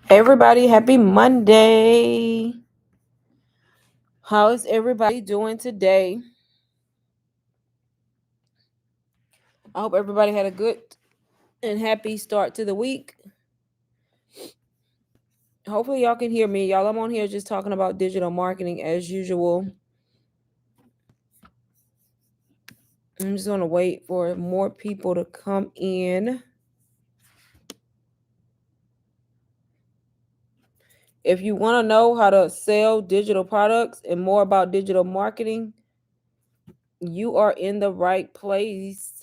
Everybody, happy Monday. How is everybody doing today? I hope everybody had a good and happy start to the week. Hopefully, y'all can hear me. Y'all, I'm on here just talking about digital marketing as usual. I'm just going to wait for more people to come in. If you want to know how to sell digital products and more about digital marketing, you are in the right place.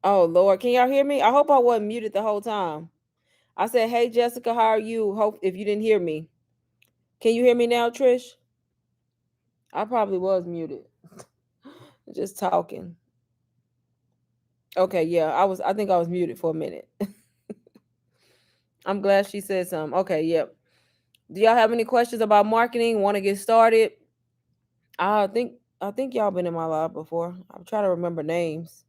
Oh, Lord. Can y'all hear me? I hope I wasn't muted the whole time. I said, "Hey Jessica, how are you?" Hope if you didn't hear me. Can you hear me now, Trish? I probably was muted. Just talking. Okay, yeah. I think I was muted for a minute. I'm glad she said something. Okay, yep. Do y'all have any questions about marketing? Want to get started? I think I think y'all been in my live before. I'm trying to remember names.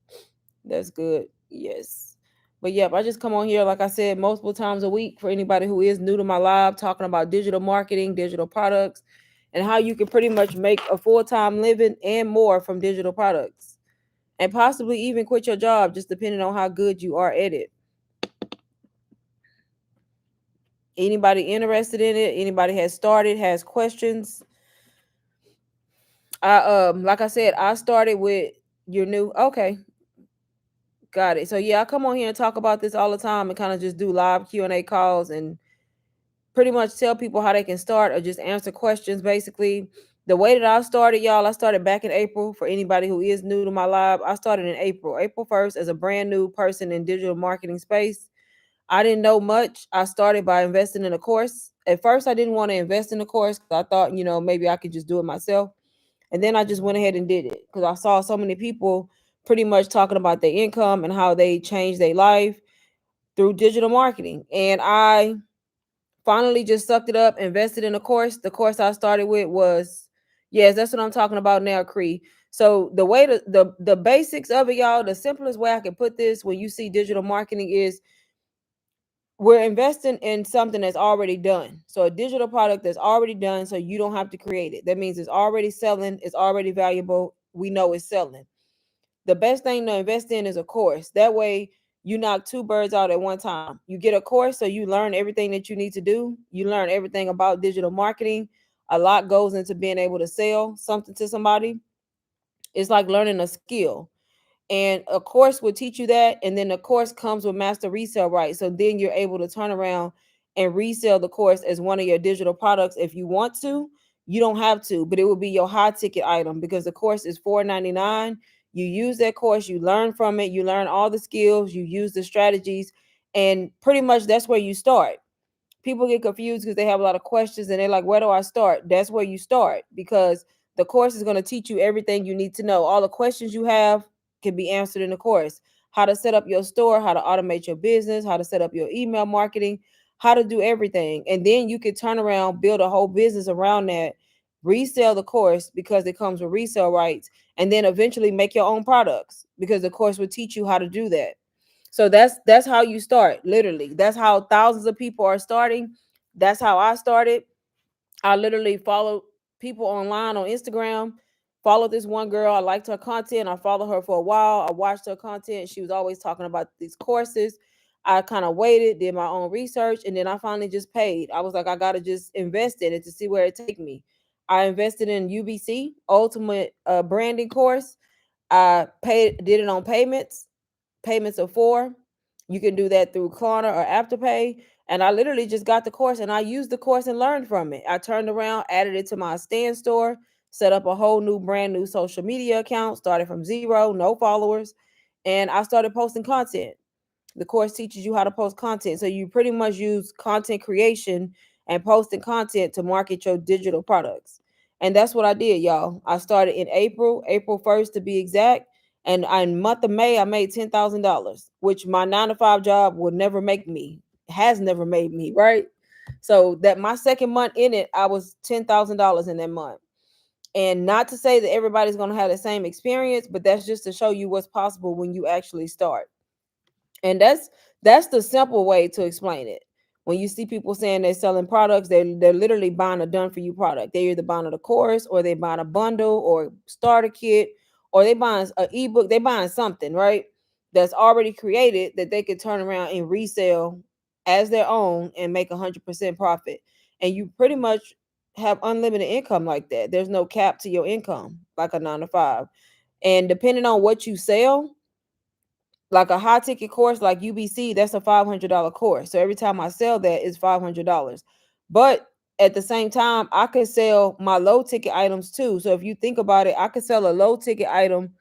That's good. Yes. But yep, I just come on here, like I said, multiple times a week for anybody who is new to my live, talking about digital marketing, digital products, and how you can pretty much make a full-time living and more from digital products. And possibly even quit your job, just depending on how good you are at it. Anybody interested in it? Anybody has started, has questions? I like I said, I started with your new okay. Got it. So yeah, I come on here and talk about this all the time and kind of just do live Q&A calls and pretty much tell people how they can start or just answer questions basically. The way that I started, y'all, I started back in April. For anybody who is new to my live, I started in April 1st as a brand new person in digital marketing space. I didn't know much. I started by investing in a course. At first, I didn't want to invest in a course because I thought, maybe I could just do it myself. And then I just went ahead and did it because I saw so many people pretty much talking about their income and how they changed their life through digital marketing. And I finally just sucked it up, invested in a course. The course I started with was, yes, that's what I'm talking about now, Cree. So the way the basics of it, y'all, the simplest way I can put this when you see digital marketing is we're investing in something that's already done. So a digital product that's already done, so you don't have to create it. That means it's already selling, it's already valuable. We know it's selling. The best thing to invest in is a course. That way you knock two birds out at one time. You get a course so you learn everything that you need to do. You learn everything about digital marketing. A lot goes into being able to sell something to somebody. It's like learning a skill. And a course will teach you that. And then the course comes with master resale rights. So then you're able to turn around and resell the course as one of your digital products if you want to. You don't have to, but it will be your high ticket item because the course is $4.99. You use that course, you learn from it, you learn all the skills, you use the strategies, and pretty much that's where you start. People get confused because they have a lot of questions and they're like, where do I start? That's where you start because the course is going to teach you everything you need to know. All the questions you have can be answered in the course. how to set up your store, how to automate your business, how to set up your email marketing, how to do everything. And then you could turn around, build a whole business around that, resell the course because it comes with resale rights, and then eventually make your own products because the course will teach you how to do that. So that's how you start, literally. That's how thousands of people are starting. That's how I started. I literally followed people online on Instagram. Followed this one girl. I liked her content. I followed her for a while. I watched her content. She was always talking about these courses. I kind of waited, did my own research, and then I finally just paid. I was like, I gotta just invest in it to see where it take me. I invested in UBC, Ultimate Branding course. I did it on payments of 4. You can do that through Klarna or Afterpay. And I literally just got the course and I used the course and learned from it. I turned around, added it to my stand store, set up a whole new brand new social media account, started from zero, no followers, and I started posting content. The course teaches you how to post content. So you pretty much use content creation and posting content to market your digital products. And that's what I did, y'all. I started in April 1st to be exact. And in month of May, I made $10,000, which my 9 to 5 job would never make me, has never made me, right? So that my second month in it, I was $10,000 in that month. And not to say that everybody's gonna have the same experience, but that's just to show you what's possible when you actually start. And that's the simple way to explain it. When you see people saying they're selling products, they're literally buying a done for you product. They're either buying a course or they buying a bundle or starter kit or they buying an ebook. They buying something, right? That's already created that they could turn around and resell as their own and make 100% profit. And you pretty much have unlimited income like that. There's no cap to your income like a 9 to 5. And depending on what you sell, like a high ticket course like UBC, that's a $500 course. So every time I sell that, it's $500. But at the same time, I could sell my low ticket items too. So if you think about it, I could sell a low ticket item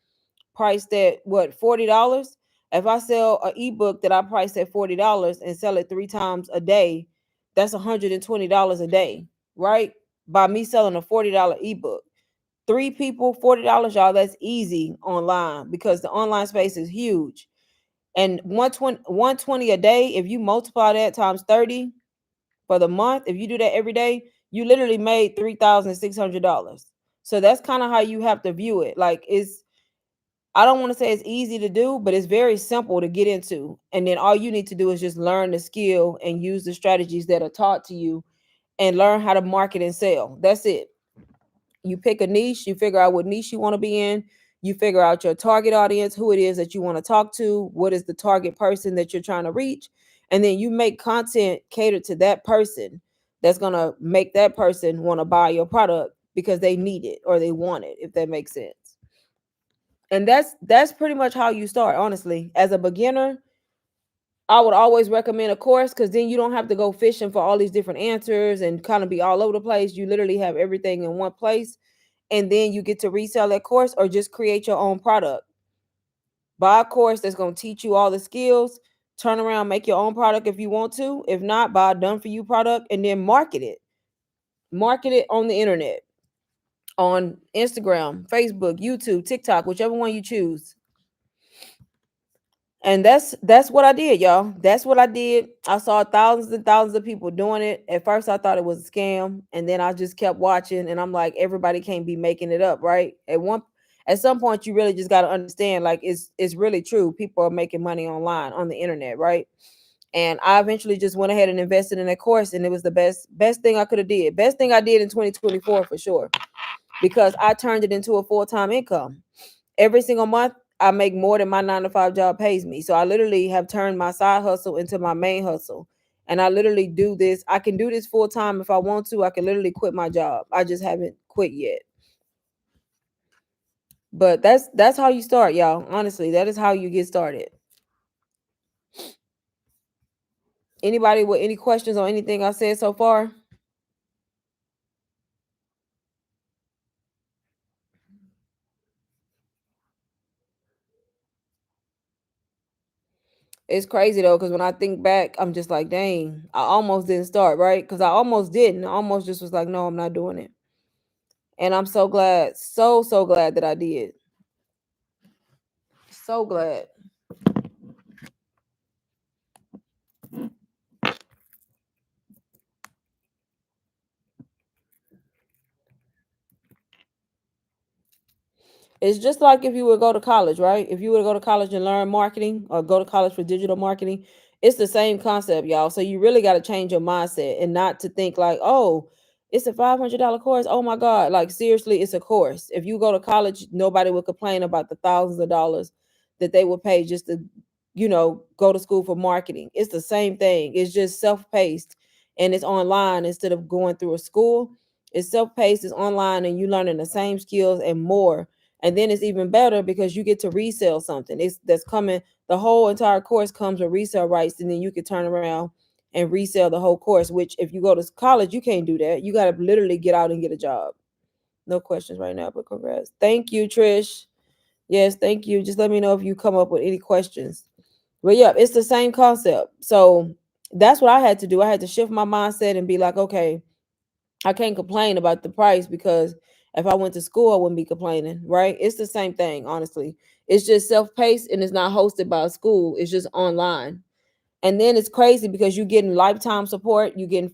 priced at what, $40. If I sell an ebook that I price at $40 and sell it 3 times a day, that's $120 a day, right? By me selling a $40 ebook. 3 people, $40, y'all. That's easy online because the online space is huge. And 120 a day, if you multiply that times 30 for the month, if you do that every day, you literally made $3,600. So that's kind of how you have to view it. Like, it's, I don't want to say it's easy to do, but it's very simple to get into. And then all you need to do is just learn the skill and use the strategies that are taught to you and learn how to market and sell. That's it. You pick a niche, you figure out what niche you want to be in, you figure out your target audience, who it is that you want to talk to, what is the target person that you're trying to reach, and then you make content catered to that person that's going to make that person want to buy your product because they need it or they want it, if that makes sense. And that's pretty much how you start, honestly. As a beginner, I would always recommend a course because then you don't have to go fishing for all these different answers and kind of be all over the place. You literally have everything in one place, and then you get to resell that course or just create your own product. Buy a course that's going to teach you all the skills, turn around, make your own product if you want to. If not, buy a done for you product and then market it. Market it on the internet, on Instagram, Facebook, YouTube, TikTok, whichever one you choose. And that's what I did, y'all. That's what I did. I saw thousands and thousands of people doing it. At first I thought it was a scam, and then I just kept watching and I'm like, everybody can't be making it up, right? At some point you really just got to understand, like, it's really true. People are making money online on the internet, right? And I eventually just went ahead and invested in that course, and it was the best thing I could have did. Best thing I did in 2024 for sure, because I turned it into a full-time income. Every single month I make more than my 9 to 5 job pays me. So I literally have turned my side hustle into my main hustle. And I literally do this. I can do this full time if I want to. I can literally quit my job. I just haven't quit yet. But that's how you start, y'all. Honestly, that is how you get started. Anybody with any questions on anything I said so far? It's crazy though, because when I think back, I'm just like, dang, I almost didn't start, right? Because I almost didn't. I almost just was like, no, I'm not doing it. And I'm so glad, so glad that I did. So glad. It's just like if you would go to college, right? If you were to go to college and learn marketing or go to college for digital marketing, it's the same concept, y'all. So you really got to change your mindset and not to think like, oh, it's a $500 course. Oh my God. Like, seriously, it's a course. If you go to college, nobody would complain about the thousands of dollars that they would pay just to, go to school for marketing. It's the same thing. It's just self paced and it's online instead of going through a school. It's self paced, it's online, and you learning the same skills and more, and then it's even better because you get to resell something. It's that's coming. The whole entire course comes with resale rights, and then you can turn around and resell the whole course. Which, if you go to college, you can't do that. You got to literally get out and get a job. No questions right now, but congrats. Thank you, Trish. Yes, thank you. Just let me know if you come up with any questions. But yeah, it's the same concept. So that's what I had to do. I had to shift my mindset and be like, okay, I can't complain about the price because if I went to school, I wouldn't be complaining, right? It's the same thing, honestly. It's just self-paced and it's not hosted by a school. It's just online. And then it's crazy because you're getting lifetime support. You getting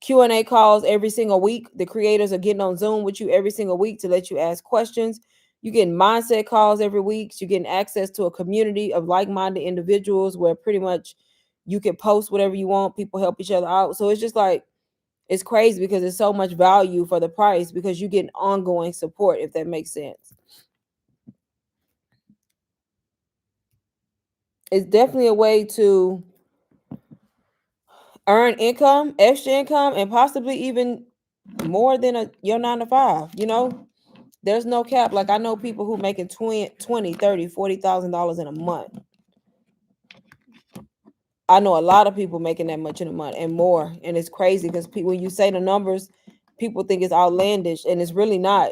Q&A calls every single week. The creators are getting on Zoom with you every single week to let you ask questions. You're getting mindset calls every week. You're getting access to a community of like-minded individuals where pretty much you can post whatever you want. People help each other out. So it's just like, it's crazy because it's so much value for the price because you get ongoing support, if that makes sense. It's definitely a way to earn income, extra income, and possibly even more than your 9 to 5. There's no cap. Like, I know people who making 20, 30, $40,000 in a month. I know a lot of people making that much in a month and more. And it's crazy because when you say the numbers, people think it's outlandish, and it's really not.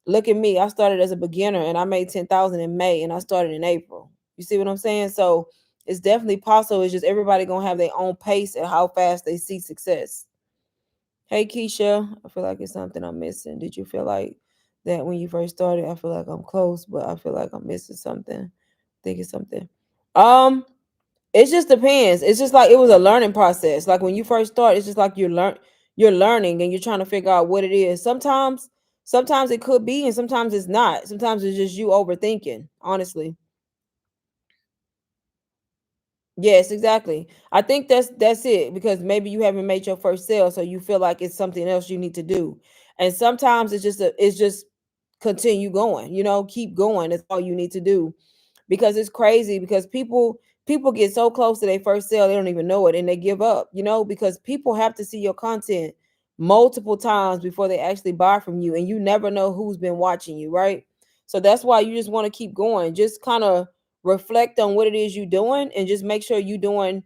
Look at me. I started as a beginner and I made 10,000 in May and I started in April. You see what I'm saying? So it's definitely possible. It's just everybody gonna have their own pace and how fast they see success. Hey Keisha, I feel like it's something I'm missing. Did you feel like that when you first started? I feel like I'm close, but I feel like I'm missing something. I think it's something. Um, it just depends. It's just like it was a learning process. Like when you first start, it's just like you're learning and you're trying to figure out what it is. Sometimes it could be and sometimes it's not. Sometimes it's just you overthinking, honestly. Yes, exactly. I think that's it because maybe you haven't made your first sale, so you feel like it's something else you need to do. And sometimes it's just continue going, keep going. That's all you need to do. Because it's crazy because people get so close to their first sale they don't even know it and they give up, because people have to see your content multiple times before they actually buy from you, and you never know who's been watching you, right? So that's why you just want to keep going. Just kind of reflect on what it is you're doing and just make sure you're doing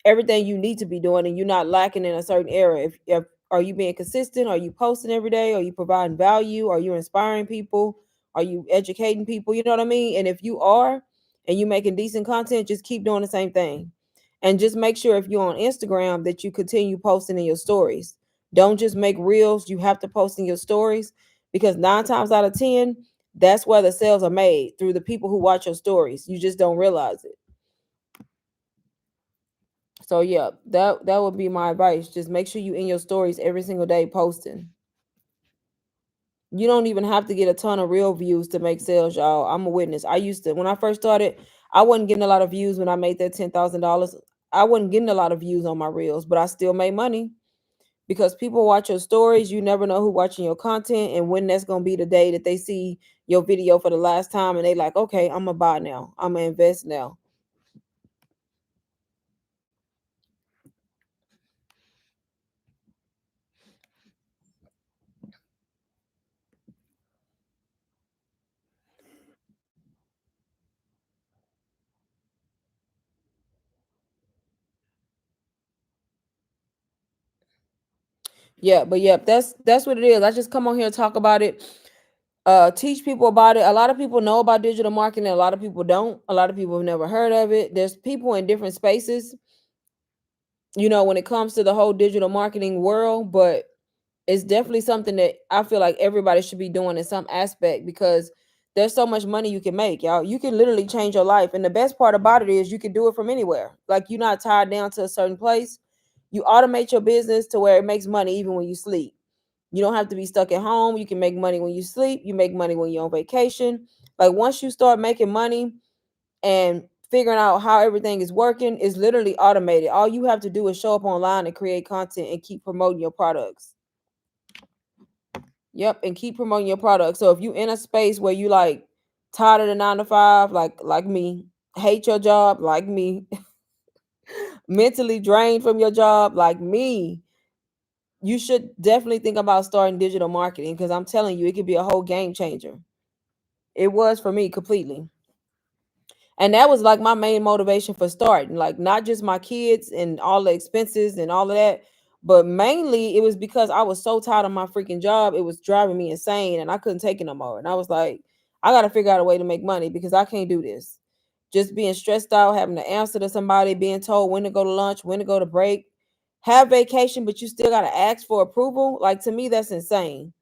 everything you need to be doing and you're not lacking in a certain area. If are you being consistent? Are you posting every day? Are you providing value? Are you inspiring people? Are you educating people? You know what I mean? And if you are and you making decent content, just keep doing the same thing. And just make sure if you're on Instagram that you continue posting in your stories. Don't just make reels. You have to post in your stories because 9 times out of 10, that's where the sales are made, through the people who watch your stories. You just don't realize it. So yeah, that would be my advice. Just make sure you in your stories every single day posting. You don't even have to get a ton of real views to make sales, y'all. I'm a witness. I used to, when I first started, I wasn't getting a lot of views when I made that $10,000. I wasn't getting a lot of views on my reels, but I still made money because people watch your stories. You never know who watching your content and when that's gonna be the day that they see your video for the last time and they like, okay, I'm gonna buy now. I'm gonna invest now. Yeah, but yeah, that's what it is. I just come on here and talk about it, teach people about it. A lot of people know about digital marketing, a lot of people don't. A lot of people have never heard of it. There's people in different spaces, when it comes to the whole digital marketing world, but it's definitely something that I feel like everybody should be doing in some aspect because there's so much money you can make, y'all. You can literally change your life. And the best part about it is you can do it from anywhere. Like, you're not tied down to a certain place. You automate your business to where it makes money even when you sleep. You don't have to be stuck at home. You can make money when you sleep. You make money when you're on vacation. Like once you start making money and figuring out how everything is working, is literally automated. All you have to do is show up online and create content and keep promoting your products. Yep, and keep promoting your product. So if you in a space where you like tired of the 9 to 5, like me, hate your job, like me, mentally drained from your job, like me, you should definitely think about starting digital marketing because I'm telling you, it could be a whole game changer. It was for me completely. And that was like my main motivation for starting, like not just my kids and all the expenses and all of that, but mainly it was because I was so tired of my freaking job. It was driving me insane and I couldn't take it no more. And I was like, I got to figure out a way to make money because I can't do this. Just being stressed out, having to answer to somebody, being told when to go to lunch, when to go to break, have vacation, but you still got to ask for approval. Like to me, that's insane.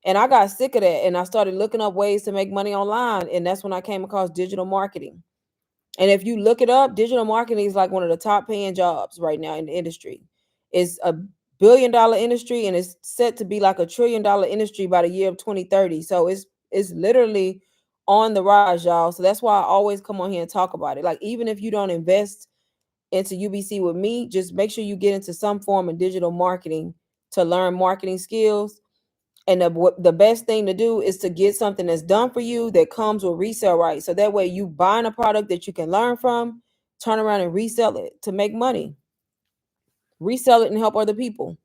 And I got sick of that and I started looking up ways to make money online. And that's when I came across digital marketing. And if you look it up, digital marketing is like one of the top paying jobs right now in the industry. It's a $1 billion industry and it's set to be like $1 trillion industry by the year of 2030. So it's literally on the rise, y'all. So that's why I always come on here and talk about it. Like even if you don't invest into UBC with me, just make sure you get into some form of digital marketing to learn marketing skills. And the best thing to do is to get something that's done for you that comes with resale rights. So that way you buying a product that you can learn from, turn around and resell it to make money. Resell it and help other people.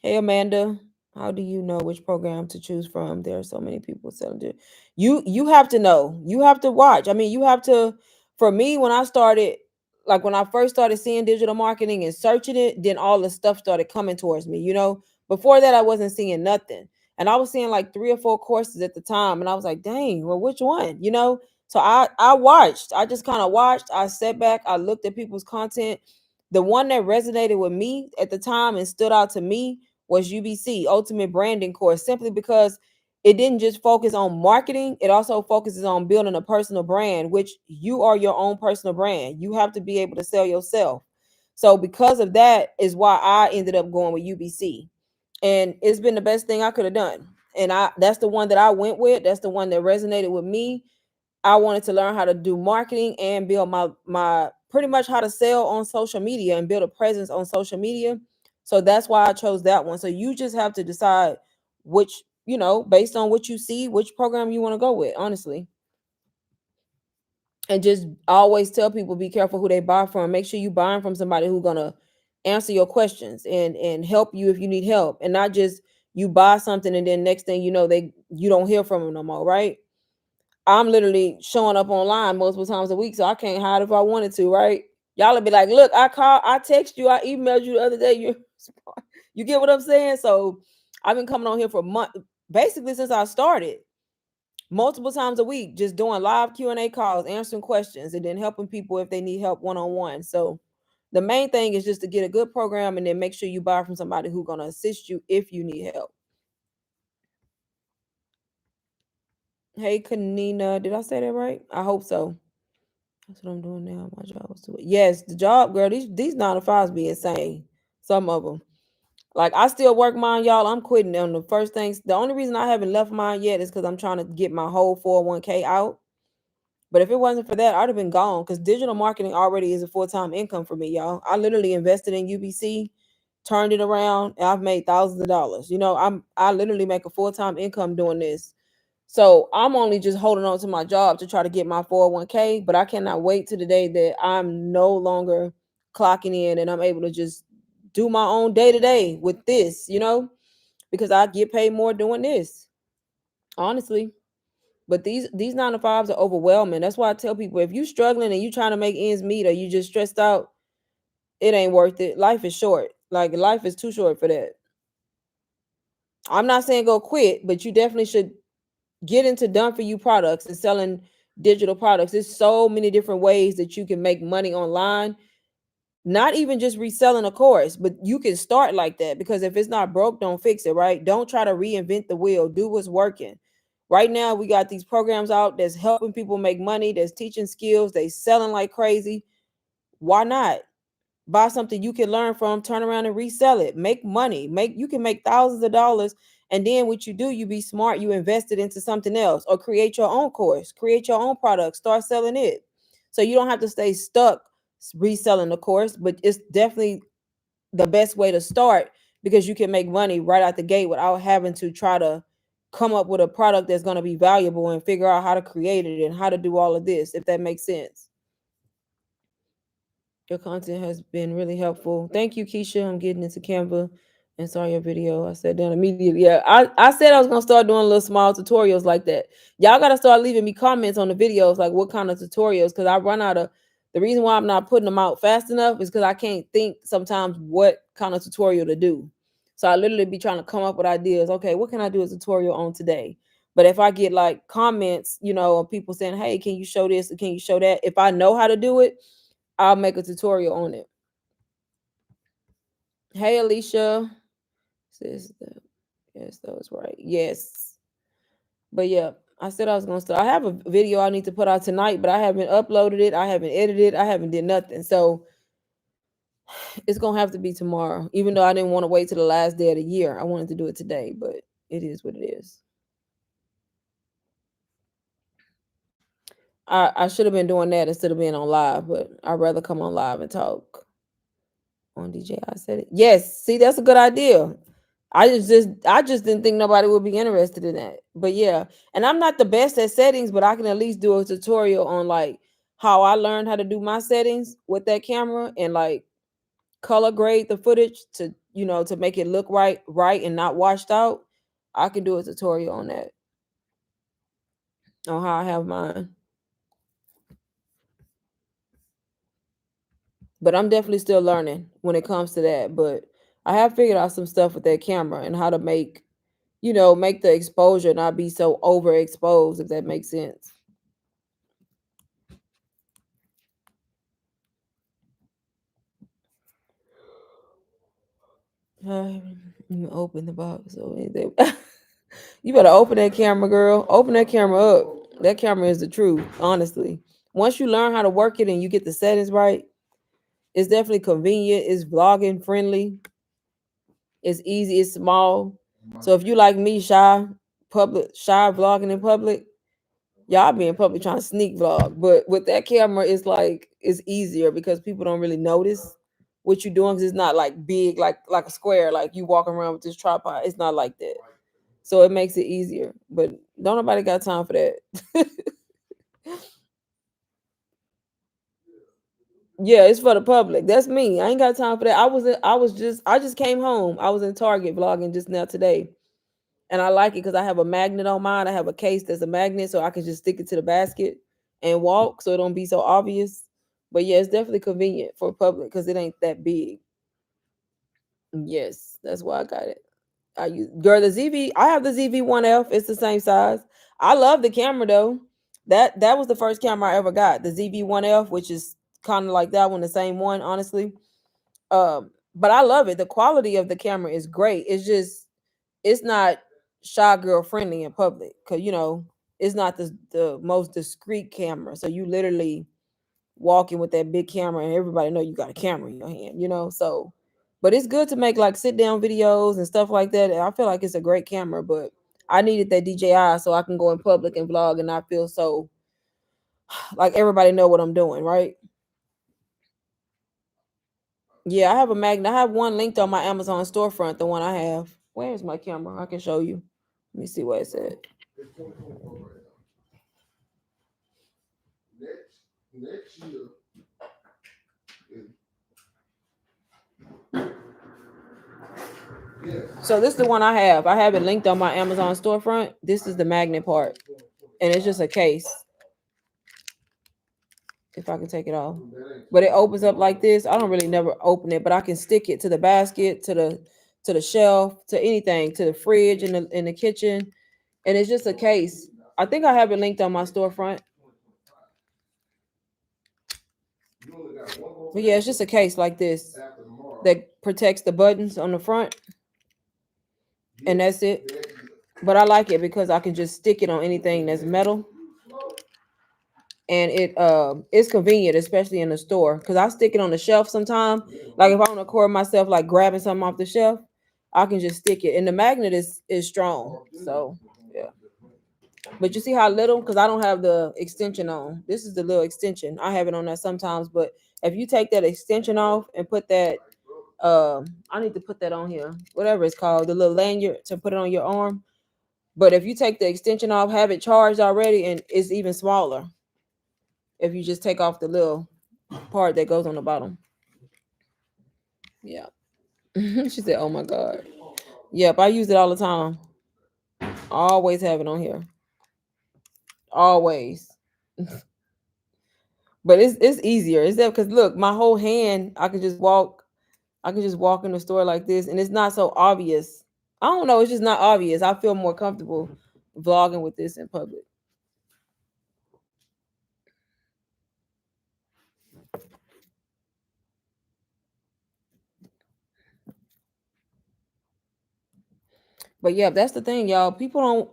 Hey Amanda, how do you know which program to choose from? There are so many people selling it. You have to know. You have to watch. I mean, you have to. For me, when I started, like when I first started seeing digital marketing and searching it, then all the stuff started coming towards me. Before that, I wasn't seeing nothing, and I was seeing like 3 or 4 courses at the time, and I was like, dang, well, which one? So I watched. I just kind of watched. I sat back. I looked at people's content. The one that resonated with me at the time and stood out to me was UBC, Ultimate Branding Course, simply because it didn't just focus on marketing, it also focuses on building a personal brand, which you are your own personal brand. You have to be able to sell yourself. So because of that is why I ended up going with UBC. And it's been the best thing I could have done. And that's the one that I went with. That's the one that resonated with me. I wanted to learn how to do marketing and build my pretty much how to sell on social media and build a presence on social media. So that's why I chose that one. So you just have to decide which, based on what you see, which program you want to go with, honestly. And just always tell people be careful who they buy from. Make sure you buying from somebody who's gonna answer your questions and help you if you need help. And not just you buy something and then next thing you know, you don't hear from them no more, right? I'm literally showing up online multiple times a week, so I can't hide if I wanted to, right? Y'all will be like, look, I text you, I emailed you the other day. You get what I'm saying? So I've been coming on here for months, basically since I started, multiple times a week, just doing live Q&A calls, answering questions, and then helping people if they need help one-on-one. So the main thing is just to get a good program and then make sure you buy from somebody who's gonna assist you if you need help. Hey, Kanina, did I say that right? I hope so. That's what I'm doing now. My job was to it. Yes, the job, girl. These 9 to 5s be insane. Some of them. Like I still work mine, y'all. I'm quitting on the first things. The only reason I haven't left mine yet is because I'm trying to get my whole 401k out. But if it wasn't for that, I'd have been gone. Because digital marketing already is a full-time income for me, y'all. I literally invested in UBC, turned it around, and I've made thousands of dollars. I literally make a full-time income doing this. So I'm only just holding on to my job to try to get my 401k, but I cannot wait to the day that I'm no longer clocking in and I'm able to just do my own day to day with this, because I get paid more doing this, honestly. But these 9 to 5s are overwhelming. That's why I tell people if you struggling and you trying to make ends meet or you just stressed out, it ain't worth it. Life is short. Like life is too short for that. I'm not saying go quit, but you definitely should get into done for you products and selling digital products. There's so many different ways that you can make money online. Not even just reselling a course, but you can start like that because if it's not broke, don't fix it, right? Don't try to reinvent the wheel. Do what's working. Right now, we got these programs out that's helping people make money, that's teaching skills, they selling like crazy. Why not? buy something you can learn from, turn around and resell it, make money, you can make thousands of dollars. And then what you do, you be smart, you invest it into something else, or create your own course, create your own product, start selling it. So you don't have to stay stuck reselling the course, but it's definitely the best way to start, because you can make money right out the gate without having to try to come up with a product that's going to be valuable and figure out how to create it and how to do all of this, if that makes sense. Your content has been really helpful. Thank you, Keisha. I'm getting into Canva and saw your video. I sat down immediately. Yeah, I said I was gonna start doing little small tutorials like that. Y'all gotta start leaving me comments on the videos, like what kind of tutorials, because I run out of, the reason why I'm not putting them out fast enough is because I can't think sometimes what kind of tutorial to do. So I literally be trying to come up with ideas. Okay, what can I do a tutorial on today? But if I get like comments, of people saying, hey, can you show this? Can you show that? If I know how to do it, I'll make a tutorial on it. Hey, Alicia. Says that. Yes, that was right. Yes. But yeah, I said I was going to start. I have a video I need to put out tonight, but I haven't uploaded it. I haven't edited it. I haven't did nothing. So it's going to have to be tomorrow, even though I didn't want to wait till the last day of the year. I wanted to do it today, but it is what it is. I should have been doing that instead of being on live, but I'd rather come on live and talk. On DJ, I said it. Yes, see, that's a good idea. I just didn't think nobody would be interested in that. But yeah, and I'm not the best at settings, but I can at least do a tutorial on like how I learned how to do my settings with that camera, and like color grade the footage to to make it look right and not washed out. I can do a tutorial on that, on how I have mine. But I'm definitely still learning when it comes to that. But I have figured out some stuff with that camera and how to make the exposure not be so overexposed, if that makes sense. You open the box. So you better open that camera, girl. Open that camera up. That camera is the truth, honestly. Once you learn how to work it and you get the settings right, it's definitely convenient. It's vlogging friendly. It's easy. It's small. So if you like me, shy vlogging in public, y'all be in public trying to sneak vlog. But with that camera, it's easier because people don't really notice what you're doing, because it's not like big, like a square, like you walking around with this tripod. It's not like that. So it makes it easier. But don't nobody got time for that. Yeah, it's for the public. That's me. I ain't got time for that. I just came home. I was in Target vlogging just now today. And I like it because I have a magnet on mine. I have a case that's a magnet, so I can just stick it to the basket and walk, so it don't be so obvious. But yeah, it's definitely convenient for public because it ain't that big. Yes, that's why I got it. I use, girl, the ZV. I have the ZV-1F. It's the same size. I love the camera though. That was the first camera I ever got, the ZV-1F, which is kind of like that one, the same one, honestly. But I love it. The quality of the camera is great. It's not shy girl friendly in public, because it's not the most discreet camera. So you literally walking with that big camera and everybody know you got a camera in your hand. So but it's good to make like sit down videos and stuff like that. And I feel like it's a great camera, but I needed that DJI so I can go in public and vlog and not feel so like everybody know what I'm doing, right? Yeah, I have a magnet. I have one linked on my Amazon storefront, the one I have. Where's my camera? I can show you. Let me see what it said. Next year. So this is the one I have. I have it linked on my Amazon storefront. This is the magnet part, and it's just a case. If I can take it off, but it opens up like this. I don't really never open it, but I can stick it to the basket, to the shelf, to anything, to the fridge in the kitchen, and it's just a case. I think I have it linked on my storefront. But yeah, it's just a case like this that protects the buttons on the front, and that's it. But I like it because I can just stick it on anything that's metal. and it's convenient, especially in the store, because I stick it on the shelf sometime. Like if I want to record myself like grabbing something off the shelf, I can just stick it, and the magnet is strong. So yeah. But you see how little, because I don't have the extension on. This is the little extension. I have it on that sometimes, but if you take that extension off and put that, I need to put that on here, whatever it's called, the little lanyard to put it on your arm. But if you take the extension off, have it charged already, and it's even smaller if you just take off the little part that goes on the bottom. Yeah. She said, "Oh my god." Yep, I use it all the time. Always have it on here. Always. But it's easier. Is that because look, my whole hand, I could just walk in the store like this, and it's not so obvious. I don't know, it's just not obvious. I feel more comfortable vlogging with this in public. But yeah, that's the thing, y'all. People don't,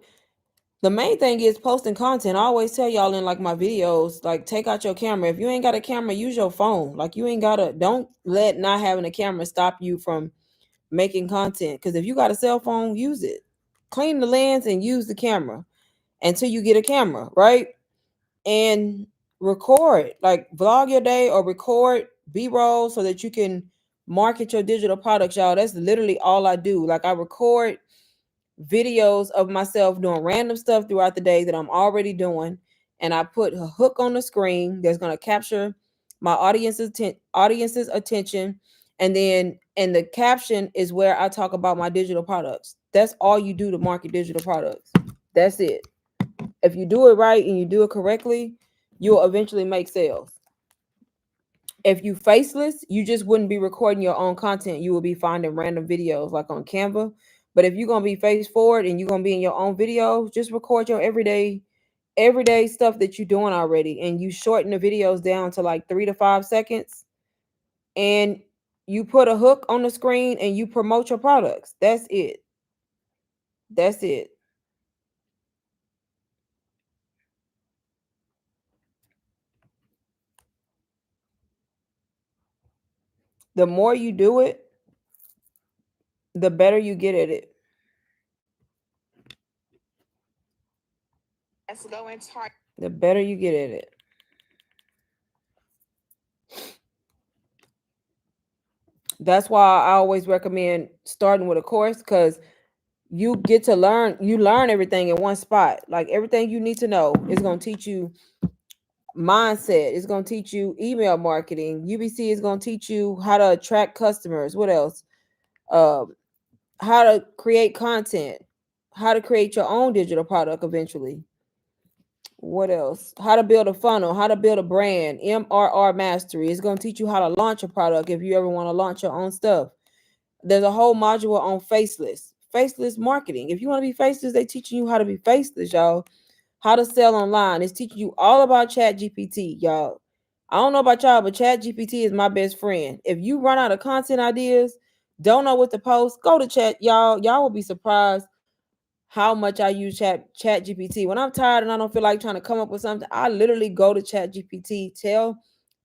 the main thing is posting content. I always tell y'all in like my videos, like take out your camera. If you ain't got a camera, use your phone. Like you ain't gotta, don't let not having a camera stop you from making content. Because if you got a cell phone, use it. Clean the lens and use the camera until you get a camera, right? And record, like vlog your day or record B-roll so that you can market your digital products, y'all. That's literally all I do. Like I record videos of myself doing random stuff throughout the day that I'm already doing, and I put a hook on the screen that's going to capture my audience's attention, and then in the caption is where I talk about my digital products. That's all you do to market digital products. That's it. If you do it right and you do it correctly, you'll eventually make sales. If you faceless, you just wouldn't be recording your own content. You will be finding random videos like on Canva. But if you're gonna be face forward and you're gonna be in your own videos, just record your everyday stuff that you're doing already, and you shorten the videos down to like 3 to 5 seconds, and you put a hook on the screen and you promote your products. That's it. That's it. The more you do it, the better you get at it. The better you get at it. That's why I always recommend starting with a course, because you get to learn, you learn everything in one spot. Like everything you need to know is going to teach you mindset, it's going to teach you email marketing. UBC is going to teach you how to attract customers. What else? Um, how to create content, how to create your own digital product eventually. What else? How to build a funnel, how to build a brand. MRR Mastery is going to teach you how to launch a product if you ever want to launch your own stuff. There's a whole module on faceless marketing. If you want to be faceless, they teaching you how to be faceless, y'all. How to sell online. It's teaching you all about Chat GPT, y'all. I don't know about y'all, but Chat GPT is my best friend. If you run out of content ideas, don't know what to post, go to Chat, y'all. Y'all will be surprised how much I use Chat GPT. When I'm tired and I don't feel like trying to come up with something, I literally go to Chat GPT, tell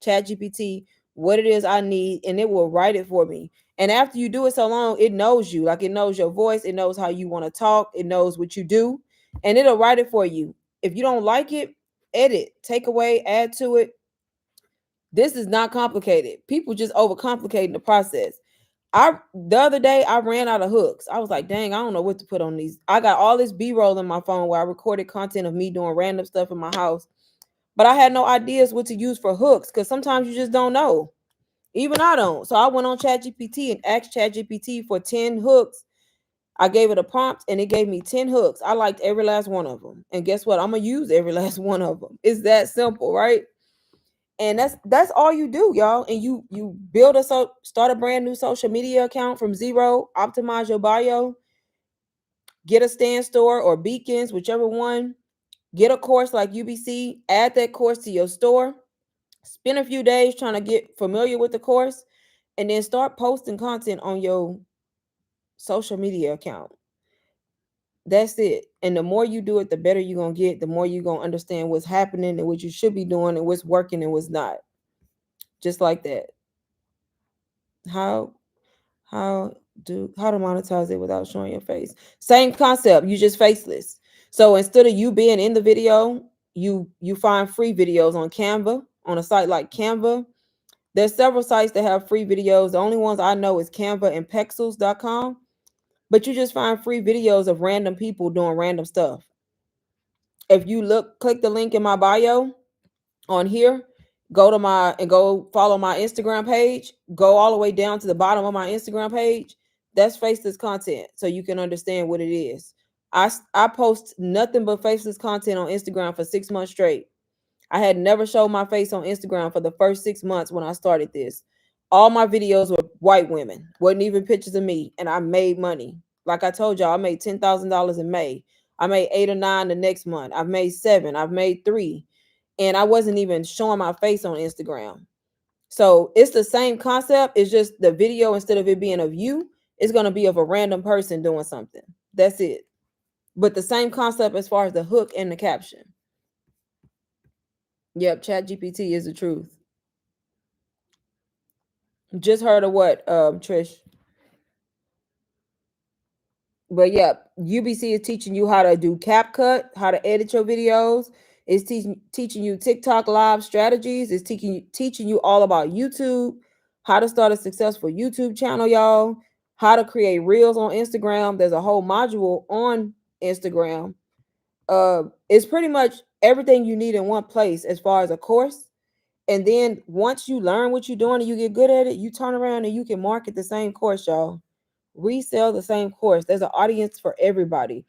Chat GPT what it is I need, and it will write it for me. And after you do it so long, it knows you. Like it knows your voice, it knows how you want to talk, it knows what you do, and it'll write it for you. If you don't like it, edit, take away, add to it. This is not complicated. People just overcomplicating the process. I the other day I ran out of hooks. I was like, dang, I don't know what to put on these. I got all this B-roll in my phone where I recorded content of me doing random stuff in my house, but I had no ideas what to use for hooks, because sometimes you just don't know. Even I don't. So I went on ChatGPT and asked ChatGPT for 10 hooks. I gave it a prompt and it gave me 10 hooks. I liked every last one of them. And guess what? I'm gonna use every last one of them. It's that simple, right? And that's all you do, y'all. And you build start a brand new social media account from zero, optimize your bio, get a stand store or beacons, whichever one, get a course like UBC, add that course to your store, spend a few days trying to get familiar with the course, and then start posting content on your social media account. That's it. And the more you do it, the better you're gonna get, the more you're gonna understand what's happening and what you should be doing and what's working and what's not. Just like that. How how how to monetize it without showing your face. Same concept, you just faceless. So instead of you being in the video, you find free videos on Canva, on a site like Canva. There's several sites that have free videos. The only ones I know is Canva and Pexels.com. But you just find free videos of random people doing random stuff. If you click the link in my bio on here, go follow my Instagram page, go all the way down to the bottom of my Instagram page. That's faceless content, so you can understand what it is. I post nothing but faceless content on Instagram for 6 months straight. I had never showed my face on Instagram for the first 6 months when I started this. All my videos were white women, wasn't even pictures of me, and I made money. Like I told y'all, I made $10,000 in May. I made 8 or 9 the next month. I've made 7. I've made 3, and I wasn't even showing my face on Instagram. So it's the same concept. It's just the video, instead of it being of you, it's gonna be of a random person doing something. That's it. But the same concept as far as the hook and the caption. Yep, Chat GPT is the truth. Just heard of what, Trish? But yeah, UBC is teaching you how to do CapCut, how to edit your videos. It's teaching you TikTok live strategies. It's teaching you all about YouTube, how to start a successful YouTube channel, y'all. How to create reels on Instagram. There's a whole module on Instagram. It's pretty much everything you need in one place as far as a course. And then once you learn what you're doing and you get good at it, you turn around and you can market the same course, y'all. Resell the same course. There's an audience for everybody.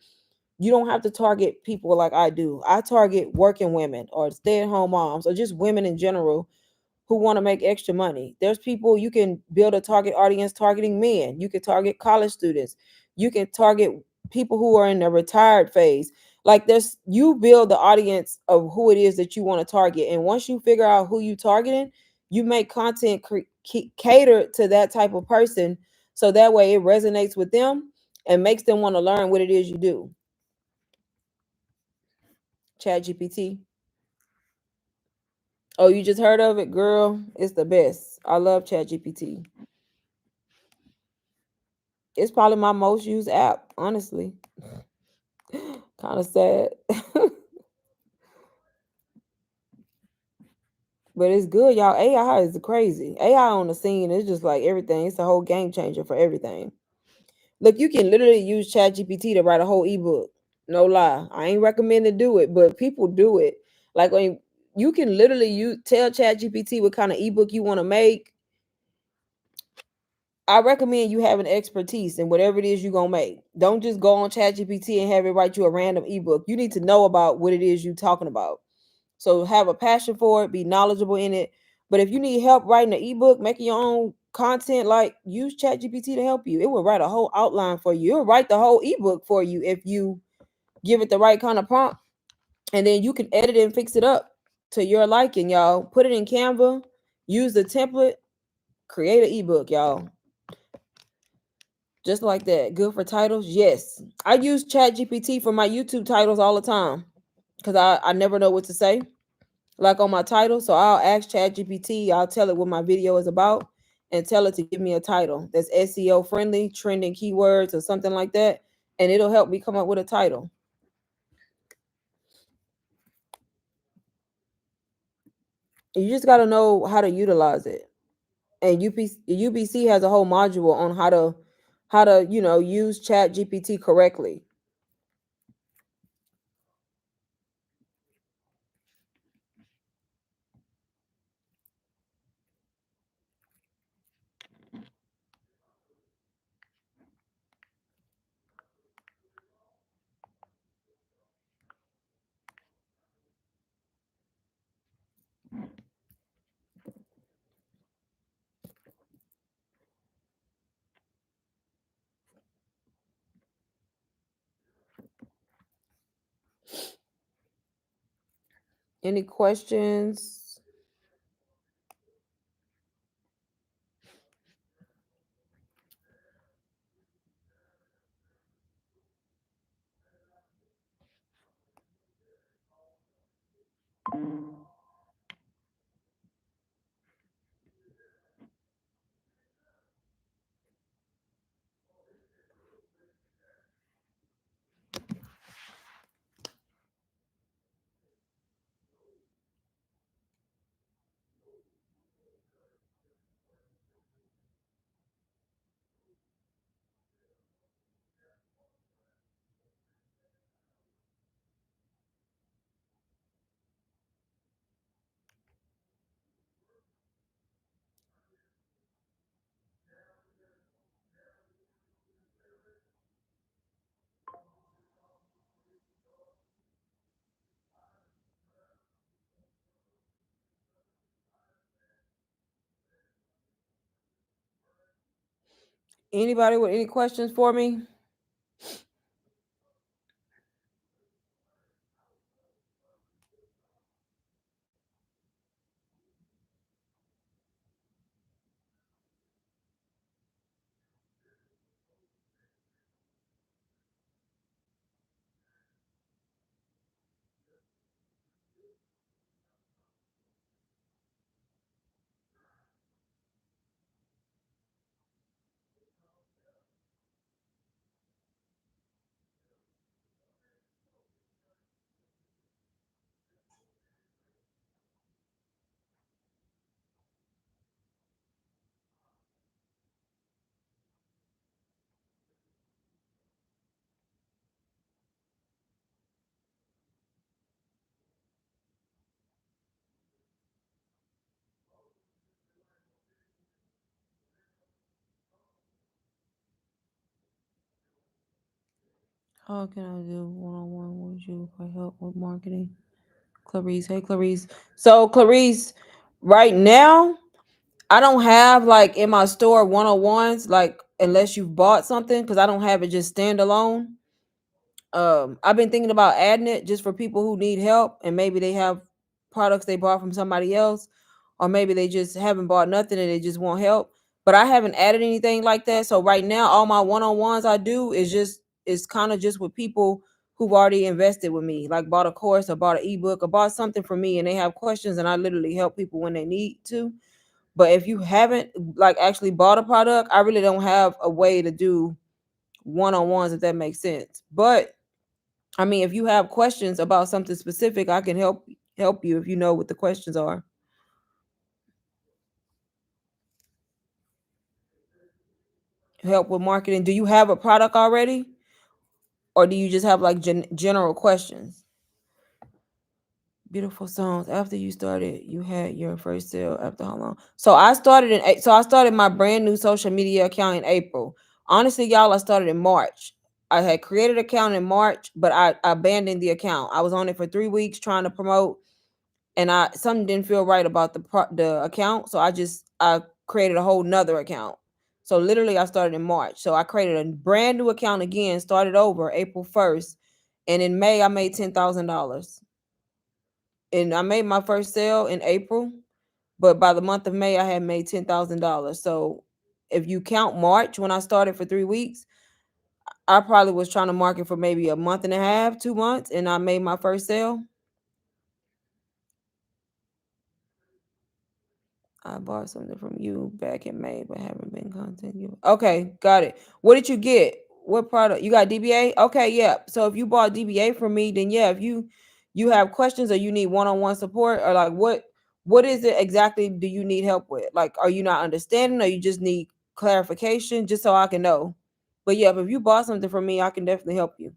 You don't have to target people like I do. I target working women or stay-at-home moms or just women in general who want to make extra money. There's people you can build a target audience targeting men. You can target college students. You can target people who are in the retired phase. Like there's you build the audience of who it is that you want to target. And once you figure out who you targeting, you make content cater to that type of person so that way it resonates with them and makes them want to learn what it is you do. Chat GPT. Oh, you just heard of it, girl? It's the best. I love Chat GPT. It's probably my most used app, honestly. Kind of sad. But it's good, y'all. AI is crazy. AI on the scene is just like everything. It's a whole game changer for everything. Look, you can literally use ChatGPT to write a whole ebook. No lie. I ain't recommend to do it, but people do it. Like when you can literally tell ChatGPT what kind of ebook you want to make. I recommend you have an expertise in whatever it is you're gonna make. Don't just go on ChatGPT and have it write you a random ebook. You need to know about what it is you're talking about. So have a passion for it, be knowledgeable in it. But if you need help writing an ebook, making your own content, like use ChatGPT to help you. It will write a whole outline for you. It will write the whole ebook for you if you give it the right kind of prompt. And then you can edit it and fix it up to your liking, y'all. Put it in Canva, use the template, create an ebook, y'all. Just like that. Good for titles? Yes. I use ChatGPT for my YouTube titles all the time because I never know what to say. Like on my title. So I'll ask ChatGPT, I'll tell it what my video is about and tell it to give me a title that's SEO friendly, trending keywords or something like that. And it'll help me come up with a title. You just got to know how to utilize it. And UBC has a whole module on how to use ChatGPT correctly. Any questions? Anybody with any questions for me? How can I do one-on-one with you for help with marketing? Clarice, hey Clarice. So Clarice, right now, I don't have like in my store one-on-ones, like unless you've bought something, because I don't have it just standalone. I've been thinking about adding it just for people who need help and maybe they have products they bought from somebody else, or maybe they just haven't bought nothing and they just want help. But I haven't added anything like that. So right now, all my one-on-ones I do is kind of just with people who've already invested with me, like bought a course or bought an ebook or bought something from me and they have questions and I literally help people when they need to. But if you haven't like actually bought a product, I really don't have a way to do one-on-ones, if that makes sense. But I mean, if you have questions about something specific, I can help you if you know what the questions are. Help with marketing. Do you have a product already, or do you just have like general questions? Beautiful songs. After you started, you had your first sale after how long? So I started my brand new social media account in April. Honestly, y'all, I started in March. I had created an account in March, but I abandoned the account. I was on it for 3 weeks trying to promote, and I something didn't feel right about the account, so I created a whole nother account. So literally, I started in March. So I created a brand new account again, started over April 1st, and in May I made $10,000, and I made my first sale in April, but by the month of May I had made $10,000. So if you count March when I started for 3 weeks, I probably was trying to market for maybe a month and a half, 2 months, and I made my first sale. I bought something from you back in May, but haven't been contacting you. Okay, got it. What did you get? What product? You got DBA? Okay, yeah. So if you bought DBA from me, then yeah, if you have questions or you need one-on-one support, or like what is it exactly do you need help with? Like, are you not understanding, or you just need clarification, just so I can know? But yeah, if you bought something from me, I can definitely help you.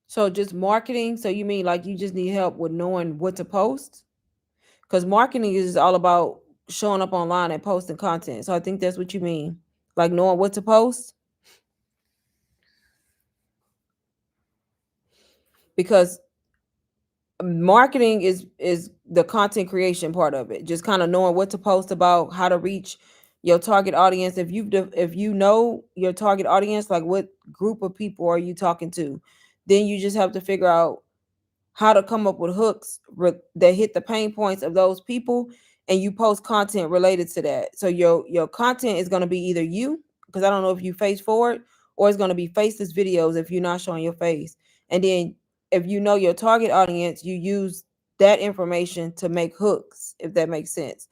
So just marketing. So you mean like you just need help with knowing what to post? Because marketing is all about showing up online and posting content. So I think that's what you mean, like knowing what to post. Because marketing is the content creation part of it. Just kind of knowing what to post about, how to reach your target audience. If you know your target audience, like what group of people are you talking to, then you just have to figure out how to come up with hooks that hit the pain points of those people, and you post content related to that. So your content is going to be either you, because I don't know if you face forward, or it's going to be faceless videos if you're not showing your face. And then if you know your target audience, you use that information to make hooks, if that makes sense.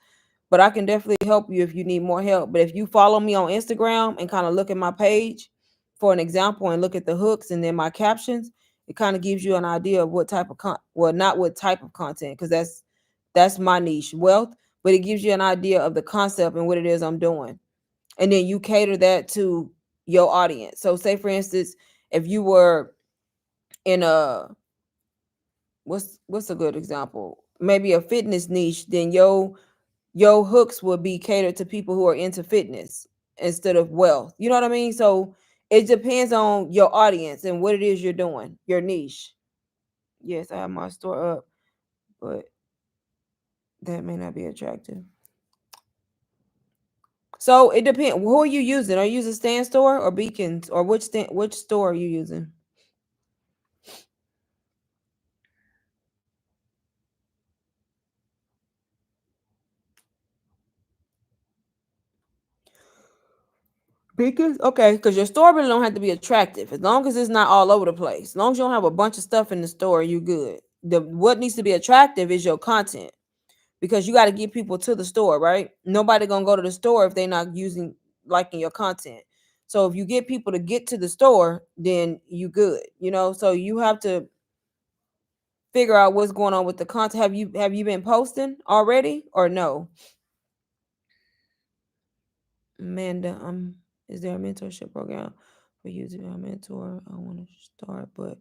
But I can definitely help you if you need more help. But if you follow me on Instagram and kind of look at my page for an example and look at the hooks and then my captions, it kind of gives you an idea of what type of well, not what type of content, because that's my niche, wealth, but it gives you an idea of the concept and what it is I'm doing. And then you cater that to your audience. So say for instance, if you were in a, what's a good example? Maybe a fitness niche, then your hooks will be catered to people who are into fitness instead of wealth. You know what I mean? So it depends on your audience and what it is you're doing, your niche. Yes, I have my store up, but that may not be attractive. So it depends. Who are you using? Are you using Stand Store or Beacons, or which store are you using? Beacons, okay, because your store really don't have to be attractive as long as it's not all over the place. As long as you don't have a bunch of stuff in the store, you good. The what needs to be attractive is your content, because you got to get people to the store, right? Nobody gonna go to the store if they're not using liking your content. So if you get people to get to the store, then you good. So you have to figure out what's going on with the content. Have you been posting already or no? Amanda, is there a mentorship program for you to be a mentor? I want to start, but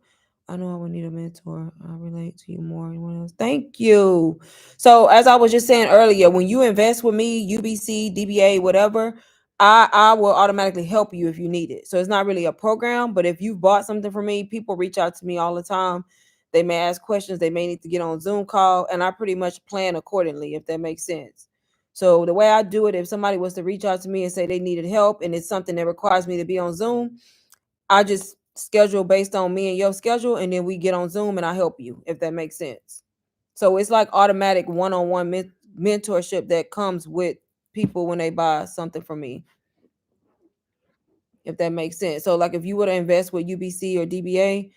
I know I would need a mentor. I relate to you more than anyone else. Thank you. So as I was just saying earlier, when you invest with me, UBC, DBA, whatever, I will automatically help you if you need it. So it's not really a program, but if you've bought something from me, people reach out to me all the time. They may ask questions, they may need to get on Zoom call, and I pretty much plan accordingly, if that makes sense. So the way I do it, if somebody was to reach out to me and say they needed help and it's something that requires me to be on Zoom, I just schedule based on me and your schedule, and then we get on Zoom and I help you, if that makes sense. So it's like automatic one-on-one mentorship that comes with people when they buy something from me, if that makes sense. So like if you were to invest with UBC or DBA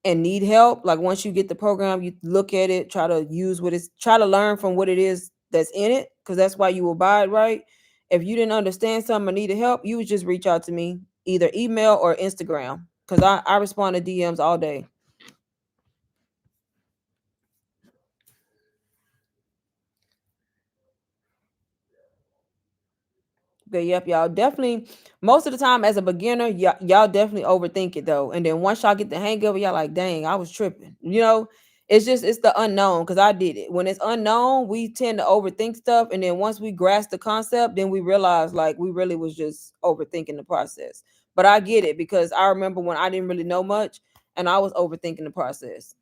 and need help, like once you get the program, you look at it, try to use what it's, try to learn from what it is that's in it, because that's why you will buy it, right? If you didn't understand something or needed help, you would just reach out to me, either email or Instagram, because I respond to DMs all day. But yep, y'all definitely, most of the time as a beginner, y'all definitely overthink it though. And then once y'all get the hang of it, y'all like, dang, I was tripping. It's the unknown, because I did it. When it's unknown, we tend to overthink stuff. And then once we grasp the concept, then we realize like we really was just overthinking the process. But I get it, because I remember when I didn't really know much and I was overthinking the process.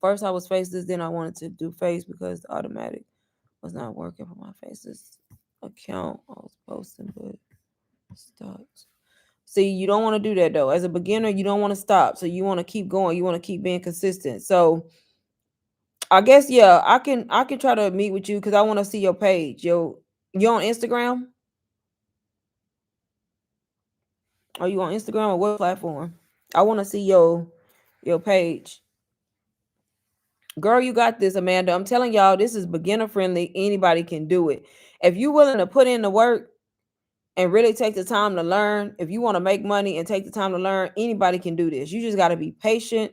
First I was faceless, then I wanted to do face because the automatic was not working for my faces account. I was posting, but stopped. See, you don't want to do that though. As a beginner, you don't want to stop. So you want to keep going. You want to keep being consistent. So I guess yeah, I can try to meet with you because I want to see your page. You on Instagram? Are you on Instagram or what platform? I want to see your page. Girl, you got this, Amanda. I'm telling y'all, this is beginner friendly. Anybody can do it. If you're willing to put in the work and really take the time to learn, if you want to make money and take the time to learn, anybody can do this. You just got to be patient.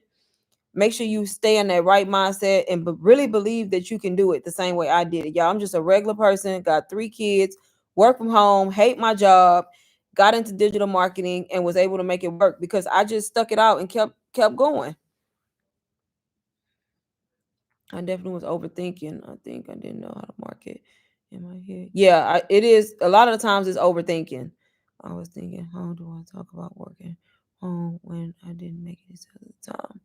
Make sure you stay in that right mindset and really believe that you can do it the same way I did it. Y'all, I'm just a regular person, got 3 kids, work from home, hate my job, got into digital marketing and was able to make it work because I just stuck it out and kept going. I definitely was overthinking. I think I didn't know how to market in my head. Yeah, it is. A lot of the times it's overthinking. I was thinking, how do I talk about working home when I didn't make it at the time?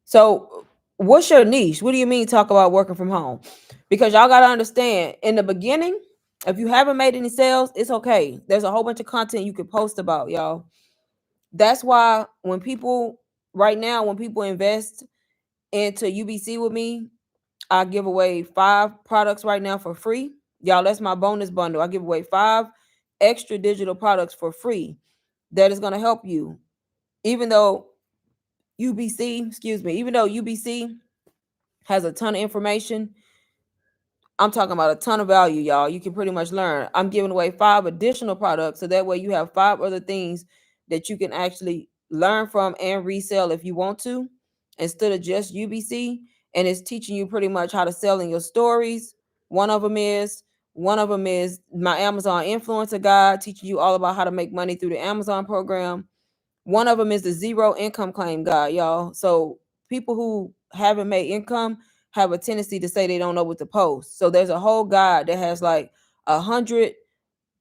So, what's your niche? What do you mean talk about working from home? Because y'all got to understand in the beginning, if you haven't made any sales, it's okay. There's a whole bunch of content you could post about, y'all. That's why when people, right now, when people invest into UBC with me, I give away 5 products right now for free. Y'all, that's my bonus bundle. I give away 5 extra digital products for free that is going to help you. Even though even though UBC has a ton of information, I'm talking about a ton of value, y'all. You can pretty much learn. I'm giving away 5 additional products, so that way you have 5 other things that you can actually learn from and resell if you want to, instead of just UBC. And it's teaching you pretty much how to sell in your stories. One of them is my Amazon influencer guide, teaching you all about how to make money through the Amazon program. One of them is the zero income claim guide, y'all. So people who haven't made income have a tendency to say they don't know what to post. So there's a whole guide that has like 100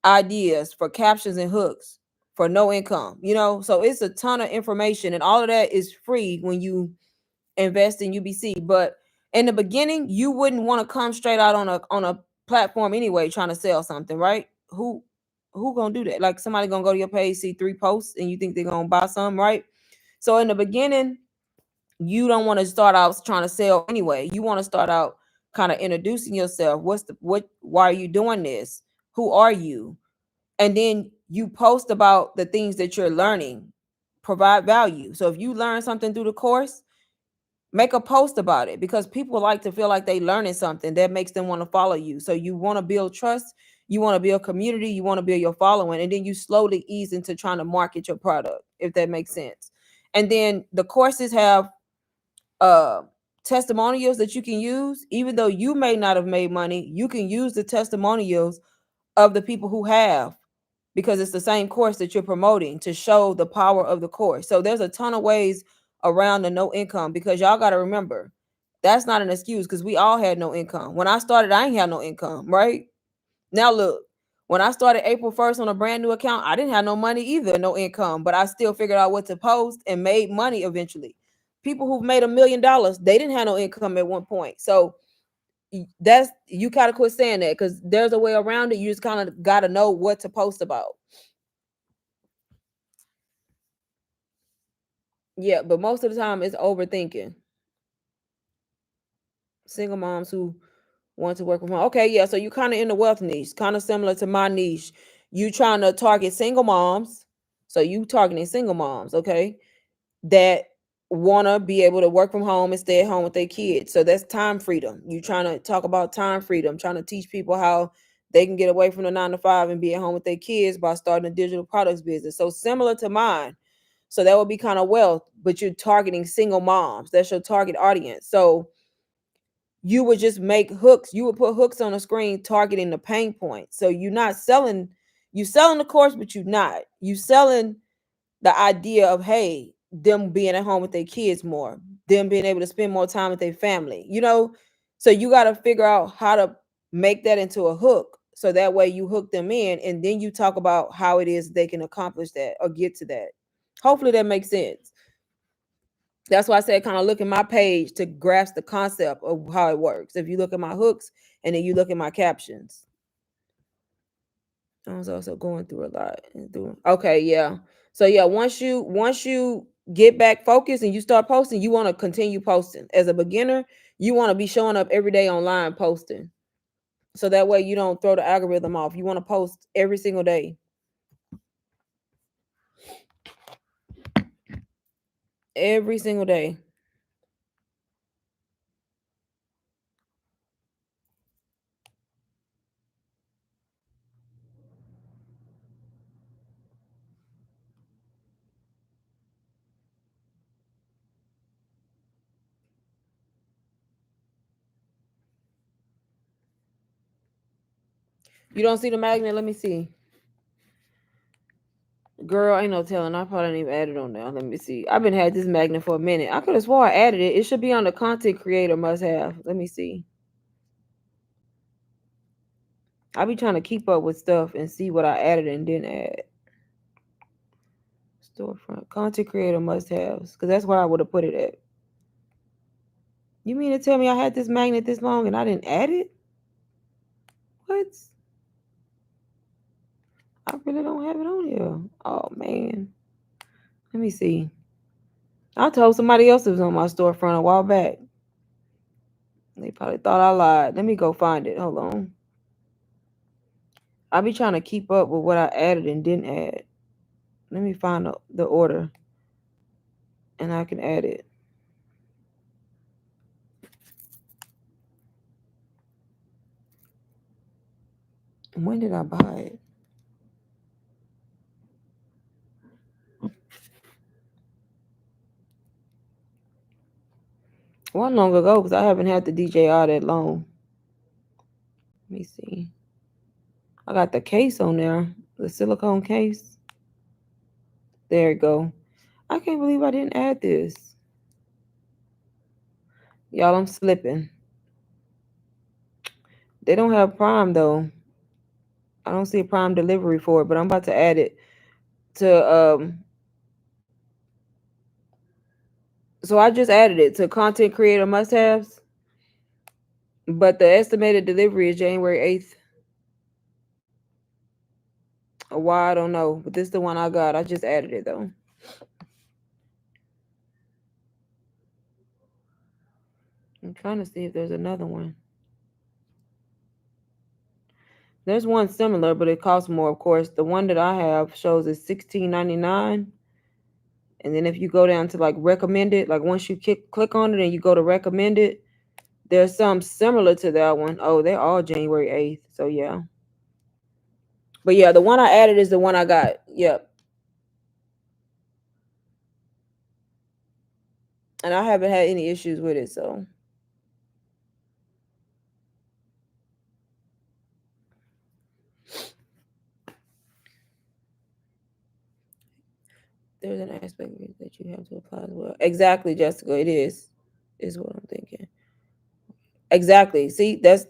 ideas for captions and hooks for no income, So it's a ton of information, and all of that is free when you invest in UBC. But in the beginning, you wouldn't want to come straight out on a platform anyway trying to sell something, right? Who gonna do that? Like, somebody gonna go to your page, see 3 posts, and you think they're gonna buy some, right? So in the beginning, you don't want to start out trying to sell anyway. You want to start out kind of introducing yourself. Why are you doing this? Who are you? And then you post about the things that you're learning, provide value. So if you learn something through the course, make a post about it, because people like to feel like they learning something that makes them want to follow you. So you want to build trust, you want to build community, you want to build your following, and then you slowly ease into trying to market your product, if that makes sense. And then the courses have uh testimonials that you can use. Even though you may not have made money, you can use the testimonials of the people who have, because it's the same course that you're promoting to show the power of the course. So there's a ton of ways around the no income, because y'all got to remember, that's not an excuse, because we all had no income. When I started, I ain't had no income, right? Now look, when I started April 1st on a brand new account, I didn't have no money either, no income, but I still figured out what to post and made money eventually. People who've made $1 million, they didn't have no income at one point. So that's, you gotta quit saying that, because there's a way around it. You just kind of got to know what to post about. Yeah, but most of the time it's overthinking. Single moms who want to work from home. Okay, yeah. So you kind of in the wealth niche, kind of similar to my niche. You trying to target single moms. So you targeting single moms, okay, that want to be able to work from home and stay at home with their kids. So that's time freedom. You trying to talk about time freedom, trying to teach people how they can get away from the 9 to 5 and be at home with their kids by starting a digital products business. So similar to mine. So that would be kind of wealth, but you're targeting single moms. That's your target audience. So you would just make hooks. You would put hooks on the screen targeting the pain point. So you're not selling, you selling the course, but you're not. You selling the idea of, hey, them being at home with their kids more, them being able to spend more time with their family. So you got to figure out how to make that into a hook. So that way you hook them in, and then you talk about how it is they can accomplish that or get to that. Hopefully that makes sense. That's why I said kind of look at my page to grasp the concept of how it works. If you look at my hooks and then you look at my captions. I was also going through a lot. Okay, yeah. So yeah, once you get back focused and you start posting, you want to continue posting. As a beginner, you want to be showing up every day online posting. So that way you don't throw the algorithm off. You want to post every single day. Every single day. You don't see the magnet? Let me see. Girl, ain't no telling. I probably didn't even add it on there. Let me see. I've been had this magnet for a minute. I could have swore I added it. It should be on the content creator must have. Let me see. I be trying to keep up with stuff and see what I added and didn't add. Storefront. Content creator must have. Because that's where I would have put it at. You mean to tell me I had this magnet this long and I didn't add it? What? I really don't have it on here. Oh, man. Let me see. I told somebody else it was on my storefront a while back. They probably thought I lied. Let me go find it. Hold on. I be trying to keep up with what I added and didn't add. Let me find the order and I can add it. When did I buy it? One long ago because I haven't had the DJ all that long. Let me see. I got the case on there, the silicone case. There you go. I can't believe I didn't add this. Y'all, I'm slipping. They don't have Prime though. I don't see a Prime delivery for it, but I'm about to add it to so I just added it to content creator must-haves. But the estimated delivery is January 8th. Why I don't know, but this is the one I got. I just added it though. I'm trying to see if there's another one. There's one similar, but it costs more, of course. The one that I have shows is $16.99. And then if you go down to like recommended, like once you click on it and you go to recommended, there's some similar to that one. Oh, they're all January 8th. So yeah. But yeah, the one I added is the one I got. Yep. And I haven't had any issues with it, so there's an aspect that you have to apply as well. Exactly, Jessica. It is what I'm thinking. Exactly. See, that's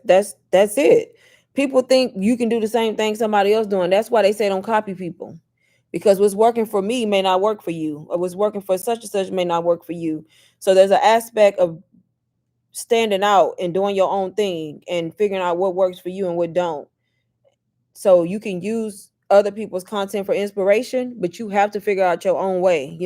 it. People think you can do the same thing somebody else doing. That's why they say don't copy people. Because what's working for me may not work for you, or what's working for such and such may not work for you. So there's an aspect of standing out and doing your own thing and figuring out what works for you and what don't. So you can use other people's content for inspiration, but you have to figure out your own way,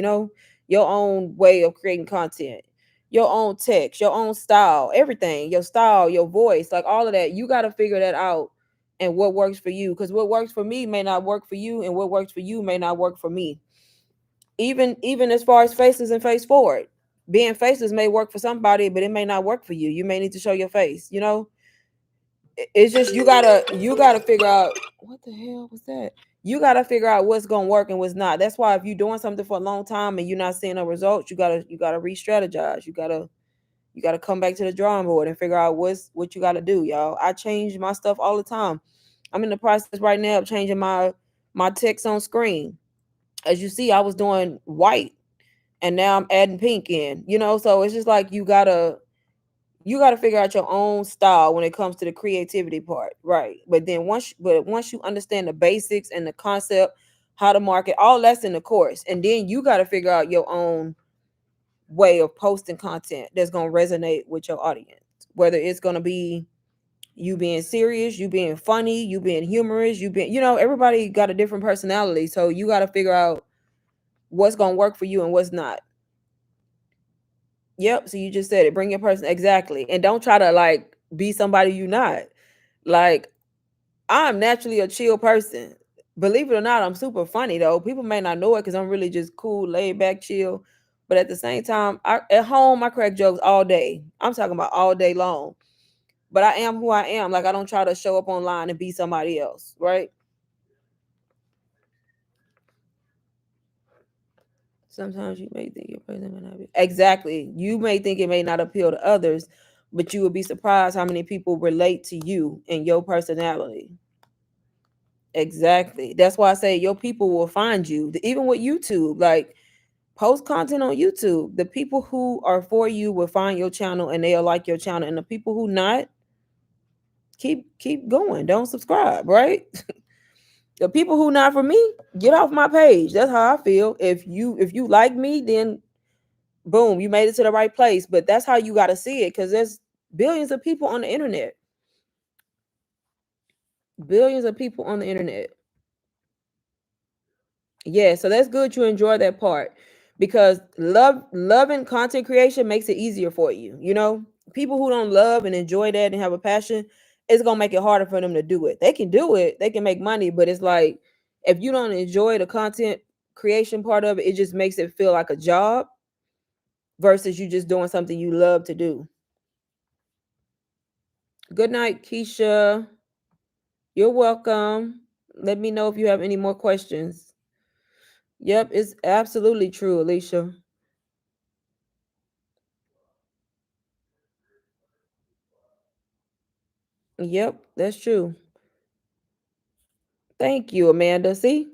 your own way of creating content, your own text, your own style, everything, your style, your voice, like all of that. You got to figure that out and what works for you, because what works for me may not work for you, and what works for you may not work for me. Even as far as faces and face forward, being faceless may work for somebody, but it may not work for you. You may need to show your face. It's just you gotta figure out what the hell was that. You gotta figure out what's gonna work and what's not. That's why if you're doing something for a long time and you're not seeing no results, you gotta re-strategize. You gotta come back to the drawing board and figure out what you gotta do, y'all. I change my stuff all the time. I'm in the process right now of changing my text on screen. As you see, I was doing white and now I'm adding pink in. So it's just like you got to figure out your own style when it comes to the creativity part, right? But once you understand the basics and the concept, how to market, all that's in the course, and then you got to figure out your own way of posting content that's going to resonate with your audience, whether it's going to be you being serious, you being funny, you being humorous, everybody got a different personality, so you got to figure out what's going to work for you and what's not. Yep. So you just said it. Bring your person. Exactly. And don't try to like be somebody you're not. Like, I'm naturally a chill person. Believe it or not, I'm super funny though. People may not know it because I'm really just cool, laid back, chill. But at the same time, at home I crack jokes all day. I'm talking about all day long. But I am who I am. Like, I don't try to show up online and be somebody else, right? Sometimes you may think your person may not be exactly. You may think it may not appeal to others, but you would be surprised how many people relate to you and your personality. Exactly. That's why I say your people will find you. Even with YouTube, like, post content on YouTube. The people who are for you will find your channel and they'll like your channel. And the people who not, keep going. Don't subscribe, right? The people who not for me, get off my page. That's how I feel. If you like me, then boom, you made it to the right place. But that's how you got to see it, because there's billions of people on the internet. Billions of people on the internet. Yeah, so that's good you enjoy that part, because loving content creation makes it easier for you, People who don't love and enjoy that and have a passion, it's gonna make it harder for them to do it. They can do it, they can make money, but it's like if you don't enjoy the content creation part of it, it just makes it feel like a job versus you just doing something you love to do. Good night, Keisha. You're welcome. Let me know if you have any more questions. Yep, it's absolutely true, Alicia. Yep, that's true. Thank you, Amanda. See?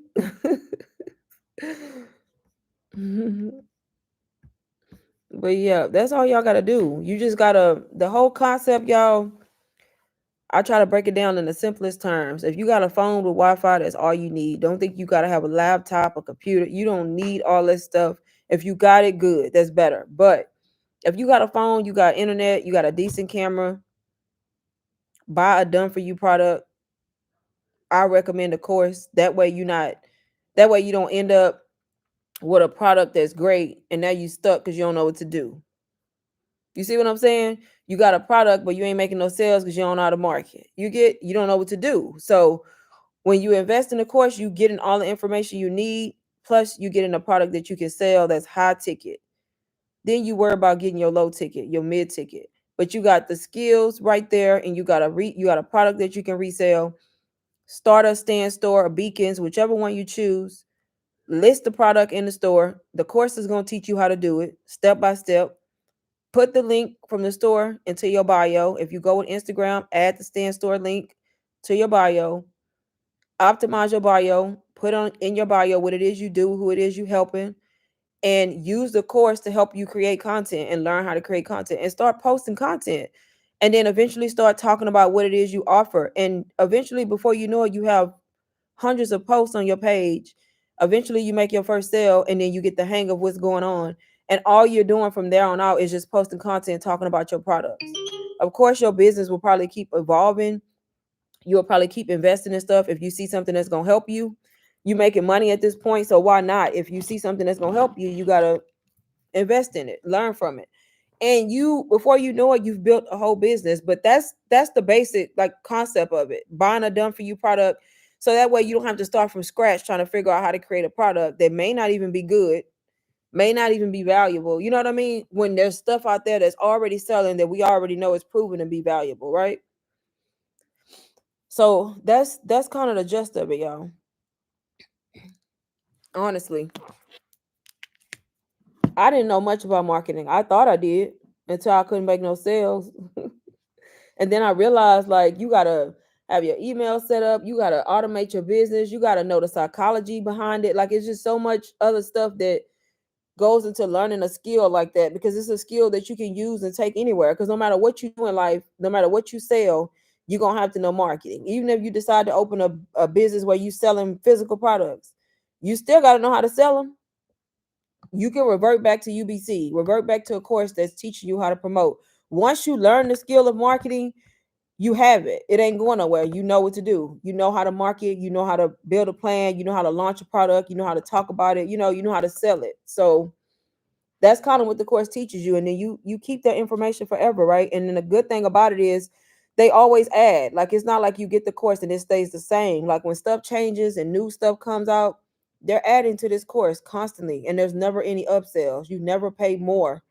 But yeah, that's all y'all gotta do. You just gotta the whole concept, y'all. I try to break it down in the simplest terms. If you got a phone with Wi-Fi, that's all you need. Don't think you gotta have a laptop, a computer. You don't need all this stuff. If you got it, good. That's better. But if you got a phone, you got internet, you got a decent camera, buy a done for you product. I recommend a course. That way you don't end up with a product that's great and now you stuck because you don't know what to do. You see what I'm saying? You got a product, but you ain't making no sales because you don't know how to market. You don't know what to do. So when you invest in a course, you getting all the information you need, plus you getting a product that you can sell that's high ticket. Then you worry about getting your low ticket, your mid ticket. But you got the skills right there, and you got a product that you can resell. Start a stand store or beacons, whichever one you choose. List the product in the store. The course is going to teach you how to do it step by step. Put the link from the store into your bio. If you go with Instagram, add the stand store link to your bio. Optimize your bio. Put on in your bio what it is you do, who it is you helping, and use the course to help you create content and learn how to create content and start posting content. And then eventually start talking about what it is you offer. And eventually, before you know it, you have hundreds of posts on your page. Eventually, you make your first sale, and then you get the hang of what's going on. And all you're doing from there on out is just posting content, talking about your products. Of course, your business will probably keep evolving. You'll probably keep investing in stuff if you see something that's gonna help you. You making money at this point, so why not? If you see something that's gonna help you, you gotta invest in it, learn from it. And you before you know it, you've built a whole business. But that's the basic like concept of it. Buying a done for you product. So that way you don't have to start from scratch trying to figure out how to create a product that may not even be good, may not even be valuable. You know what I mean? When there's stuff out there that's already selling that we already know is proven to be valuable, right? So that's kind of the gist of it, y'all. Honestly, I didn't know much about marketing. I thought I did until I couldn't make no sales. And then I realized like you gotta have your email set up, you gotta automate your business, you gotta know the psychology behind it. Like it's just so much other stuff that goes into learning a skill like that because it's a skill that you can use and take anywhere. Because no matter what you do in life, no matter what you sell, you're gonna have to know marketing. Even if you decide to open a business where you selling physical products, you still gotta know how to sell them. You can revert back to UBC, revert back to a course that's teaching you how to promote. Once you learn the skill of marketing, you have it. It ain't going nowhere. You know what to do. You know how to market. You know how to build a plan. You know how to launch a product. You know how to talk about it. You know how to sell it. So that's kind of what the course teaches you. And then you keep that information forever, right? And then the good thing about it is they always add. Like it's not like you get the course and it stays the same. Like when stuff changes and new stuff comes out, they're adding to this course constantly. And there's never any upsells. You never pay more.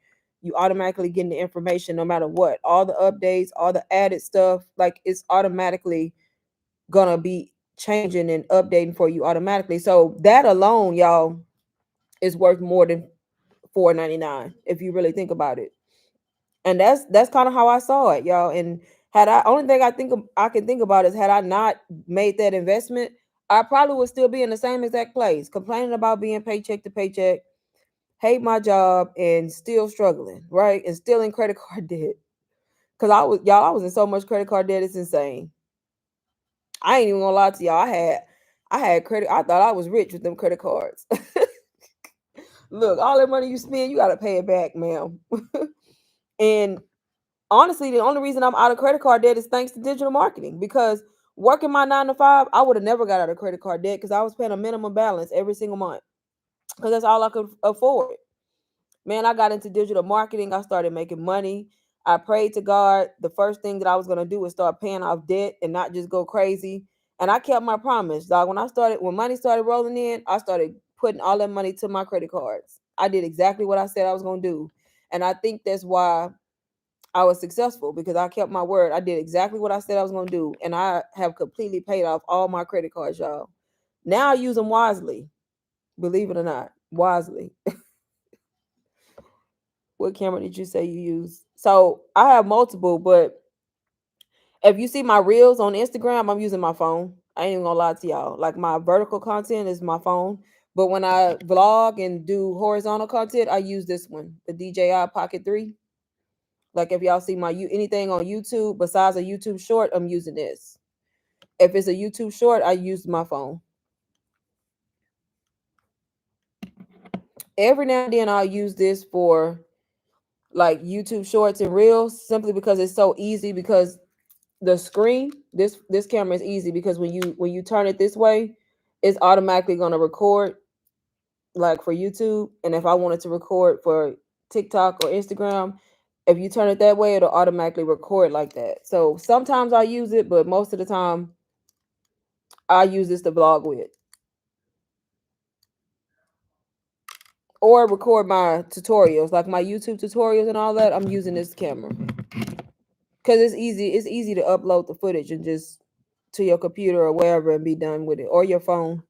You automatically getting the information no matter what. All the updates, all the added stuff, like it's automatically gonna be changing and updating for you automatically. So that alone, y'all, is worth more than 4.99 if you really think about it. And that's kind of how I saw it, y'all. And had I only thing I can think about is had I not made that investment, I probably would still be in the same exact place, complaining about being paycheck to paycheck, hate my job, and still struggling, right? And still in credit card debt. Cause I was in so much credit card debt, it's insane. I ain't even gonna lie to y'all. I had credit. I thought I was rich with them credit cards. Look, all that money you spend, you gotta pay it back, ma'am. And honestly, the only reason I'm out of credit card debt is thanks to digital marketing. Because working my 9 to 5, I would have never got out of credit card debt because I was paying a minimum balance every single month because that's all I could afford. Man, I got into digital marketing. I started making money. I prayed to God. The first thing that I was gonna do was start paying off debt and not just go crazy. And I kept my promise, dog. When money started rolling in, I started putting all that money to my credit cards. I did exactly what I said I was gonna do. And I think that's why I was successful, because I kept my word. I did exactly what I said I was gonna do. And I have completely paid off all my credit cards, y'all. Now I use them wisely, believe it or not. Wisely. What camera did you say you use? So I have multiple, but if you see my reels on Instagram, I'm using my phone. I ain't even gonna lie to y'all. Like, my vertical content is my phone. But when I vlog and do horizontal content, I use this one, the DJI Pocket 3. Like, if y'all see anything on YouTube besides a YouTube short, I'm using this. If it's a YouTube short, I use my phone. Every now and then I'll use this for like YouTube shorts and reels, simply because it's so easy. Because the screen, this camera is easy, because when you turn it this way, it's automatically going to record, like for YouTube. And if I wanted to record for TikTok or Instagram, if you turn it that way, it'll automatically record like that. So sometimes I use it, but most of the time I use this to vlog with, or record my tutorials, like my YouTube tutorials and all that. I'm using this camera because it's easy. It's easy to upload the footage and just to your computer or wherever and be done with it, or your phone.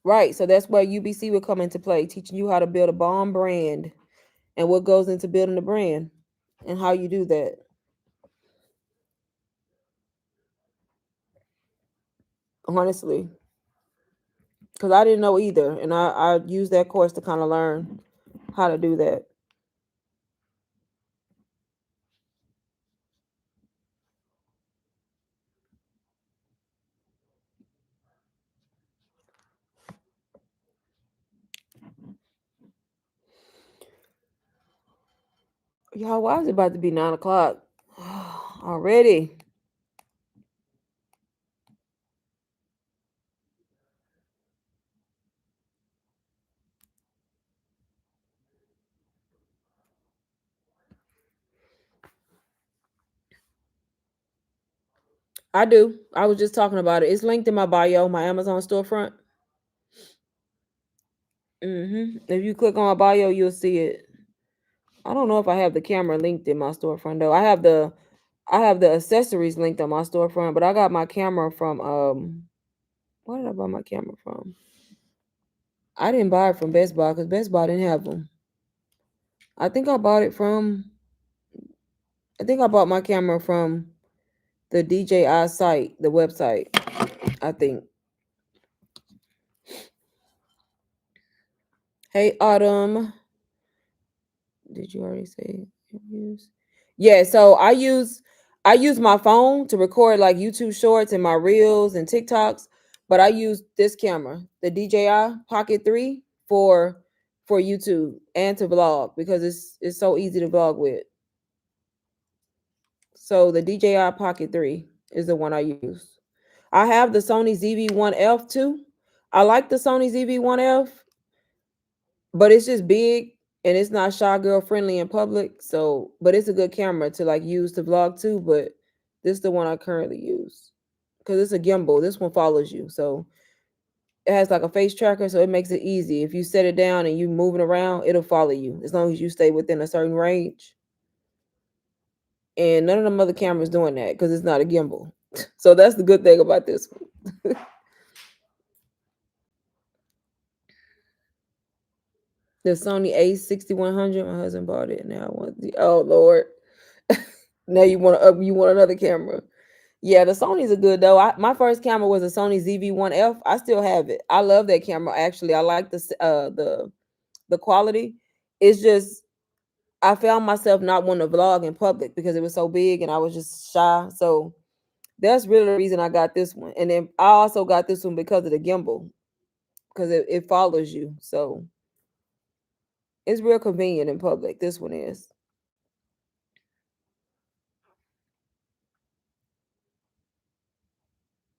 Right. So that's where UBC will come into play, teaching you how to build a bomb brand and what goes into building a brand and how you do that. Honestly, because I didn't know either. And I used that course to kind of learn how to do that. Y'all, why is it about to be 9 o'clock already? I do. I was just talking about it. It's linked in my bio, my Amazon storefront. If you click on my bio, you'll see it. I don't know if I have the camera linked in my storefront though. I have the accessories linked on my storefront, but I got my camera from where did I buy my camera from? I didn't buy it from Best Buy because Best Buy didn't have them. I think I bought it from. I think I bought my camera from the DJI site, the website. I think. Hey Autumn, did you already say use? Yeah, so I use my phone to record like YouTube shorts and my reels and TikToks, but I use this camera, the DJI Pocket 3, for YouTube and to vlog, because it's so easy to vlog with. So the DJI Pocket 3 is the one I use. I have the Sony ZV-1F too. I like the Sony ZV-1F, but it's just big and it's not shy girl friendly in public. So, but it's a good camera to like use to vlog too. But this is the one I currently use because it's a gimbal. This one follows you, so it has like a face tracker, so it makes it easy. If you set it down and you moving around, it'll follow you as long as you stay within a certain range. And none of them other cameras doing that because it's not a gimbal. So that's the good thing about this one. The Sony A6100. My husband bought it. Now I want the. Oh Lord. Now you want another camera. Yeah, the Sony's are good though. My first camera was a Sony ZV-1F. I still have it. I love that camera actually. I like the quality. It's just I found myself not wanting to vlog in public because it was so big and I was just shy. So that's really the reason I got this one. And then I also got this one because of the gimbal, because it follows you. So it's real convenient in public. This one is.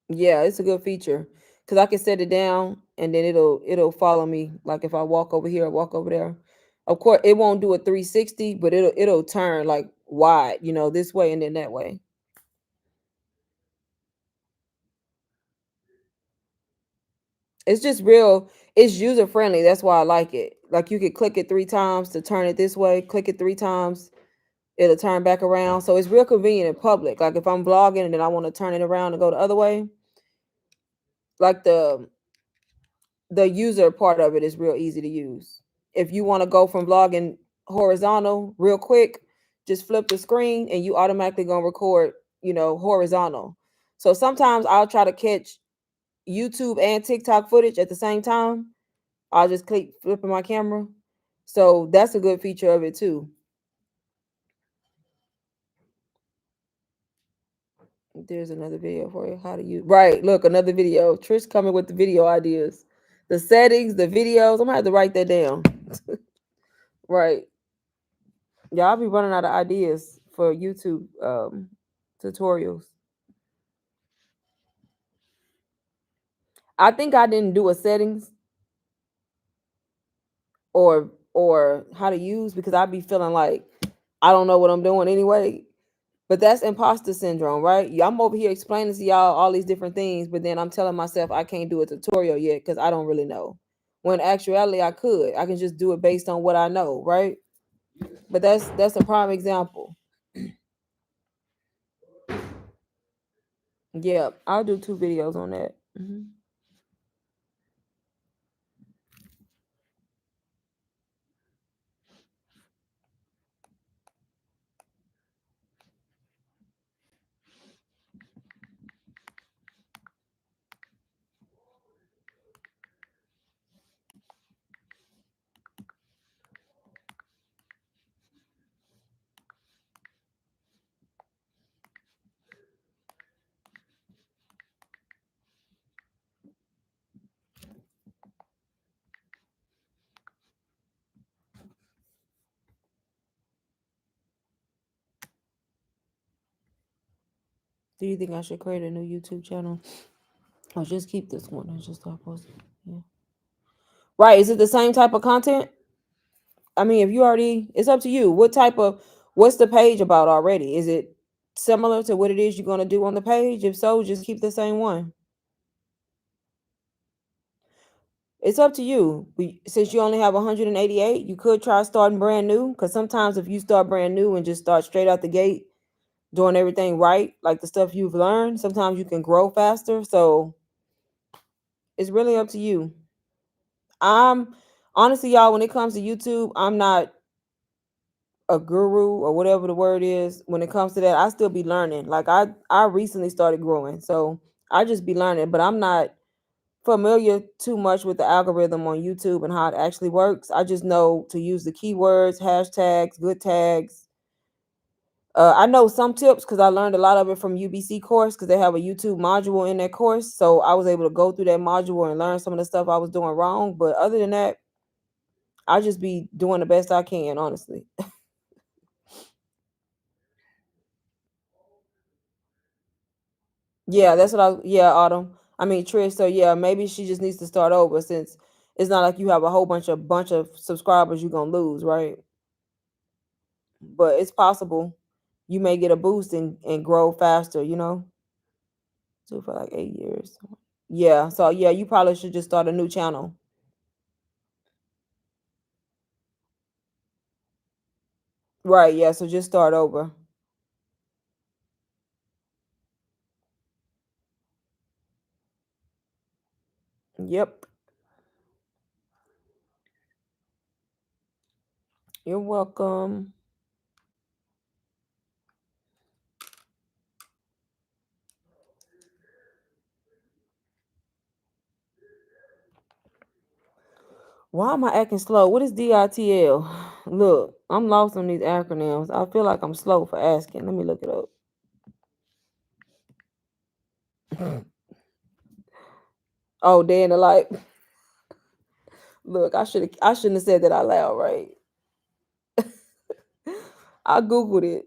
Yeah, it's a good feature because I can set it down and then it'll follow me. Like if I walk over here or walk over there, Of course, it won't do a 360, but it'll turn like wide, this way and then that way. It's just real. It's user friendly. That's why I like it. Like you could click it 3 times to turn it this way. Click it 3 times, it'll turn back around. So it's real convenient in public. Like if I'm vlogging and then I want to turn it around and go the other way, like the user part of it is real easy to use. If you want to go from vlogging horizontal real quick, just flip the screen and you automatically gonna record, horizontal. So sometimes I'll try to catch YouTube and TikTok footage at the same time. I'll just click flipping my camera. So that's a good feature of it too. There's another video for you. How to use right. Look, another video. Trish coming with the video ideas. The settings, the videos. I'm gonna have to write that down. Right. Y'all be running out of ideas for YouTube tutorials. I think I didn't do a settings or how to use because I'd be feeling like I don't know what I'm doing anyway. But that's imposter syndrome, right? I'm over here explaining to y'all all these different things, but then I'm telling myself I can't do a tutorial yet because I don't really know. When actuality I could. I can just do it based on what I know, right? But that's a prime example. Yeah, I'll do 2 videos on that. Do you think I should create a new YouTube channel or just keep this one and just start posting? Yeah. Right. Is it the same type of content? I mean, if you already, it's up to you. What's the page about already? Is it similar to what it is you're going to do on the page? If so, just keep the same one. It's up to you. Since you only have 188, you could try starting brand new. Because sometimes if you start brand new and just start straight out the gate, doing everything right, like the stuff you've learned, sometimes you can grow faster. So it's really up to you. I'm honestly, y'all, when it comes to YouTube, I'm not a guru or whatever the word is. When it comes to that, I still be learning. Like I recently started growing. So I just be learning, but I'm not familiar too much with the algorithm on YouTube and how it actually works. I just know to use the keywords, hashtags, good tags. I know some tips because I learned a lot of it from UBC course because they have a YouTube module in that course. So I was able to go through that module and learn some of the stuff I was doing wrong. But other than that, I just be doing the best I can, honestly. Yeah, that's what yeah, Autumn. I mean Trish, so yeah, maybe she just needs to start over since it's not like you have a whole bunch of subscribers you're gonna lose, right? But it's possible you may get a boost and grow faster. So for like 8 years. Yeah. So yeah, you probably should just start a new channel. Right, yeah. So just start over. Yep. You're welcome. Why am I acting slow? What is DITL? Look, I'm lost on these acronyms. I feel like I'm slow for asking. Let me look it up. Oh, day in the life. Look, I shouldn't have said that out loud, right? I googled it.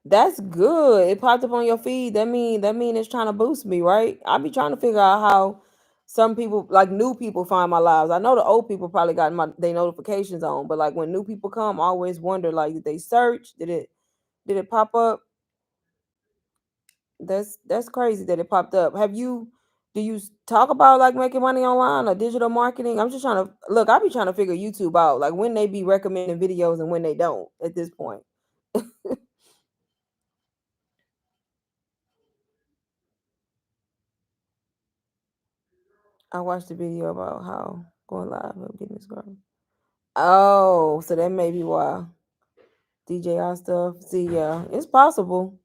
That's good. It popped up on your feed. That mean it's trying to boost me, right? I be trying to figure out how some people, like new people, find my lives. I know the old people probably got my they notifications on, but like when new people come, I always wonder like did they search? Did it pop up? That's crazy that it popped up. Do you talk about like making money online or digital marketing? I'm just trying to look. I be trying to figure YouTube out, like when they be recommending videos and when they don't. At this point, I watched a video about how going live and getting this girl. Oh, so that may be why DJI stuff. See, yeah, it's possible.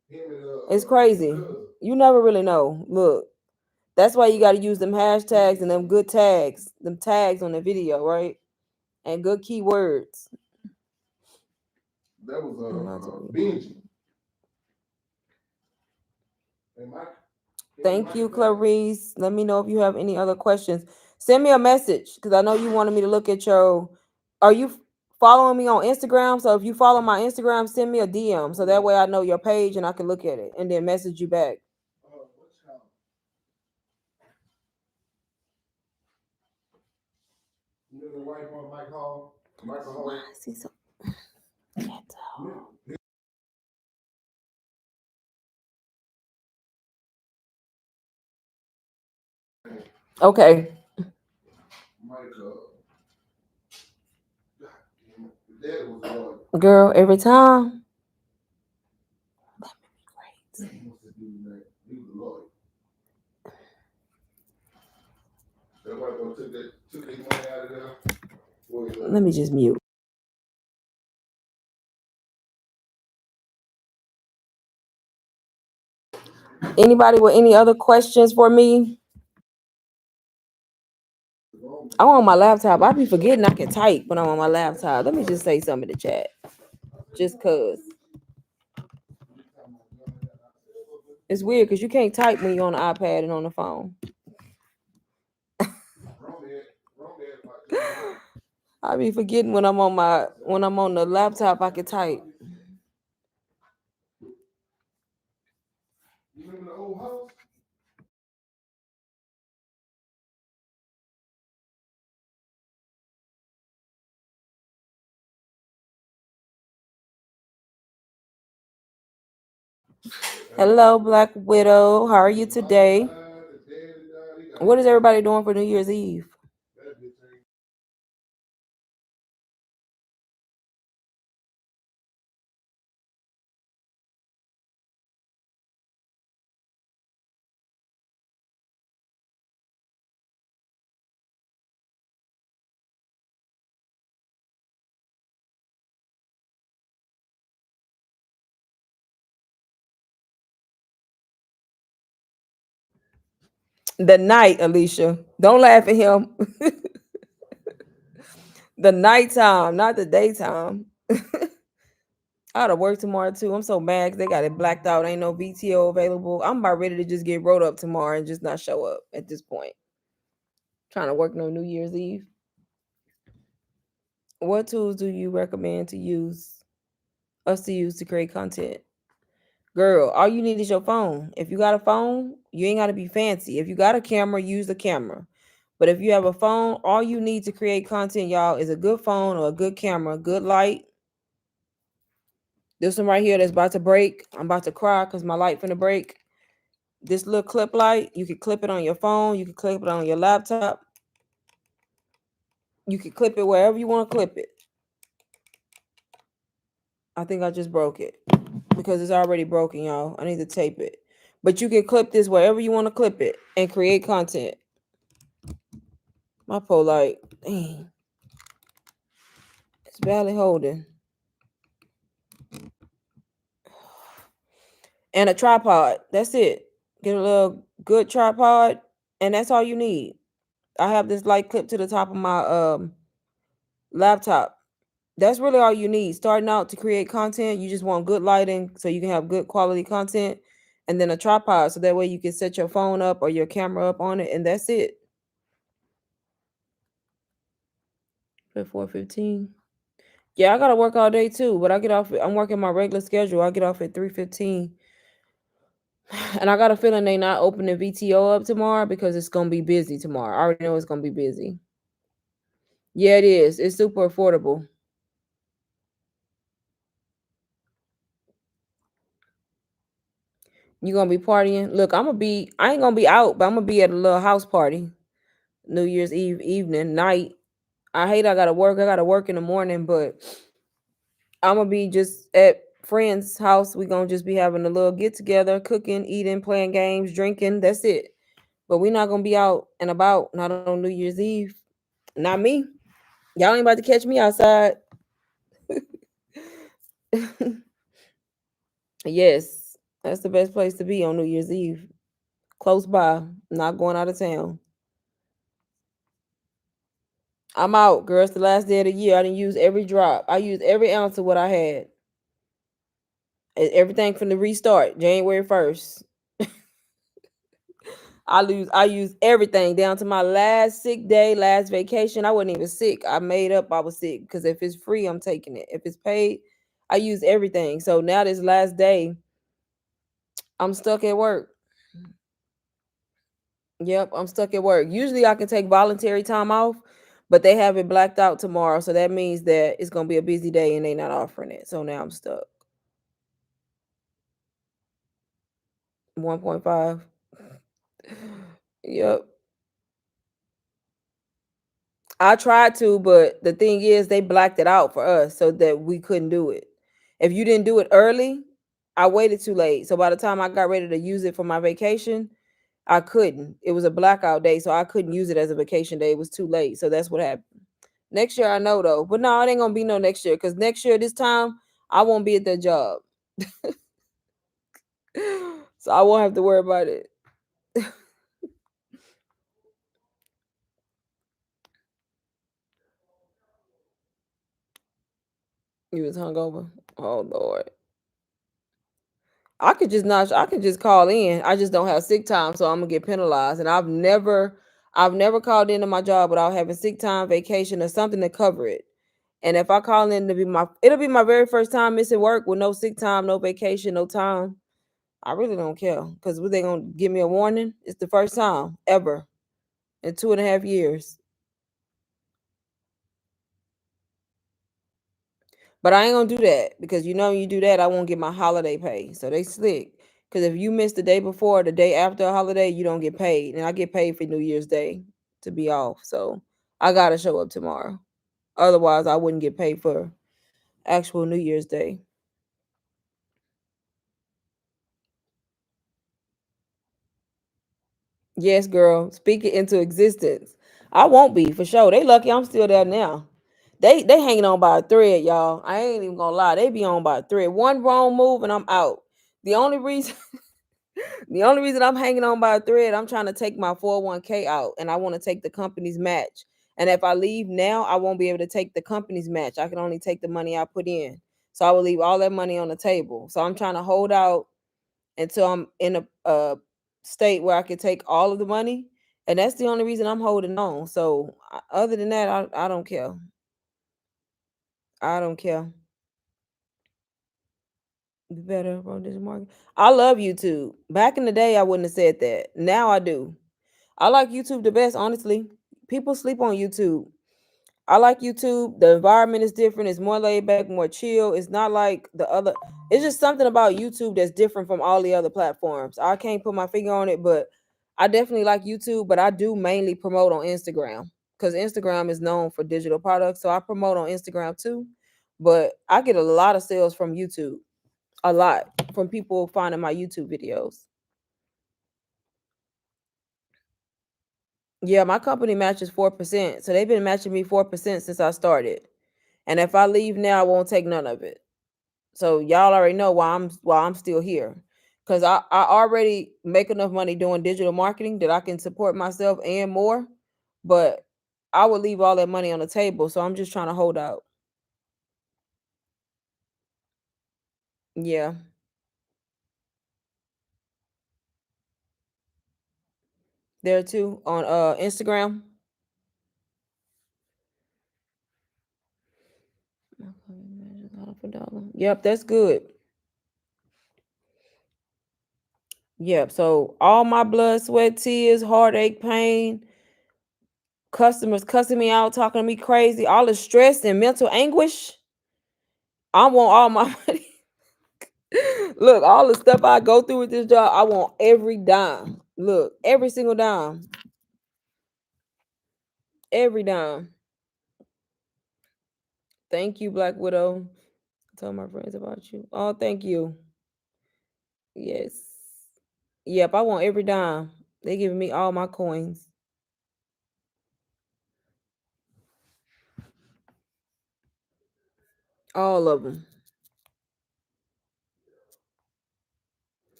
It's crazy. You never really know. Look, that's why you got to use them hashtags and them good tags, them tags on the video, right? And good keywords. That was Benji. Thank you, Clarice. Let me know if you have any other questions. Send me a message because I know you wanted me to look at your. Are you following me on Instagram? So if you follow my Instagram, send me a DM so that way I know your page and I can look at it and then message you back. I see some. Okay. Girl, every time. Let me just mute. Anybody with any other questions for me? I'm on my laptop. I be forgetting I can type when I'm on my laptop. Let me just say something in the chat. Just cause. It's weird because you can't type when you're on the iPad and on the phone. I be forgetting when I'm on the laptop I can type. Hello, Black Widow. How are you today? What is everybody doing for New Year's Eve? The night, Alicia. Don't laugh at him. The nighttime, not the daytime. I gotta work tomorrow too. I'm so mad 'cause they got it blacked out. Ain't no VTO available. I'm about ready to just get rolled up tomorrow and just not show up at this point. Trying to work no New Year's Eve. What tools do you recommend to use us to use to create content? Girl, all you need is your phone. If you got a phone, you ain't gotta be fancy. If you got a camera, use the camera. But if you have a phone, all you need to create content, y'all, is a good phone or a good camera, good light. This one right here that's about to break. I'm about to cry because my light finna break. This little clip light, you can clip it on your phone, you can clip it on your laptop, you can clip it wherever you want to clip it. I think I just broke it because it's already broken, y'all. I need to tape it. But you can clip this wherever you want to clip it and create content. My pole light, dang, it's barely holding. And a tripod. That's it. Get a little good tripod, and that's all you need. I have this light clip to the top of my laptop. That's really all you need. Starting out to create content, you just want good lighting so you can have good quality content, and then a tripod so that way you can set your phone up or your camera up on it, and that's it. At 4:15. Yeah, I gotta work all day too, but I get off. I'm working my regular schedule. I get off at 3:15, and I got a feeling they not opening VTO up tomorrow because it's gonna be busy tomorrow. I already know it's gonna be busy. Yeah, it is. It's super affordable. You gonna be partying? Look, I'm gonna be. I ain't gonna be out, but I'm gonna be at a little house party, New Year's Eve evening night. I hate I gotta work. I gotta work in the morning, but I'm gonna be just at friends' house. We gonna just be having a little get together, cooking, eating, playing games, drinking. That's it. But we not gonna be out and about. Not on New Year's Eve. Not me. Y'all ain't about to catch me outside. Yes, that's the best place to be on New Year's Eve. Close by. Not going out of town. I'm out, girl. It's the last day of the year. I didn't use every drop. I used every ounce of what I had. Everything from the restart, January 1st. I use everything down to my last sick day, last vacation. I wasn't even sick. I made up I was sick because if it's free, I'm taking it. If it's paid, I use everything. So now this last day, I'm stuck at work. Yep, I'm stuck at work. Usually I can take voluntary time off, but they have it blacked out tomorrow. So that means that it's gonna be a busy day and they not offering it. So now I'm stuck. 1.5. Yep. I tried to, but the thing is, they blacked it out for us so that we couldn't do it. If you didn't do it early, I waited too late. So by the time I got ready to use it for my vacation, I couldn't. It was a blackout day, so I couldn't use it as a vacation day. It was too late. So that's what happened. Next year, I know though. But no, it ain't gonna be no next year because next year, this time, I won't be at that job. So I won't have to worry about it. You was hungover. Oh Lord. I could just not. I could just call in. I just don't have sick time, so I'm gonna get penalized. And I've never called into my job without having sick time, vacation, or something to cover it. And if I call in to be it'll be my very first time missing work with no sick time, no vacation, no time. I really don't care because what they gonna give me a warning? It's the first time ever in 2.5 years. But I ain't gonna do that because you do that, I won't get my holiday pay. So they slick. Because if you miss the day before or the day after a holiday, you don't get paid. And I get paid for New Year's Day to be off. So I gotta show up tomorrow. Otherwise, I wouldn't get paid for actual New Year's Day. Yes, girl. Speak it into existence. I won't be for sure. They lucky I'm still there now. They hanging on by a thread, y'all. I ain't even gonna lie. They be on by a thread. One wrong move and I'm out. The only reason The only reason I'm hanging on by a thread, I'm trying to take my 401k out and I want to take the company's match. And if I leave now, I won't be able to take the company's match. I can only take the money I put in. So I will leave all that money on the table. So I'm trying to hold out until I'm in a state where I can take all of the money. And that's the only reason I'm holding on. So other than that, I don't care. I don't care. Be better on this market. I love YouTube. Back in the day, I wouldn't have said that. Now I do. I like YouTube the best, honestly. People sleep on YouTube. I like YouTube. The environment is different. It's more laid back, more chill. It's not like the other. It's just something about YouTube that's different from all the other platforms. I can't put my finger on it, but I definitely like YouTube. But I do mainly promote on Instagram because Instagram is known for digital products. So I promote on Instagram too. But I get a lot of sales from YouTube. A lot from people finding my YouTube videos. Yeah, my company matches 4%. So they've been matching me 4% since I started. And if I leave now, I won't take none of it. So y'all already know why I'm still here. Cause I already make enough money doing digital marketing that I can support myself and more. But I would leave all that money on the table. So I'm just trying to hold out. Yeah. There too on Instagram. half a dollar. Yep, that's good. Yep. So all my blood, sweat, tears, heartache, pain, customers cussing me out, talking to me crazy, all the stress and mental anguish. I want all my money. Look, all the stuff I go through with this job, I want every dime. Look, every single dime. Every dime. Thank you, Black Widow. Tell my friends about you. Oh, thank you. Yes. Yep, I want every dime. They giving me all my coins. All of them.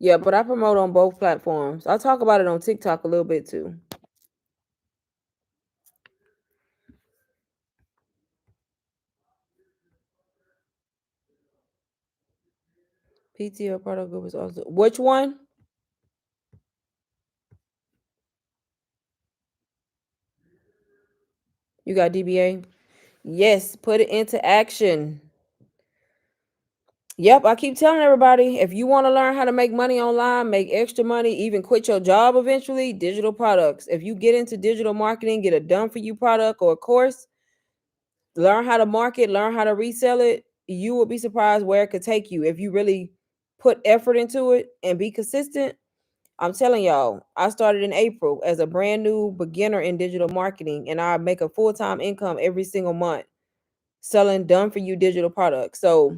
Yeah, but I promote on both platforms. I talk about it on TikTok a little bit too. PTO product group is also which one? You got DBA? Yes, put it into action. Yep, I keep telling everybody if you want to learn how to make money online, make extra money, even quit your job eventually, digital products. If you get into digital marketing, get a done for you product or a course, learn how to market, learn how to resell it, you will be surprised where it could take you if you really put effort into it and be consistent. I'm telling y'all, I started in April as a brand new beginner in digital marketing, and I make a full time income every single month selling done for you digital products. So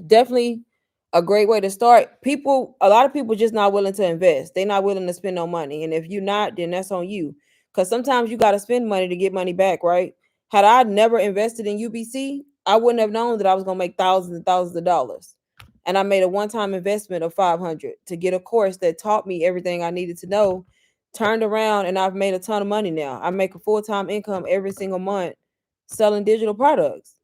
definitely a great way to start. People, a lot of people just not willing to invest. They're not willing to spend no money. And if you're not, then that's on you. Because sometimes you got to spend money to get money back, right? Had I never invested in UBC, I wouldn't have known that I was gonna make thousands and thousands of dollars. And I made a one-time investment of 500 to get a course that taught me everything I needed to know. Turned around and I've made a ton of money now. I make a full-time income every single month selling digital products.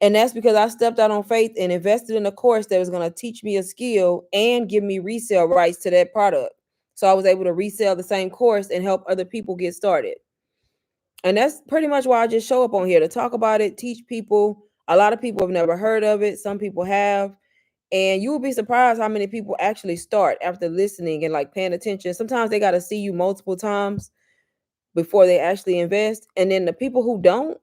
And that's because I stepped out on faith and invested in a course that was going to teach me a skill and give me resale rights to that product. So I was able to resell the same course and help other people get started. And that's pretty much why I just show up on here to talk about it, teach people. A lot of people have never heard of it, some people have. And you will be surprised how many people actually start after listening and like paying attention. Sometimes they got to see you multiple times before they actually invest. And then the people who don't,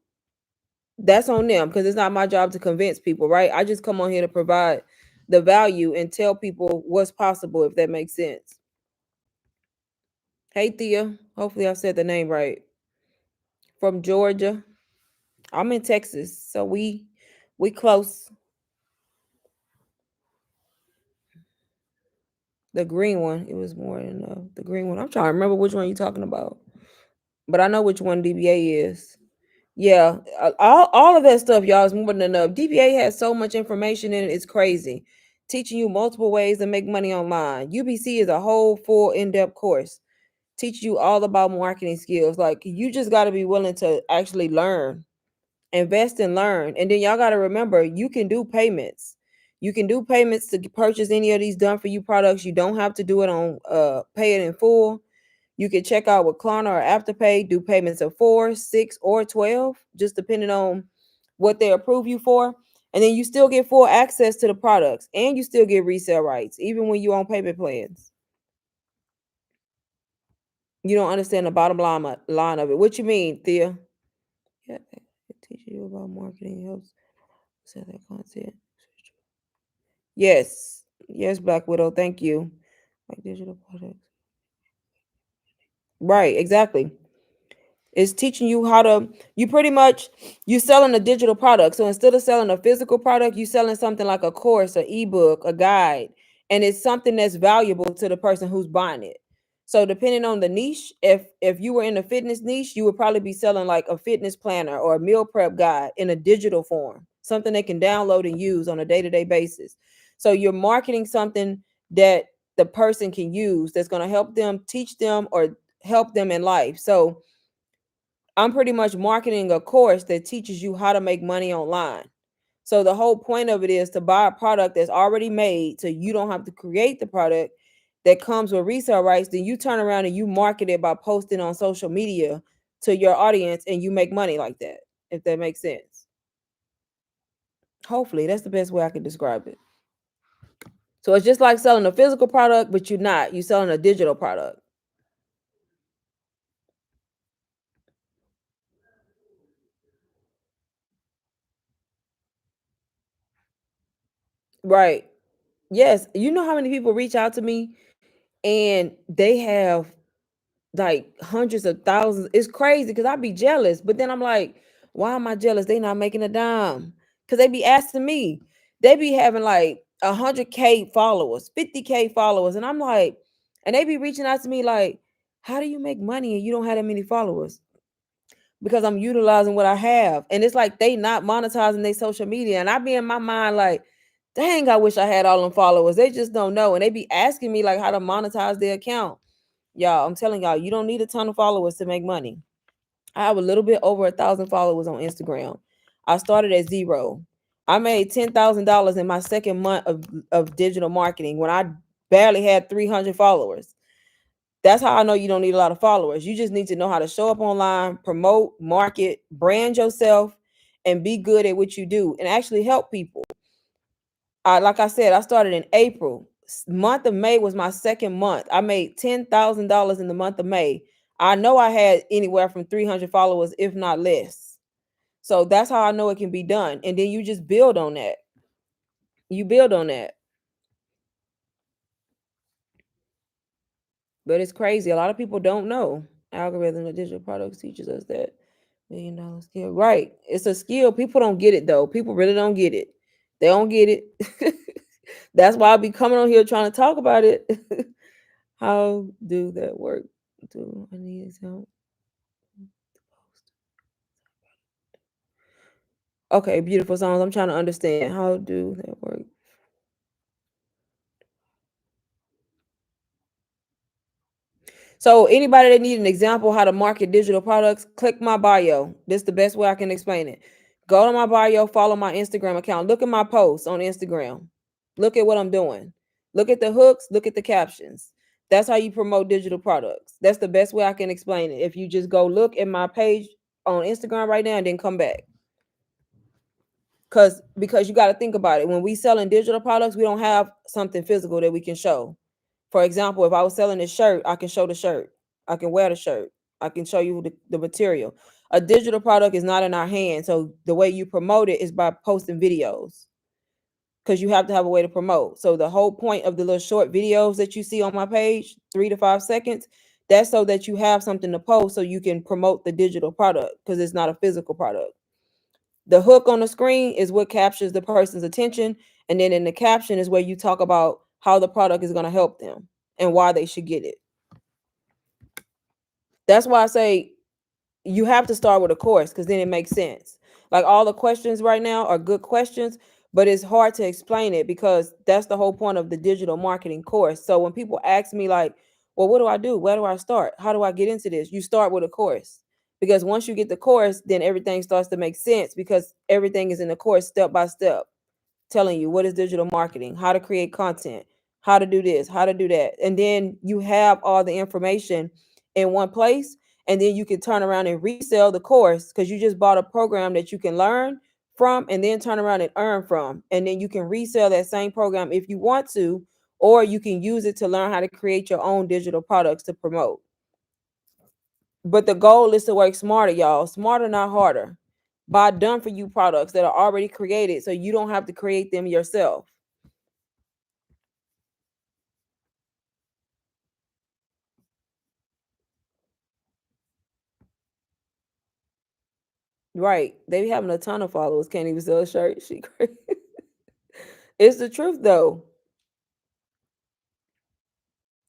that's on them because it's not my job to convince people, right? I just come on here to provide the value and tell people what's possible, if that makes sense. Hey Thea, hopefully I said the name right. From Georgia. I'm in Texas, so we close. The green one, it was more than the green one. I'm trying to remember which one you're talking about, but I know which one DBA is. Yeah, all of that stuff, y'all, is more than enough. DBA has so much information in it; it's crazy. Teaching you multiple ways to make money online. UBC is a whole full in-depth course. Teach you all about marketing skills. Like you just got to be willing to actually learn, invest and learn. And then y'all got to remember, you can do payments. You can do payments to purchase any of these done for you products. You don't have to do it on pay it in full. You can check out with Klarna or Afterpay, do payments of 4, 6, or 12, just depending on what they approve you for. And then you still get full access to the products and you still get resale rights, even when you're on payment plans. You don't understand the bottom line of it. What you mean, Thea? Yeah, it teaches you about marketing, helps sell that content. Yes. Yes, Black Widow. Thank you. Like digital products. Right, exactly. It's teaching you how to you pretty much you selling a digital product. So instead of selling a physical product, you selling something like a course, an ebook, a guide, and it's something that's valuable to the person who's buying it. So depending on the niche, if you were in the fitness niche, you would probably be selling like a fitness planner or a meal prep guide in a digital form, something they can download and use on a day-to-day basis. So you're marketing something that the person can use that's going to help them, teach them, or help them in life. So I'm pretty much marketing a course that teaches you how to make money online. So the whole point of it is to buy a product that's already made so you don't have to create the product that comes with resale rights. Then you turn around and you market it by posting on social media to your audience and you make money like that, if that makes sense. Hopefully, that's the best way I can describe it. So it's just like selling a physical product, but you're not. You're selling a digital product. Right. Yes. You know how many people reach out to me and they have like hundreds of thousands. It's crazy because I be jealous. But then I'm like, why am I jealous? They not making a dime. Because they be asking me. They be having like 100K followers, 50K followers. And I'm like, and they be reaching out to me like, how do you make money and you don't have that many followers? Because I'm utilizing what I have. And it's like they not monetizing their social media. And I be in my mind like, dang, I wish I had all them followers. They just don't know. And they be asking me like how to monetize their account. Y'all, I'm telling y'all, you don't need a ton of followers to make money. I have a little bit over 1,000 followers on Instagram. I started at zero. I made $10,000 in my second month of digital marketing when I barely had 300 followers. That's how I know you don't need a lot of followers. You just need to know how to show up online, promote, market, brand yourself, and be good at what you do and actually help people. Like I said, I started in April. Month of May was my second month. I made $10,000 in the month of May. I know I had anywhere from 300 followers, if not less. So that's how I know it can be done. And then you just build on that. You build on that. But it's crazy. A lot of people don't know. Algorithm of digital products teaches us that $1 million skill. Right. It's a skill. People don't get it though. People really don't get it. They don't get it. That's why I'll be coming on here trying to talk about it. How do that work? Do I need help? Okay, beautiful songs. I'm trying to understand. How do that work? So anybody that need an example how to market digital products, click my bio. This is the best way I can explain it. Go to my bio, follow my Instagram account. Look at my posts on Instagram. Look at what I'm doing. Look at the hooks, look at the captions. That's how you promote digital products. That's the best way I can explain it. If you just go look at my page on Instagram right now and then come back. Because you got to think about it. When we selling digital products, we don't have something physical that we can show. For example, if I was selling this shirt, I can show the shirt. I can wear the shirt. I can show you the material. A digital product is not in our hands. So the way you promote it is by posting videos because you have to have a way to promote. So the whole point of the little short videos that you see on my page, 3 to 5 seconds, that's so that you have something to post so you can promote the digital product because it's not a physical product. The hook on the screen is what captures the person's attention. And then in the caption is where you talk about how the product is going to help them and why they should get it. That's why I say you have to start with a course because then it makes sense. Like all the questions right now are good questions, but it's hard to explain it because that's the whole point of the digital marketing course. So when people ask me like, well, what do I do? Where do I start? How do I get into this? You start with a course because once you get the course, then everything starts to make sense because everything is in the course step by step telling you what is digital marketing, how to create content, how to do this, how to do that. And then you have all the information in one place. And then you can turn around and resell the course because you just bought a program that you can learn from and then turn around and earn from. And then you can resell that same program if you want to, or you can use it to learn how to create your own digital products to promote. But the goal is to work smarter, y'all. Smarter, not harder. Buy done for you products that are already created so you don't have to create them yourself. Right. They be having a ton of followers, can't even sell a shirt. She crazy. It's the truth though.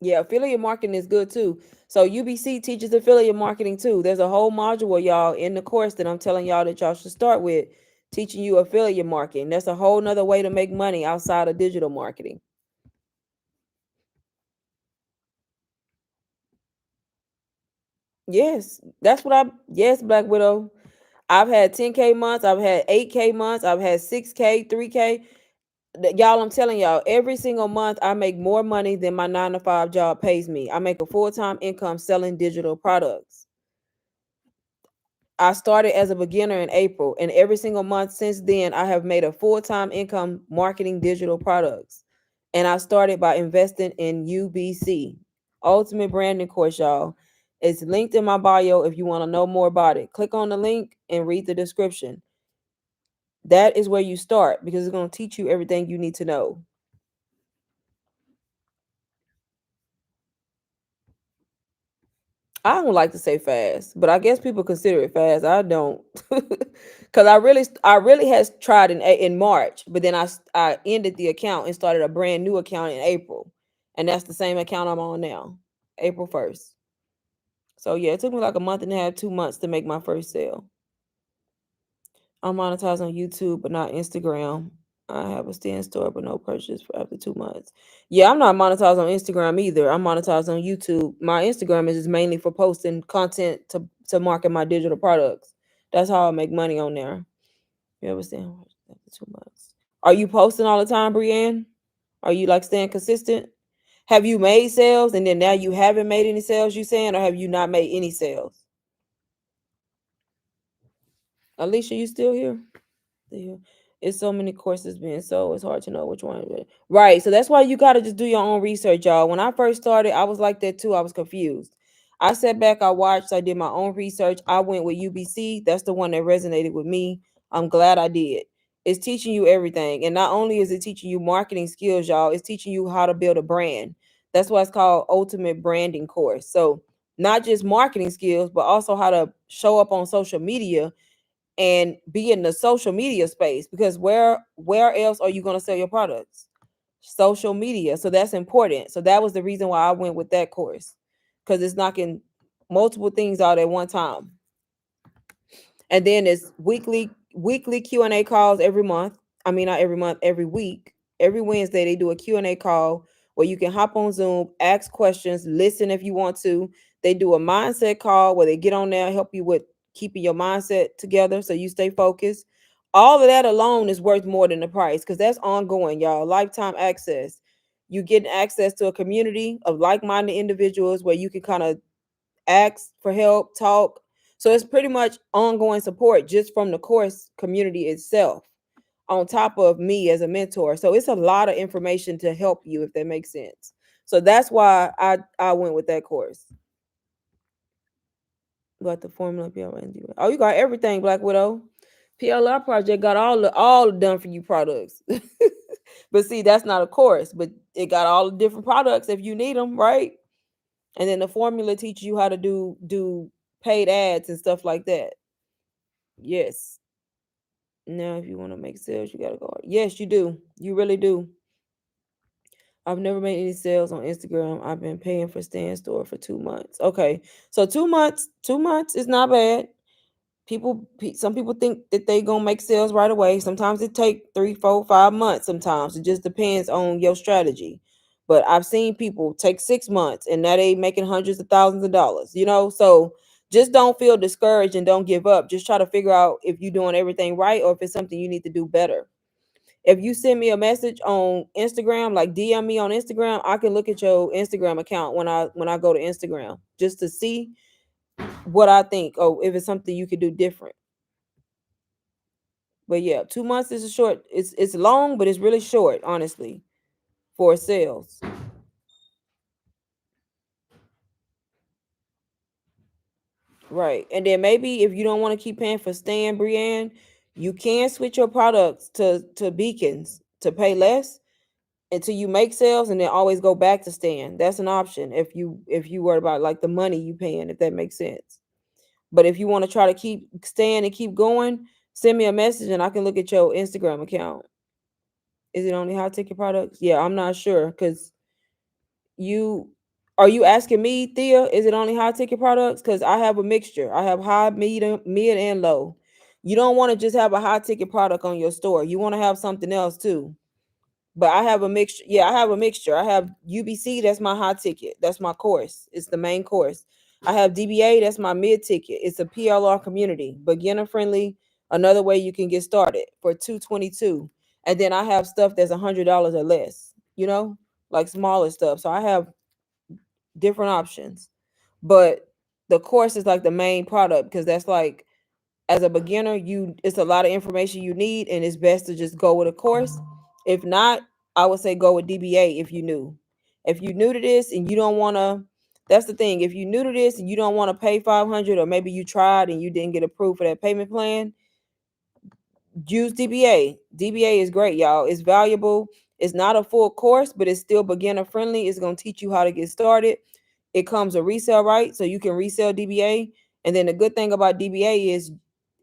Yeah, affiliate marketing is good too. So UBC teaches affiliate marketing too. There's a whole module, y'all, in the course that I'm telling y'all that y'all should start with, teaching you affiliate marketing. That's a whole nother way to make money outside of digital marketing. Yes, that's what yes, Black Widow. I've had 10K months, I've had 8K months, I've had 6K, 3K. Y'all, I'm telling y'all, every single month I make more money than my 9 to 5 job pays me. I make a full-time income selling digital products. I started as a beginner in April, and every single month since then, I have made a full time income marketing digital products. And I started by investing in UBC, Ultimate Branding Course, y'all. It's linked in my bio if you want to know more about it. Click on the link and read the description. That is where you start because it's going to teach you everything you need to know. I don't like to say fast, but I guess people consider it fast. I don't, because I really has tried in March, but then I ended the account and started a brand new account in April, and that's the same account I'm on now, April 1st. So yeah, it took me like a month and a half, 2 months to make my first sale. I'm monetized on YouTube, but not Instagram. I have a stand store, but no purchase for after 2 months. Yeah, I'm not monetized on Instagram either. I'm monetized on YouTube. My Instagram is just mainly for posting content to market my digital products. That's how I make money on there. You ever stand after 2 months? Are you posting all the time, Brienne? Are you like staying consistent? Have you made sales and then now you haven't made any sales? You saying, or have you not made any sales? Alicia, you still here? Yeah. It's so many courses being sold. It's hard to know which one. Right. So that's why you got to just do your own research, y'all. When I first started, I was like that too. I was confused. I sat back, I watched, I did my own research. I went with UBC. That's the one that resonated with me. I'm glad I did. It's teaching you everything. And not only is it teaching you marketing skills, y'all, it's teaching you how to build a brand. That's why it's called Ultimate Branding Course. So, not just marketing skills, but also how to show up on social media and be in the social media space because where else are you going to sell your products? Social media. So that's important. So that was the reason why I went with that course, because it's knocking multiple things out at one time. And then it's weekly Q&A calls every month. I mean, not every month, every week. Every Wednesday they do a Q&A call where you can hop on Zoom, ask questions, listen if you want to. They do a mindset call where they get on there and help you with keeping your mindset together so you stay focused. All of that alone is worth more than the price because that's ongoing, y'all. Lifetime access. You getting access to a community of like-minded individuals where you can kind of ask for help, talk. So it's pretty much ongoing support just from the course community itself, on top of me as a mentor. So it's a lot of information to help you, if that makes sense. So that's why I went with that course. Got the formula PLR. Oh, you got everything, Black Widow. PLR project got all the done for you products. But see, that's not a course, but it got all the different products if you need them, right? And then the formula teaches you how to do paid ads and stuff like that. Yes. Now, if you want to make sales, you gotta go. Yes, you do. You really do. I've never made any sales on Instagram. I've been paying for stand store for 2 months. Okay, so 2 months, 2 months is not bad. Some people think that they gonna make sales right away. Sometimes it take 3, 4, 5 months. Sometimes it just depends on your strategy. But I've seen people take 6 months and now they making hundreds of thousands of dollars. So just don't feel discouraged and don't give up. Just try to figure out if you're doing everything right or if it's something you need to do better. If you send me a message on Instagram, like DM me on Instagram, I can look at your Instagram account when I go to Instagram just to see what I think or if it's something you could do different. But yeah, 2 months is a short. It's long, but it's really short, honestly, for sales. Right. And then maybe if you don't want to keep paying for Stan, Brienne, you can switch your products to beacons to pay less until you make sales and then always go back to Stan. That's an option if you worry about like the money you paying, if that makes sense. But if you want to try to keep staying and keep going, send me a message and I can look at your Instagram account. Is it only high ticket products? Yeah, I'm not sure because you are you asking me, Thea? Is it only high ticket products? Because I have a mixture. I have high, medium, mid, and low. You don't want to just have a high ticket product on your store. You want to have something else too. But I have a mixture. Yeah, I have a mixture. I have UBC, that's my high ticket. That's my course. It's the main course. I have DBA, that's my mid ticket. It's a PLR community, beginner friendly. Another way you can get started for 222. And then I have stuff that's $100 or less, like smaller stuff. So I have different options. But the course is like the main product because that's like as a beginner, you it's a lot of information you need, and it's best to just go with a course. If not, I would say go with DBA if you new. If you new to this and you don't want to, that's the thing. If you new to this and you don't want to pay 500, or maybe you tried and you didn't get approved for that payment plan, use DBA. DBA is great, y'all. It's valuable. It's not a full course, but it's still beginner friendly. It's going to teach you how to get started. It comes a resale right, so you can resell DBA. And then the good thing about DBA is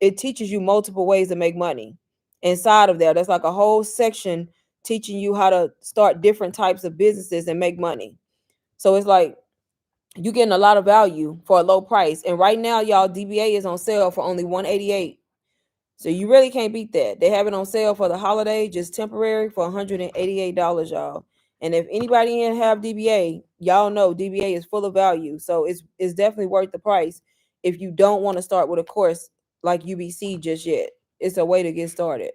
it teaches you multiple ways to make money. Inside of there, there's like a whole section teaching you how to start different types of businesses and make money. So it's like you're getting a lot of value for a low price. And right now, y'all, DBA is on sale for only 188. So you really can't beat that. They have it on sale for the holiday, just temporary, for $188, y'all. And if anybody in have DBA, y'all know DBA is full of value. So it's definitely worth the price if you don't want to start with a course like UBC just yet. It's a way to get started.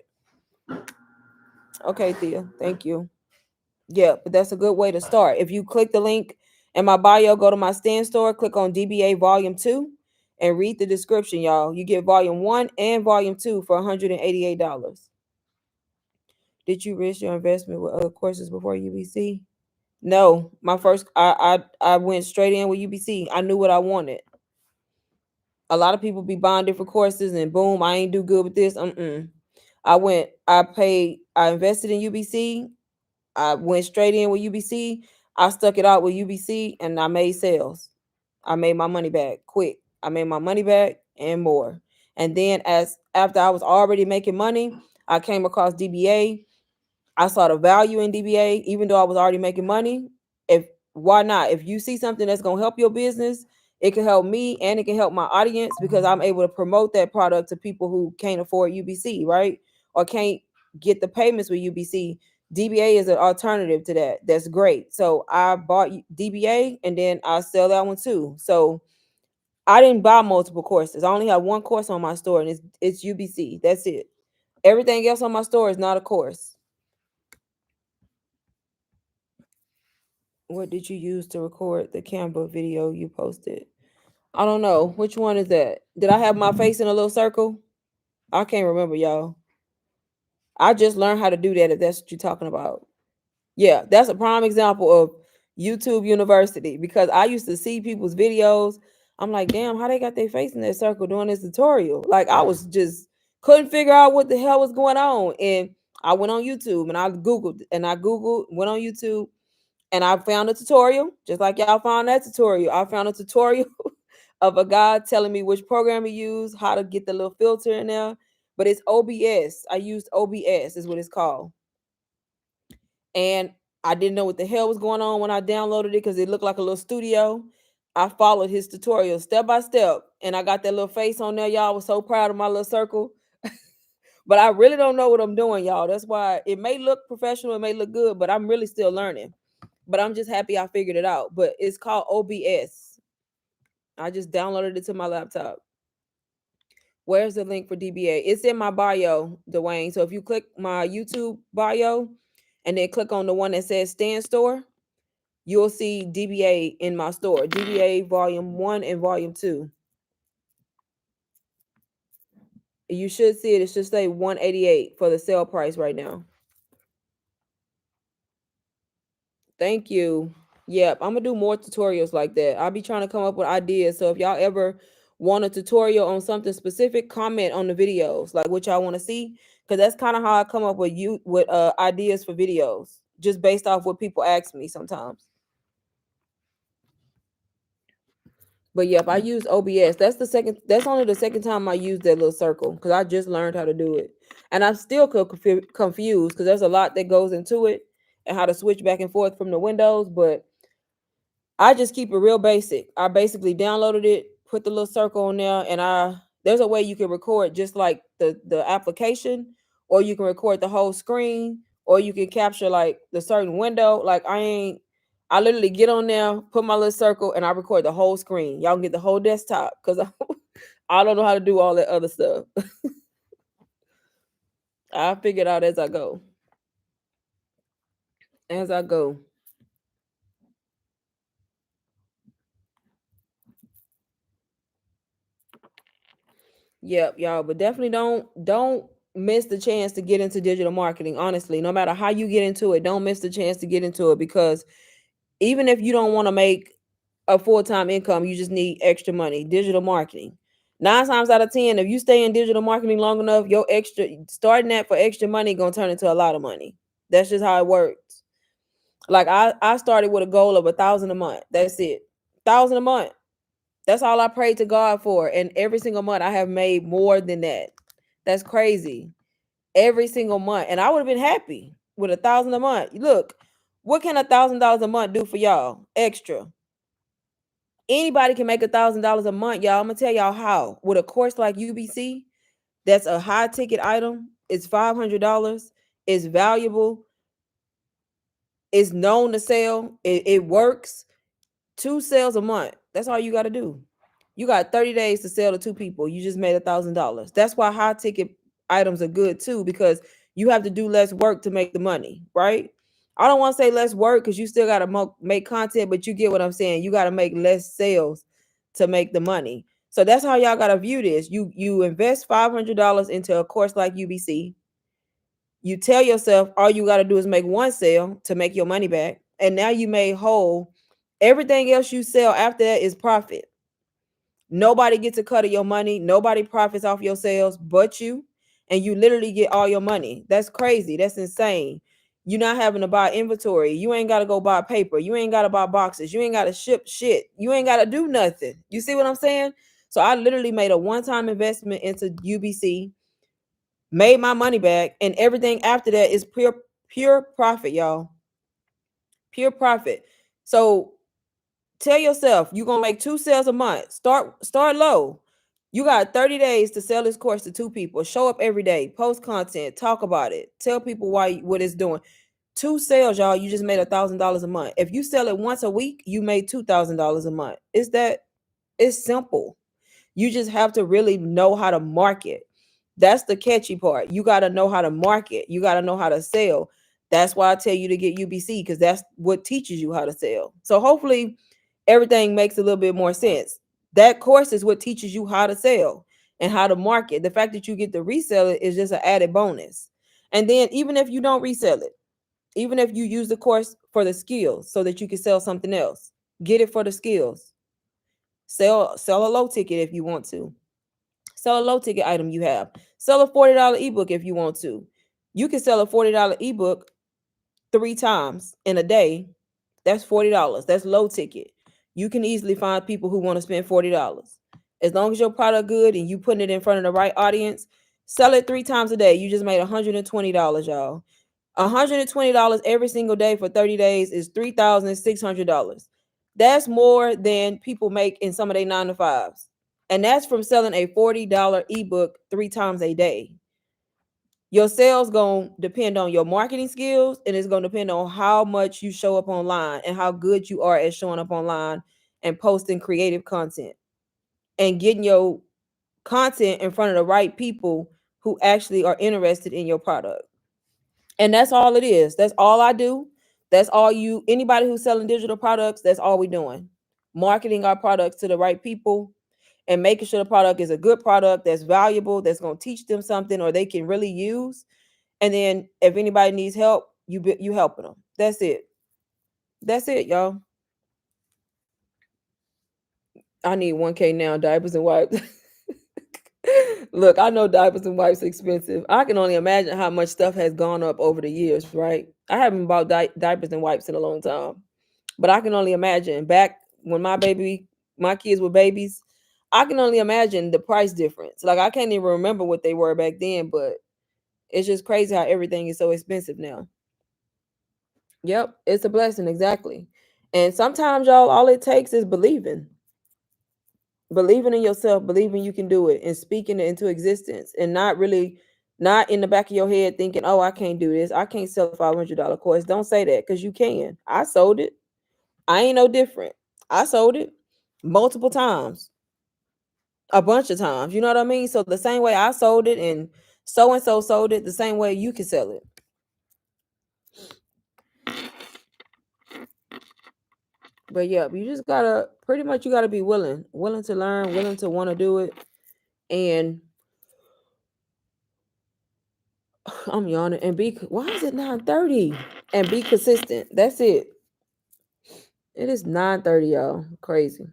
Okay, Thea. Thank you. Yeah, but that's a good way to start. If you click the link in my bio, go to my stand store, click on DBA Volume 2, and read the description, y'all. You get Volume 1 and Volume 2 for $188. Did you risk your investment with other courses before UBC? No, my first I went straight in with UBC. I knew what I wanted. A lot of people be buying different courses and boom, I ain't do good with this. I invested in UBC. I went straight in with UBC. I stuck it out with UBC and I made sales. I made my money back quick. I made my money back and more. And then as after I was already making money, I came across DBA. I saw the value in DBA, even though I was already making money. If Why not? If you see something that's gonna help your business, it can help me and it can help my audience because I'm able to promote that product to people who can't afford UBC, right? Or can't get the payments with UBC. DBA is an alternative to that. That's great. So I bought DBA and then I sell that one too. So I didn't buy multiple courses. I only have one course on my store and it's UBC. That's it. Everything else on my store is not a course. What did you use to record the Canva video you posted? I don't know. Which one is that? Did I have my face in a little circle? I can't remember, y'all. I just learned how to do that if that's what you're talking about. Yeah, that's a prime example of YouTube University because I used to see people's videos. I'm like, damn, how they got their face in that circle doing this tutorial? Like, I was just couldn't figure out what the hell was going on. And I went on YouTube and I Googled, went on YouTube and I found a tutorial, just like y'all found that tutorial. I found a tutorial of a guy telling me which program to use, how to get the little filter in there. But it's OBS. I used OBS, is what it's called. And I didn't know what the hell was going on when I downloaded it because it looked like a little studio. I followed his tutorial step by step, and I got that little face on there. Y'all was so proud of my little circle. But I really don't know what I'm doing, y'all. That's why it may look professional, it may look good, but I'm really still learning. But I'm just happy I figured it out. But it's called OBS. I just downloaded it to my laptop. Where's the link for DBA? It's in my bio, Dwayne. So if you click my YouTube bio and then click on the one that says Stand Store, you'll see DBA in my store. DBA Volume 1 and Volume 2. You should see it. It should say 188 for the sale price right now. Thank you. Yep, I'm gonna do more tutorials like that. I'll be trying to come up with ideas. So if y'all ever want a tutorial on something specific, comment on the videos, like what y'all want to see. Because that's kind of how I come up with ideas for videos, just based off what people ask me sometimes. But yep, I use OBS. That's only the second time I used that little circle because I just learned how to do it. And I'm still confused because there's a lot that goes into it and how to switch back and forth from the windows. But I just keep it real basic. I basically downloaded it, put the little circle on there, and there's a way you can record just like the application, or you can record the whole screen, or you can capture like the certain window. Like I literally get on there, put my little circle, and I record the whole screen. Y'all can get the whole desktop because I don't know how to do all that other stuff. I figure it out as I go. As I go. Yep, y'all, but definitely don't miss the chance to get into digital marketing. Honestly, no matter how you get into it, don't miss the chance to get into it, because even if you don't want to make a full-time income, you just need extra money. Digital marketing. 9 times out of 10, if you stay in digital marketing long enough, your extra starting that for extra money gonna turn into a lot of money. That's just how it works. Like I started with a goal of 1,000 a month. That's it. 1,000 a month. That's all I prayed to God for. And every single month I have made more than that. That's crazy. Every single month. And I would have been happy with 1,000 a month. Look, what can $1,000 a month do for y'all? Extra. Anybody can make $1,000 a month, y'all. I'm gonna tell y'all how. With a course like UBC, that's a high ticket item. It's $500. It's valuable. It's known to sell. It works. 2 sales a month. That's all you got to do. You got 30 days to sell to 2 people. You just made $1,000. That's why high ticket items are good too, because you have to do less work to make the money, right? I don't want to say less work because you still got to make content, but you get what I'm saying. You got to make less sales to make the money. So that's how y'all got to view this. You invest $500 into a course like UBC. You tell yourself all you got to do is make one sale to make your money back, and now you made whole. Everything else you sell after that is profit. Nobody gets a cut of your money. Nobody profits off your sales but you. And you literally get all your money. That's crazy. That's insane. You're not having to buy inventory. You ain't got to go buy paper. You ain't got to buy boxes. You ain't got to ship shit. You ain't got to do nothing. You see what I'm saying? So I literally made a one-time investment into UBC, made my money back, and everything after that is pure profit, y'all. Pure profit. So tell yourself you're gonna make 2 sales a month. Start low. You got 30 days to sell this course to 2 people. Show up every day, post content, talk about it, tell people why what it's doing. 2 sales, y'all. You just made $1,000 a month. If you sell it once a week, you made $2,000 a month. It's simple. You just have to really know how to market. That's the catchy part. You got to know how to market. You got to know how to sell. That's why I tell you to get UBC, because that's what teaches you how to sell. So hopefully everything makes a little bit more sense. That course is what teaches you how to sell and how to market. The fact that you get to resell it is just an added bonus. And then even if you don't resell it, even if you use the course for the skills so that you can sell something else, get it for the skills. Sell a low ticket if you want to. Sell a low ticket item you have. Sell a $40 ebook if you want to. You can sell a $40 ebook 3 times in a day. That's $40. That's low ticket. You can easily find people who want to spend $40. As long as your product good and you putting it in front of the right audience, sell it 3 times a day. You just made $120, y'all. $120 every single day for 30 days is $3,600. That's more than people make in some of their 9 to 5s. And that's from selling a $40 ebook 3 times a day. Your sales going to depend on your marketing skills, and it's going to depend on how much you show up online and how good you are at showing up online and posting creative content and getting your content in front of the right people who actually are interested in your product. And that's all it is. That's all I do. That's all anybody who's selling digital products, that's all we doing. Marketing our products to the right people and making sure the product is a good product that's valuable, that's going to teach them something or they can really use. And then if anybody needs help, you helping them. That's it. That's it, y'all. I need 1K now, diapers and wipes. Look, I know diapers and wipes are expensive. I can only imagine how much stuff has gone up over the years, right? I haven't bought diapers and wipes in a long time. But I can only imagine back when my kids were babies, I can only imagine the price difference. Like I can't even remember what they were back then, but it's just crazy how everything is so expensive now. Yep, it's a blessing, exactly. And sometimes, y'all, all it takes is believing in yourself, believing you can do it, and speaking it into existence, and not in the back of your head thinking, "Oh, I can't do this. I can't sell a $500 course." Don't say that, because you can. I sold it. I ain't no different. I sold it multiple times, a bunch of times. You know what I mean? So the same way I sold it, and so sold it, the same way you can sell it. But yeah, you just gotta pretty much you gotta be willing to learn, willing to want to do it. And I'm yawning. And why is it 9:30? And be consistent. That's it. It is 9:30, y'all. Crazy.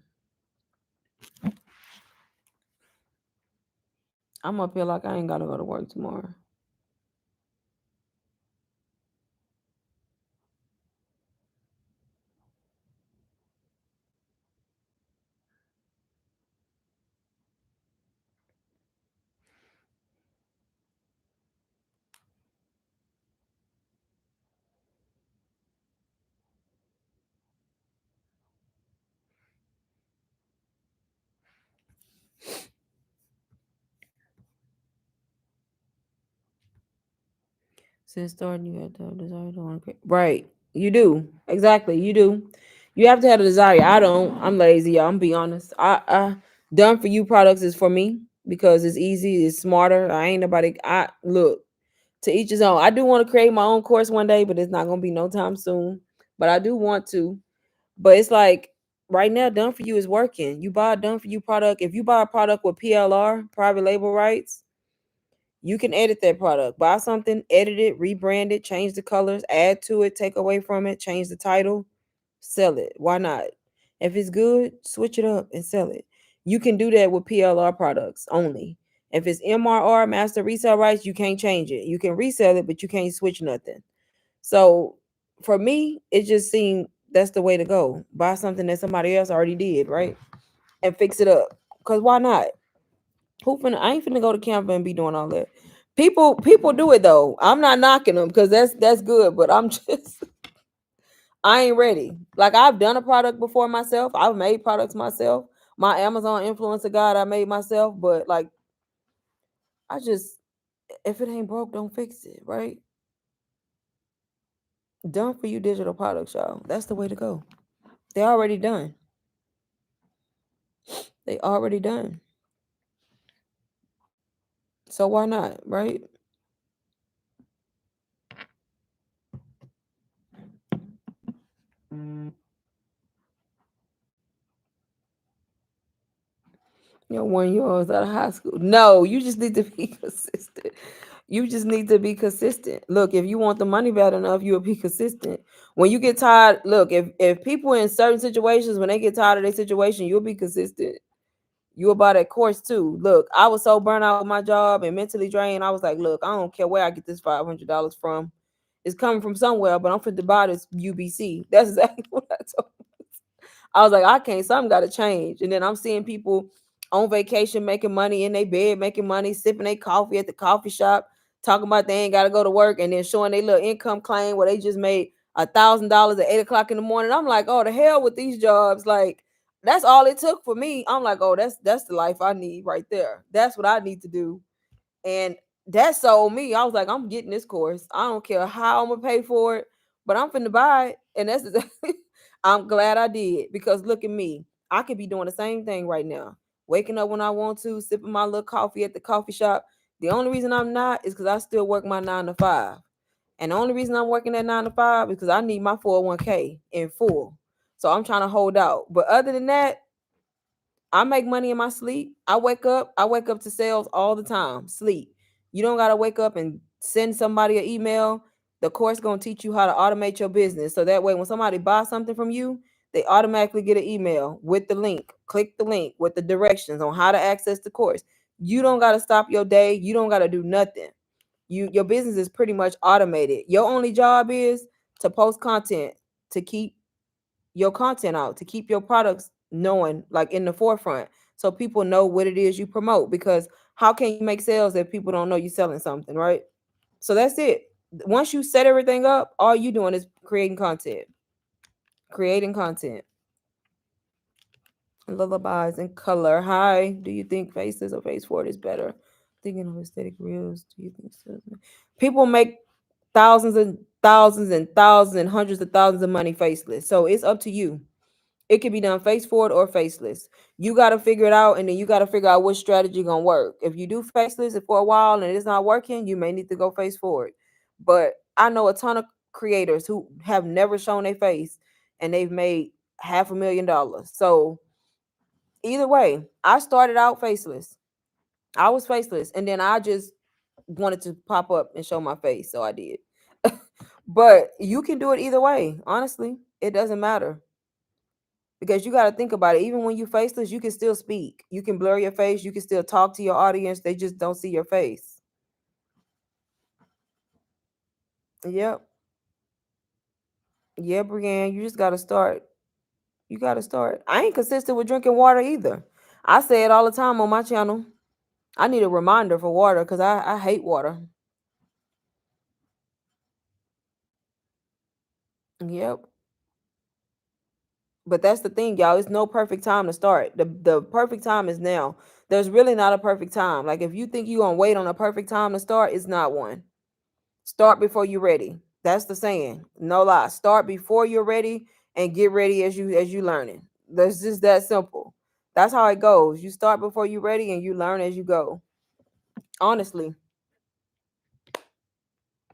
I'm up here like I ain't gotta go to work tomorrow. Since starting, you have to have a desire to want to create. Right. You do. Exactly. You do. You have to have a desire. I don't. I'm lazy, y'all. I'm be honest. I done for you products is for me because it's easy, it's smarter. I ain't nobody. I look, to each his own. I do want to create my own course one day, but it's not gonna be no time soon. But I do want to. But it's like right now, done for you is working. You buy a done for you product. If you buy a product with PLR, private label rights, you can edit that product. Buy something, edit it, rebrand it, change the colors, add to it, take away from it, change the title, sell it. Why not? If it's good, switch it up and sell it. You can do that with PLR products only. If it's MRR, master resale rights, you can't change it. You can resell it, but you can't switch nothing. So for me, it just seemed that's the way to go. Buy something that somebody else already did, right? And fix it up. Cause why not? I ain't finna go to Canva and be doing all that. People do it though. I'm not knocking them because that's good, but I'm just I ain't ready. Like I've done a product before myself. I've made products myself. My Amazon influencer guide I made myself, but like I just if it ain't broke, don't fix it, right? Done for you digital products, y'all. That's the way to go. They already done. They already done. So why not, right? You're 1 year olds out of high school. No, you just need to be consistent. You just need to be consistent. Look, if you want the money bad enough, you'll be consistent. When you get tired, look, if people in certain situations, when they get tired of their situation, you'll be consistent. You about that course too. Look, I was so burnt out with my job and mentally drained. I was like, look, I don't care where I get this $500 from. It's coming from somewhere, but I'm fit to buy this UBC. That's exactly what I told. I was like, I can't. Something got to change. And then I'm seeing people on vacation making money in their bed, making money, sipping their coffee at the coffee shop, talking about they ain't got to go to work, and then showing their little income claim where they just made $1,000 at 8 o'clock in the morning. I'm like, oh, the hell with these jobs. Like, that's all it took for me. I'm like, oh, that's the life I need right there. That's what I need to do. And that sold me. I was like, I'm getting this course. I don't care how I'm gonna pay for it, but I'm finna buy it. And that's exactly I'm glad I did because look at me. I could be doing the same thing right now. Waking up when I want to, sipping my little coffee at the coffee shop. The only reason I'm not is because I still work my 9 to 5. And the only reason I'm working at 9 to 5 is because I need my 401k in full. So I'm trying to hold out. But other than that, I make money in my sleep. I wake up to sales all the time. Sleep. You don't gotta wake up and send somebody an email. The course gonna teach you how to automate your business. So that way when somebody buys something from you, they automatically get an email with the link. Click the link with the directions on how to access the course. You don't gotta stop your day. You don't gotta do nothing. Your business is pretty much automated. Your only job is to post content to keep your content out, to keep your products knowing like in the forefront so people know what it is you promote, because how can you make sales if people don't know you're selling something, right? So that's it. Once you set everything up, all you doing is creating content. Lullabies in color. Hi, do you think faceless or face forward is better? Thinking of aesthetic reels, do you think so? People make thousands and thousands and thousands and hundreds of thousands of money faceless, so it's up to you. It can be done face forward or faceless. You got to figure it out, and then you got to figure out which strategy gonna work. If you do faceless for a while and it's not working, you may need to go face forward. But I know a ton of creators who have never shown their face and they've made $500,000. So either way, I started out faceless. I was faceless, and then I just wanted to pop up and show my face, so I did. But you can do it either way. Honestly, it doesn't matter because you got to think about it. Even when you faceless, you can still speak. You can blur your face. You can still talk to your audience. They just don't see your face. Yep. Yeah, Brienne, you just got to start. You got to start. I ain't consistent with drinking water either. I say it all the time on my channel. I need a reminder for water because I hate water. Yep. But that's the thing, y'all. It's no perfect time to start. The perfect time is now. There's really not a perfect time. Like if you think you're gonna wait on a perfect time to start, it's not one. Start before you're ready. That's the saying. No lie. Start before you're ready and get ready as you learning. That's just that simple. That's how it goes. You start before you're ready and you learn as you go. Honestly.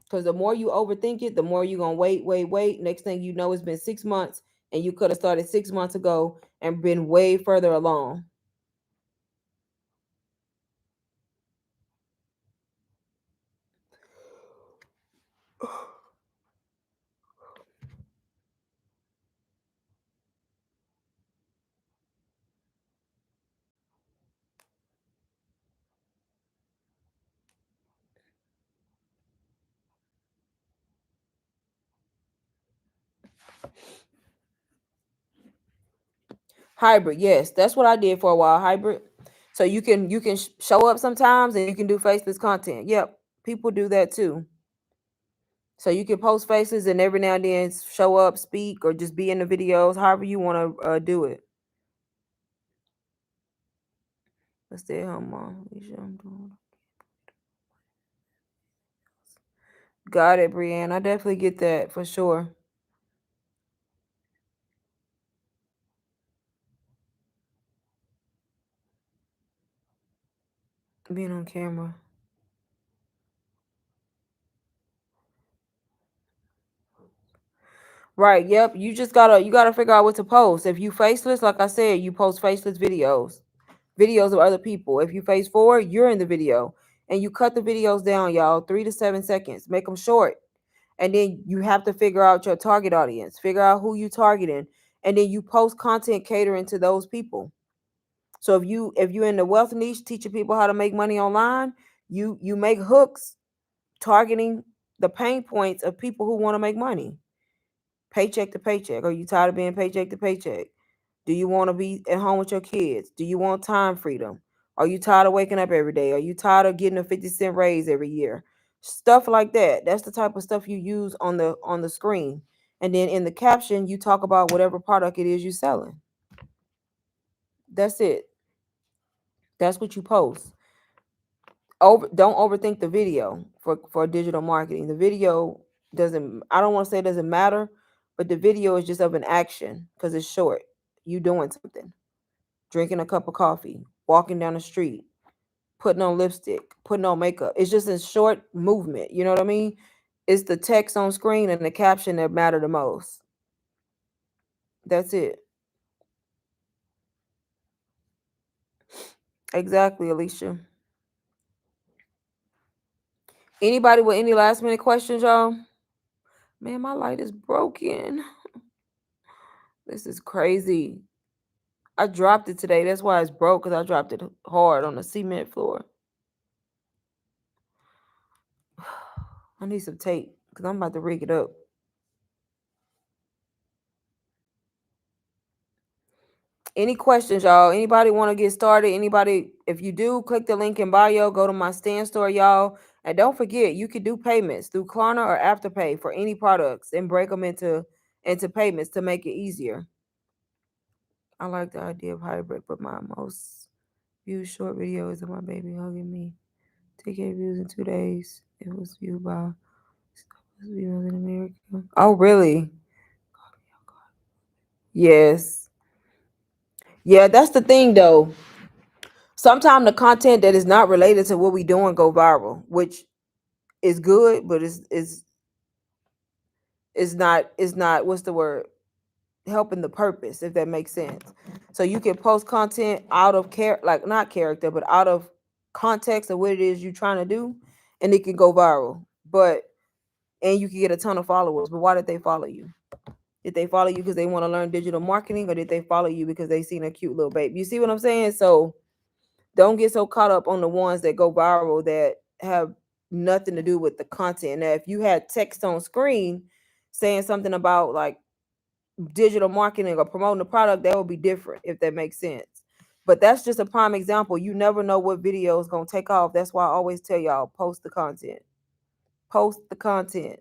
Because the more you overthink it, the more you're gonna wait. Next thing you know, it's been 6 months and you could have started 6 months ago and been way further along. Hybrid, yes, that's what I did for a while. Hybrid, so you can show up sometimes and you can do faceless content. Yep, people do that too. So you can post faces and every now and then show up, speak, or just be in the videos, however you want to do it. Let's stay home, mom. Got it, Brienne. I definitely get that for sure. Being on camera. Right. Yep. You gotta figure out what to post. If you faceless, like I said, you post faceless videos of other people. If you face forward, you're in the video, and you cut the videos down, y'all, 3 to 7 seconds. Make them short, and then you have to figure out your target audience. Figure out who you targeting, and then you post content catering to those people. So if you in the wealth niche, teaching people how to make money online, you make hooks targeting the pain points of people who want to make money. Paycheck to paycheck. Are you tired of being paycheck to paycheck? Do you want to be at home with your kids? Do you want time freedom? Are you tired of waking up every day? Are you tired of getting a 50-cent raise every year? Stuff like that. That's the type of stuff you use on the screen. And then in the caption, you talk about whatever product it is you're selling. That's it. That's what you post. Don't overthink the video for digital marketing. The video doesn't, I don't want to say it doesn't matter, but the video is just of an action because it's short. You doing something, drinking a cup of coffee, walking down the street, putting on lipstick, putting on makeup. It's just a short movement. You know what I mean? It's the text on screen and the caption that matter the most. That's it. Exactly, Alicia. Anybody with any last minute questions, y'all? Man, my light is broken. This is crazy. I dropped it today. That's why it's broke because I dropped it hard on the cement floor. I need some tape because I'm about to rig it up. Any questions, y'all? Anybody want to get started? Anybody, if you do, click the link in bio, go to my stand store, y'all. And don't forget, you can do payments through Klarna or Afterpay for any products and break them into payments to make it easier. I like the idea of hybrid, but my most viewed short video is of my baby hugging me. 10K views in 2 days. It was viewed by viewers in America. Oh, really? Yes. Yeah, that's the thing though. Sometimes the content that is not related to what we doing go viral, which is good, but is not what's the word? Helping the purpose, if that makes sense. So you can post content out of care, like not character, but out of context of what it is you're trying to do, and it can go viral. But and you can get a ton of followers. But why did they follow you? Did they follow you because they want to learn digital marketing, or did they follow you because they seen a cute little baby? You see what I'm saying? So don't get so caught up on the ones that go viral that have nothing to do with the content. Now, if you had text on screen saying something about like digital marketing or promoting a product, that would be different if that makes sense. But that's just a prime example. You never know what video is gonna take off. That's why I always tell y'all post the content. Post the content.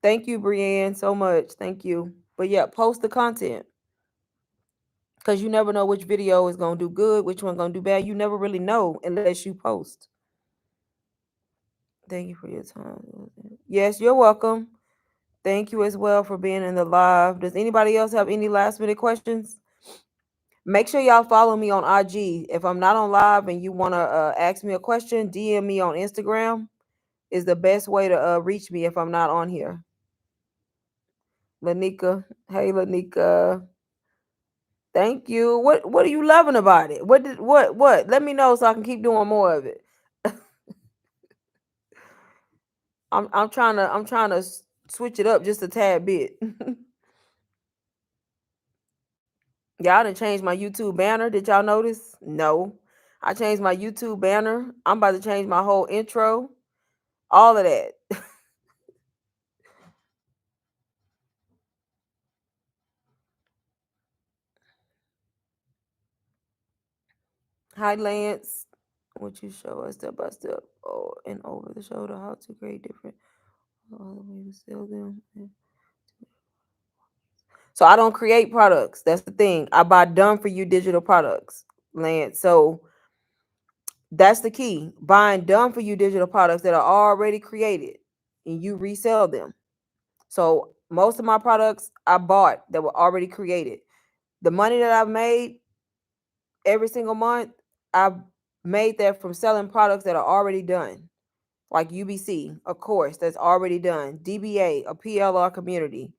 Thank you, Brienne, so much. Thank you. But yeah, post the content. Because you never know which video is gonna do good, which one gonna do bad. You never really know unless you post. Thank you for your time. Yes, you're welcome. Thank you as well for being in the live. Does anybody else have any last minute questions? Make sure y'all follow me on IG. If I'm not on live and you want to ask me a question, DM me on Instagram is the best way to reach me if I'm not on here. Lanika. Hey, Lanika. Thank you. What are you loving about it? What? Let me know so I can keep doing more of it. I'm trying to switch it up just a tad bit. Y'all done changed my YouTube banner. Did y'all notice? No. I changed my YouTube banner. I'm about to change my whole intro. All of that. Hi, Lance. What you show us step by step, and over the shoulder how to create different all the way to sell them. So I don't create products. That's the thing. I buy done for you digital products, Lance. So that's the key. Buying done for you digital products that are already created and you resell them. So most of my products I bought that were already created. The money that I've made every single month, I've made that from selling products that are already done. Like UBC, a course that's already done. DBA, a PLR community.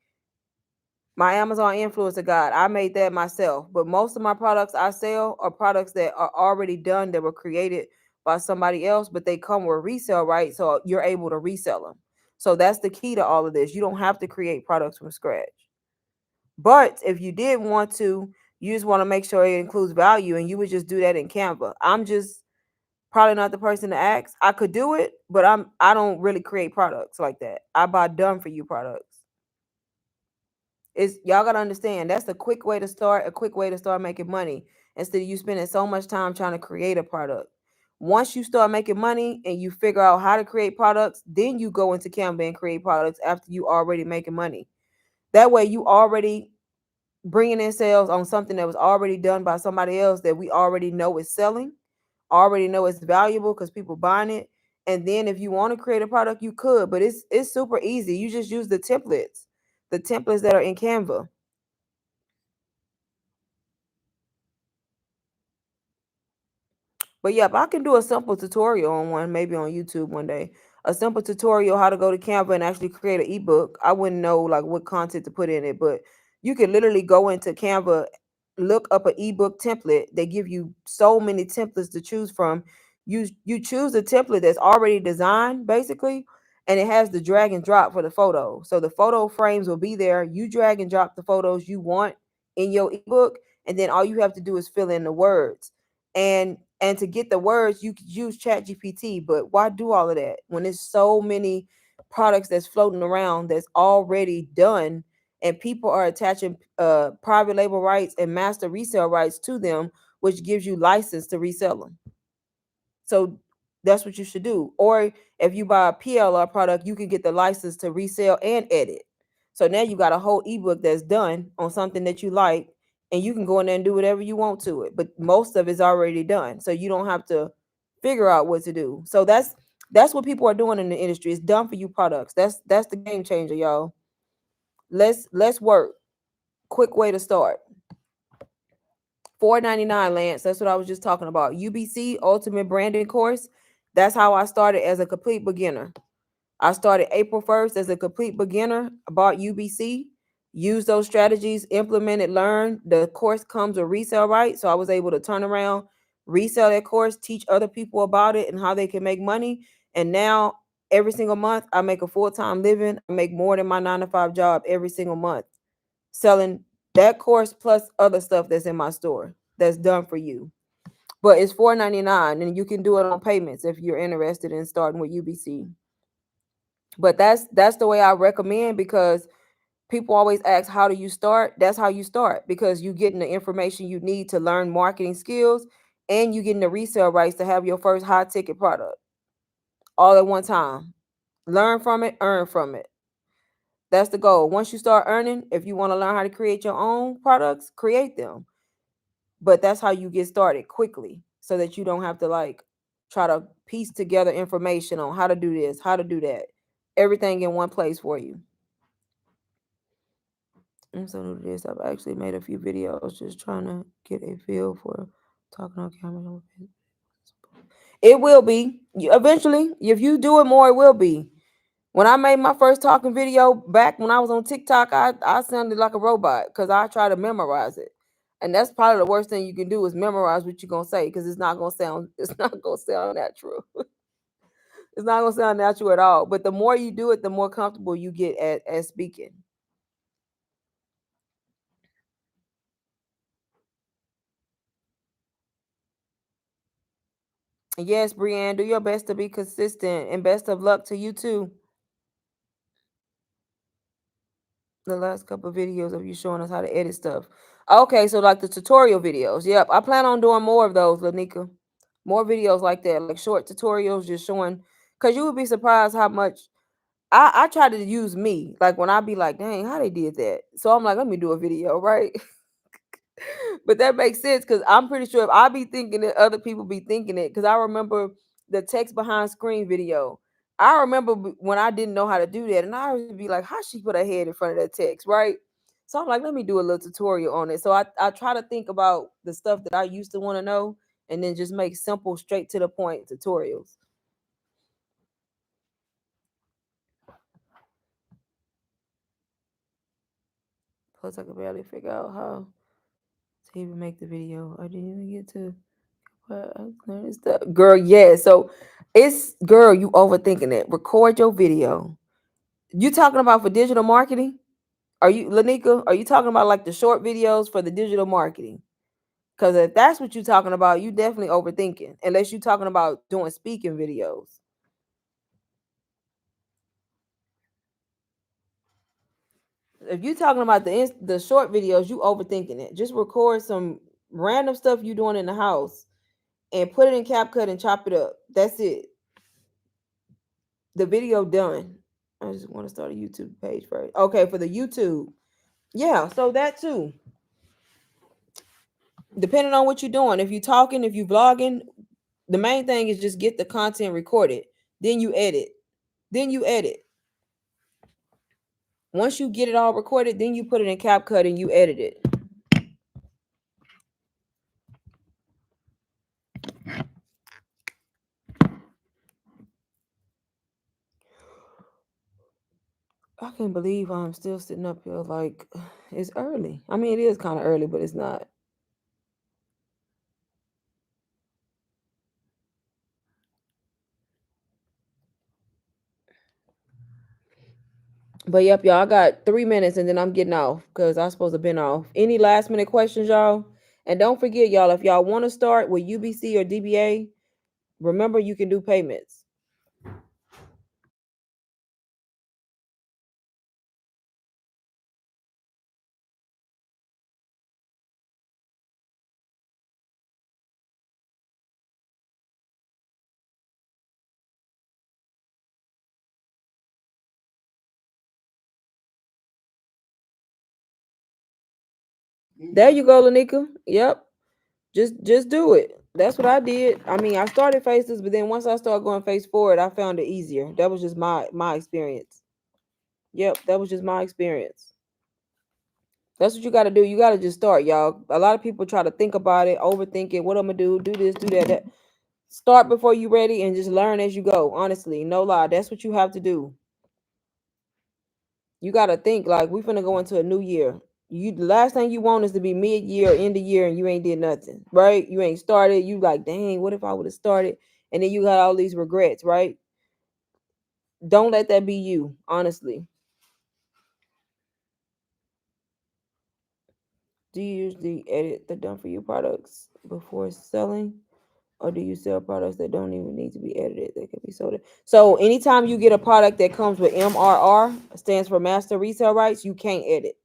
My Amazon influencer guide, I made that myself. But most of my products I sell are products that are already done that were created by somebody else, but they come with resale rights, so you're able to resell them. So that's the key to all of this. You don't have to create products from scratch. But if you did want to, you just want to make sure it includes value, and you would just do that in Canva. I'm just probably not the person to ask. I could do it, but I don't really create products like that. I buy done for you products. It's y'all gotta understand that's a quick way to start, a quick way to start making money instead of you spending so much time trying to create a product. Once you start making money and you figure out how to create products, then you go into Canva and create products after you already making money. That way you already bringing in sales on something that was already done by somebody else that we already know is selling, already know it's valuable because people buying it. And then if you want to create a product, you could, but it's super easy. You just use the templates that are in Canva. But yep, I can do a simple tutorial on one, maybe on YouTube one day. A simple tutorial how to go to Canva and actually create an ebook. I wouldn't know like what content to put in it, but you can literally go into Canva, look up an ebook template. They give you so many templates to choose from. You choose a template that's already designed basically, and it has the drag and drop for the photo. So the photo frames will be there. You drag and drop the photos you want in your ebook, and then all you have to do is fill in the words. And to get the words, you could use Chat GPT. But why do all of that when there's so many products that's floating around that's already done, and people are attaching private label rights and master resale rights to them, which gives you license to resell them. So that's what you should do. Or if you buy a PLR product, you can get the license to resell and edit. So now you got a whole ebook that's done on something that you like, and you can go in there and do whatever you want to it. But most of it's already done, so you don't have to figure out what to do. So that's what people are doing in the industry. It's done for you products. That's the game changer, y'all. Let's work. Quick way to start. $4.99, Lance. That's what I was just talking about. UBC Ultimate Branding Course. That's how I started as a complete beginner. I started April 1st as a complete beginner. I bought UBC, used those strategies, implemented, learned. The course comes with resale rights, so I was able to turn around, resell that course, teach other people about it and how they can make money. And now every single month I make a full-time living. I make more than my 9 to 5 job every single month selling that course plus other stuff that's in my store that's done for you. But it's $4.99 and you can do it on payments if you're interested in starting with UBC. But that's the way I recommend, because people always ask, how do you start? That's how you start, because you getting the information you need to learn marketing skills, and you getting the resale rights to have your first high ticket product all at one time. Learn from it, earn from it. That's the goal. Once you start earning, if you want to learn how to create your own products, create them. But that's how you get started quickly, so that you don't have to like try to piece together information on how to do this, how to do that. Everything in one place for you. I'm so new to this. I've actually made a few videos just trying to get a feel for talking on camera. It will be eventually. If you do it more, it will be. When I made my first talking video back when I was on TikTok, I sounded like a robot because I try to memorize it. And that's probably the worst thing you can do is memorize what you're gonna say, because it's not gonna sound natural. It's not gonna sound natural at all. But the more you do it, the more comfortable you get at speaking. Yes, Brienne, do your best to be consistent, and best of luck to you too. The last couple of videos of you showing us how to edit stuff. Okay, so like the tutorial videos. Yep, I plan on doing more of those, Lanika. More videos like that, like short tutorials just showing, because you would be surprised how much I try to use me. Like when I be like, dang, how they did that. So I'm like, let me do a video, right? But that makes sense, because I'm pretty sure if I be thinking it, other people be thinking it. Because I remember the text behind screen video. I remember when I didn't know how to do that, and I would be like, how she put her head in front of that text, right? So I'm like, let me do a little tutorial on it. So I try to think about the stuff that I used to want to know, and then just make simple, straight to the point tutorials. Plus, I could barely figure out how to even make the video. I didn't even get to. Girl, yeah. So it's, girl, you overthinking it. Record your video. You talking about for digital marketing? Are you, Lanika? Are you talking about like the short videos for the digital marketing? Because if that's what you're talking about, you definitely overthinking. Unless you're talking about doing speaking videos. If you're talking about the short videos, you overthinking it. Just record some random stuff you doing in the house and put it in CapCut and chop it up. That's it. The video done. I just want to start a YouTube page first. Okay, for the YouTube. Yeah, so that too. Depending on what you're doing. If you're talking, if you're vlogging, the main thing is just get the content recorded. Then you edit. Then you edit. Once you get it all recorded, then you put it in CapCut and you edit it. I can't believe I'm still sitting up here like it's early. I mean, it is kind of early, but it's not. But yep, y'all, I got 3 minutes and then I'm getting off because I'm supposed to been off. Any last minute questions, y'all? And don't forget, y'all, if y'all want to start with UBC or DBA, remember you can do payments. There you go, Lanika. Yep. Just do it. That's what I did. I mean, I started Faceless, but then once I started going face forward, I found it easier. That was just my experience. Yep, that was just my experience. That's what you got to do. You got to just start, y'all. A lot of people try to think about it, overthink it. What I'm gonna do this, do that. Start before you ready, and just learn as you go. Honestly, no lie, that's what you have to do. You got to think like we finna go into a new year. You the last thing you want is to be mid-year, end of year, and you ain't did nothing, right? You ain't started. You like, dang, what if I would have started? And then you got all these regrets, right? Don't let that be you, honestly. Do you usually edit the done for you products before selling? Or do you sell products that don't even need to be edited that can be sold? So anytime you get a product that comes with MRR, stands for master resale rights, you can't edit.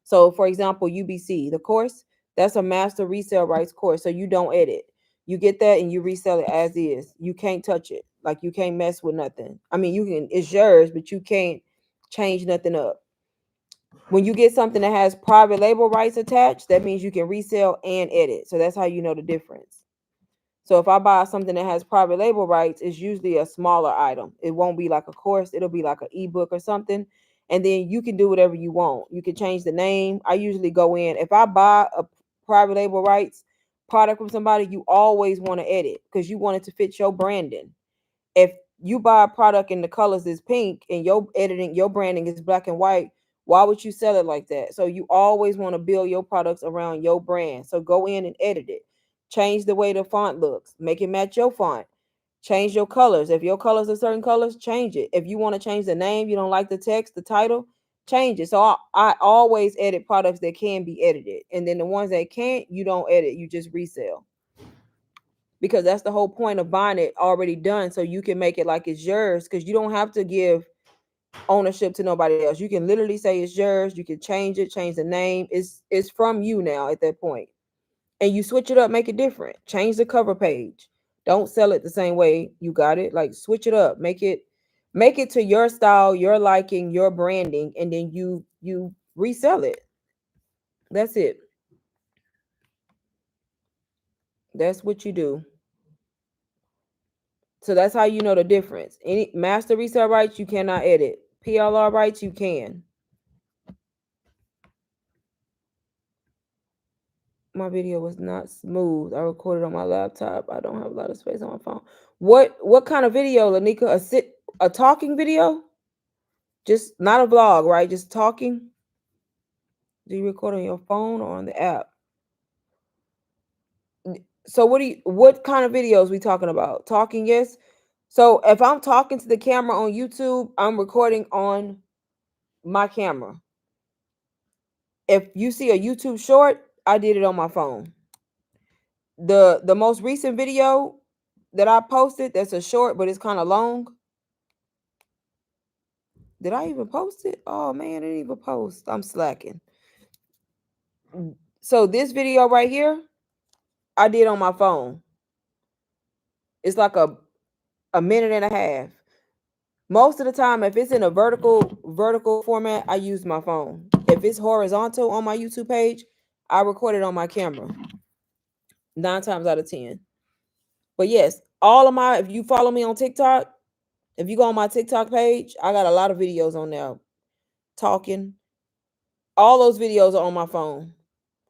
So for example, UBC, the course, that's a master resale rights course. So you don't edit. You get that and you resell it as is. You can't touch it. Like you can't mess with nothing. I mean, you can, it's yours, but you can't change nothing up. When you get something that has private label rights attached, that means you can resell and edit. So that's how you know the difference. So if I buy something that has private label rights, it's usually a smaller item. It won't be like a course, it'll be like an ebook or something. And then you can do whatever you want. You can change the name. I usually go in. If I buy a private label rights product from somebody, you always want to edit because you want it to fit your branding. If you buy a product and the colors is pink and your editing, your branding is black and white, why would you sell it like that? So you always want to build your products around your brand. So go in and edit it. Change the way the font looks. Make it match your font. Change your colors. If your colors are certain colors, change it. If you want to change the name, you don't like the text, the title, change it. So I always edit products that can be edited. And then the ones that can't, you don't edit. You just resell, because that's the whole point of buying it already done, so you can make it like it's yours, because you don't have to give ownership to nobody else. You can literally say it's yours. You can change it, change the name. It's from you now at that point. And you switch it up, make it different. Change the cover page. Don't sell it the same way you got it. Like switch it up. Make it to your style, your liking, your branding, and then you resell it. That's it. That's what you do. So that's how you know the difference. Any master resale rights you cannot edit. PLR rights you can. My video was not smooth. I recorded on my laptop. I don't have a lot of space on my phone. What kind of video, Lanika? A talking video? Just not a vlog, right? Just talking. Do you record on your phone or on the app? So what kind of videos we talking about? Talking, yes. So if I'm talking to the camera on YouTube, I'm recording on my camera. If you see a YouTube short, I did it on my phone. The most recent video that I posted, that's a short, but it's kind of long. Did I even post it? Oh man, I didn't even post. I'm slacking. So this video right here, I did on my phone. It's like a minute and a half. Most of the time, if it's in a vertical format, I use my phone. If it's horizontal on my YouTube page, I record it on my camera. 9 times out of 10. But yes, all of my, if you follow me on TikTok, if you go on my TikTok page, I got a lot of videos on there talking. All those videos are on my phone.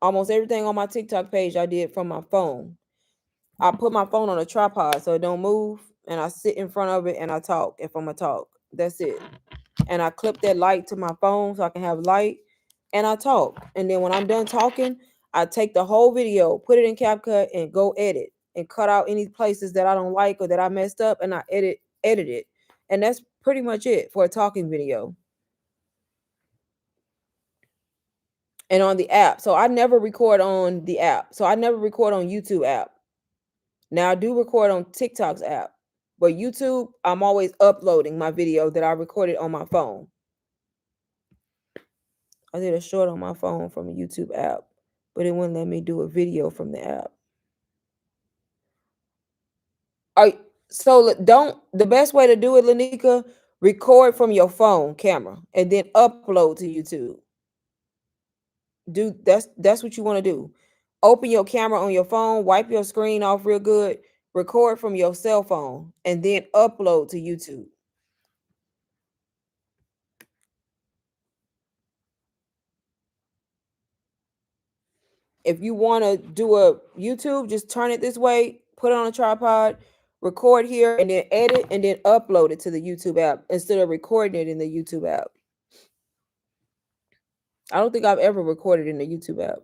Almost everything on my TikTok page I did from my phone. I put my phone on a tripod so it don't move, and I sit in front of it and I talk if I'm gonna talk. That's it. And I clip that light to my phone so I can have light, and I talk. And then when I'm done talking, I take the whole video, put it in CapCut, and go edit and cut out any places that I don't like or that I messed up, and I edit it. And that's pretty much it for a talking video. And on the app. So I never record on the app. So I never record on YouTube app. Now I do record on TikTok's app. But YouTube, I'm always uploading my video that I recorded on my phone. I did a short on my phone from a YouTube app, but it wouldn't let me do a video from the app. I so don't the best way to do it, Lanika, record from your phone camera and then upload to YouTube. Do that's what you want to do. Open your camera on your phone, wipe your screen off real good, record from your cell phone, and then upload to YouTube. If you want to do a YouTube, just turn it this way, put it on a tripod, record here, and then edit and then upload it to the YouTube app instead of recording it in the YouTube app. I don't think I've ever recorded in the YouTube app.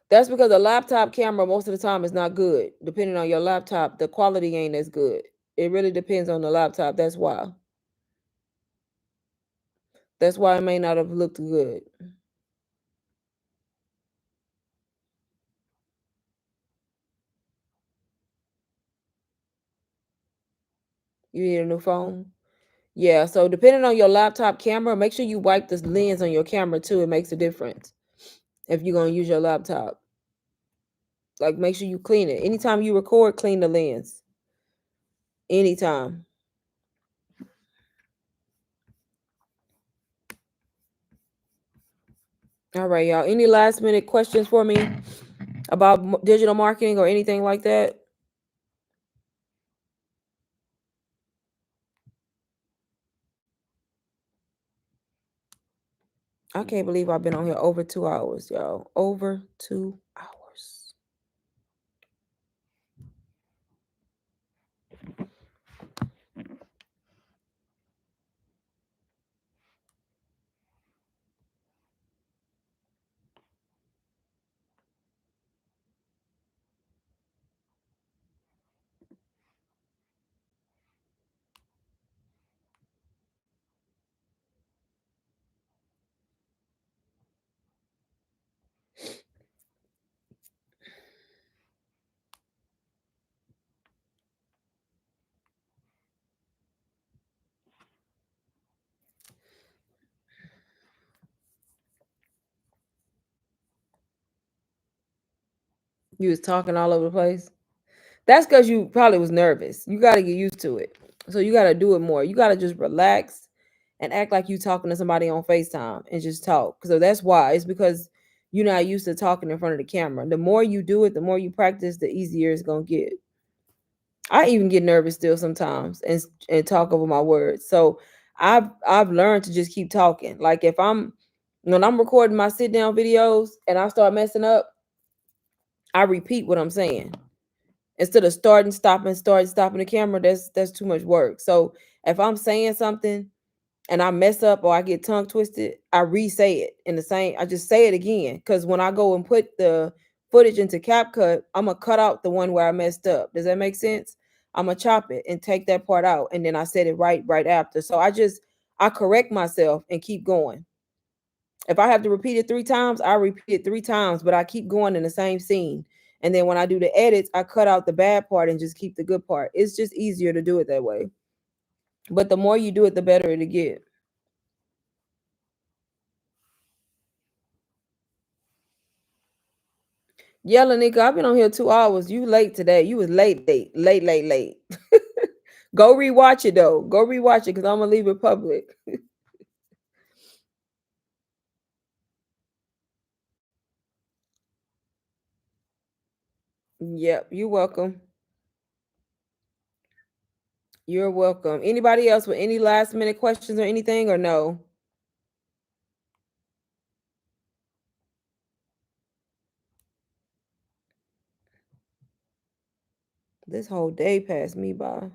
That's because a laptop camera most of the time is not good. Depending on your laptop, the quality ain't as good. It really depends on the laptop. That's why. That's why it may not have looked good. You need a new phone? Yeah, so depending on your laptop camera, make sure you wipe the lens on your camera too. It makes a difference if you're gonna use your laptop. Like make sure you clean it. Anytime you record, clean the lens. Anytime. All right, y'all. Any last minute questions for me about digital marketing or anything like that? I can't believe I've been on here over 2 hours, y'all. Over 2 hours. You was talking all over the place. That's because you probably was nervous. You got to get used to it. So you got to do it more. You got to just relax and act like you talking to somebody on FaceTime and just talk. So that's why. It's because you're not used to talking in front of the camera. The more you do it, the more you practice, the easier it's gonna get. I even get nervous still sometimes and talk over my words. So I've learned to just keep talking. Like if I'm when I'm recording my sit down videos and I start messing up, I repeat what I'm saying instead of stopping the camera. That's too much work. So if I'm saying something and I mess up or I get tongue twisted, I re-say it in the same. I just say it again because when I go and put the footage into CapCut, I'm gonna cut out the one where I messed up. Does that make sense? I'm gonna chop it and take that part out, and then I said it right after. So I correct myself and keep going. If I have to repeat it 3 times, I repeat it 3 times, but I keep going in the same scene. And then when I do the edits, I cut out the bad part and just keep the good part. It's just easier to do it that way. But the more you do it, the better it'll get. Yeah, Lanika, I've been on here 2 hours. You late today. You was late. Go rewatch it though. Go rewatch it because I'm gonna leave it public. Yep, you're welcome. You're welcome. Anybody else with any last minute questions or anything or no? This whole day passed me by.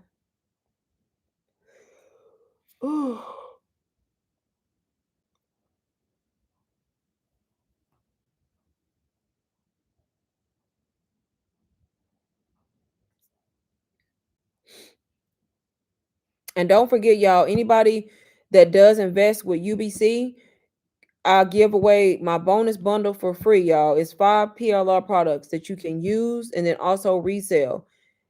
And don't forget, y'all, anybody that does invest with UBC, I'll give away my bonus bundle for free, y'all. It's 5 PLR products that you can use and then also resell.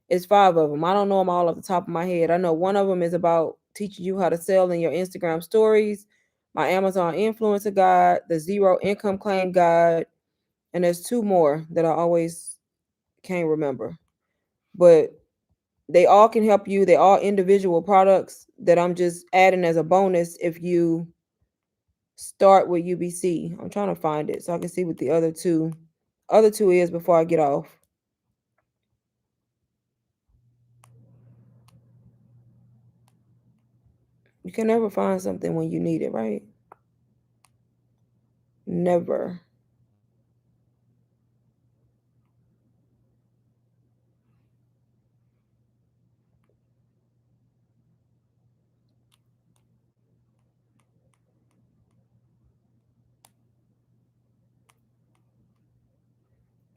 It's 5 of them. I don't know them all off the top of my head. I know one of them is about teaching you how to sell in your Instagram stories, my Amazon influencer guide, the zero income claim guide, and there's two more that I always can't remember. But they all can help you. They're all individual products that I'm just adding as a bonus if you start with UBC. I'm trying to find it so I can see what the other two is before I get off. You can never find something when you need it, right? Never.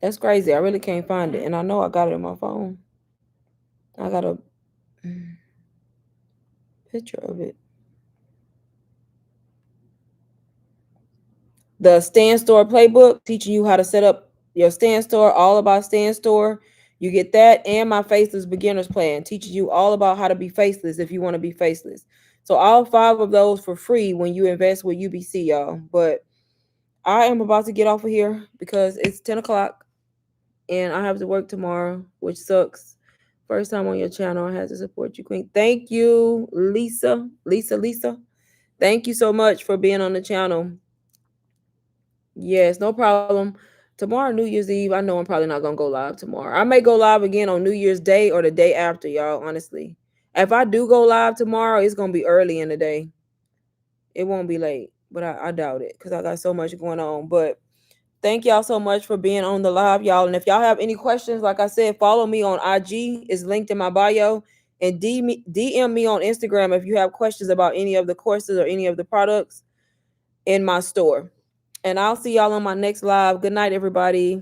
That's crazy. I really can't find it. And I know I got it in my phone. I got a picture of it. The Stand Store playbook, teaching you how to set up your Stand Store, all about Stand Store. You get that, and my Faceless beginners plan, teaching you all about how to be faceless if you want to be faceless. So all 5 of those for free when you invest with UBC, y'all. But I am about to get off of here because it's 10 o'clock and I have to work tomorrow, which sucks. First time on your channel, I had to support you, Queen. Thank you, Lisa. Thank you so much for being on the channel. Yes, no problem. Tomorrow, New Year's Eve, I know I'm probably not gonna go live tomorrow. I may go live again on New Year's Day or the day after, y'all. Honestly, if I do go live tomorrow, it's gonna be early in the day. It won't be late, but I doubt it because I got so much going on. But thank y'all so much for being on the live, y'all. And if y'all have any questions, like I said, follow me on IG. It's linked in my bio. And DM me on Instagram if you have questions about any of the courses or any of the products in my store. And I'll see y'all on my next live. Good night, everybody.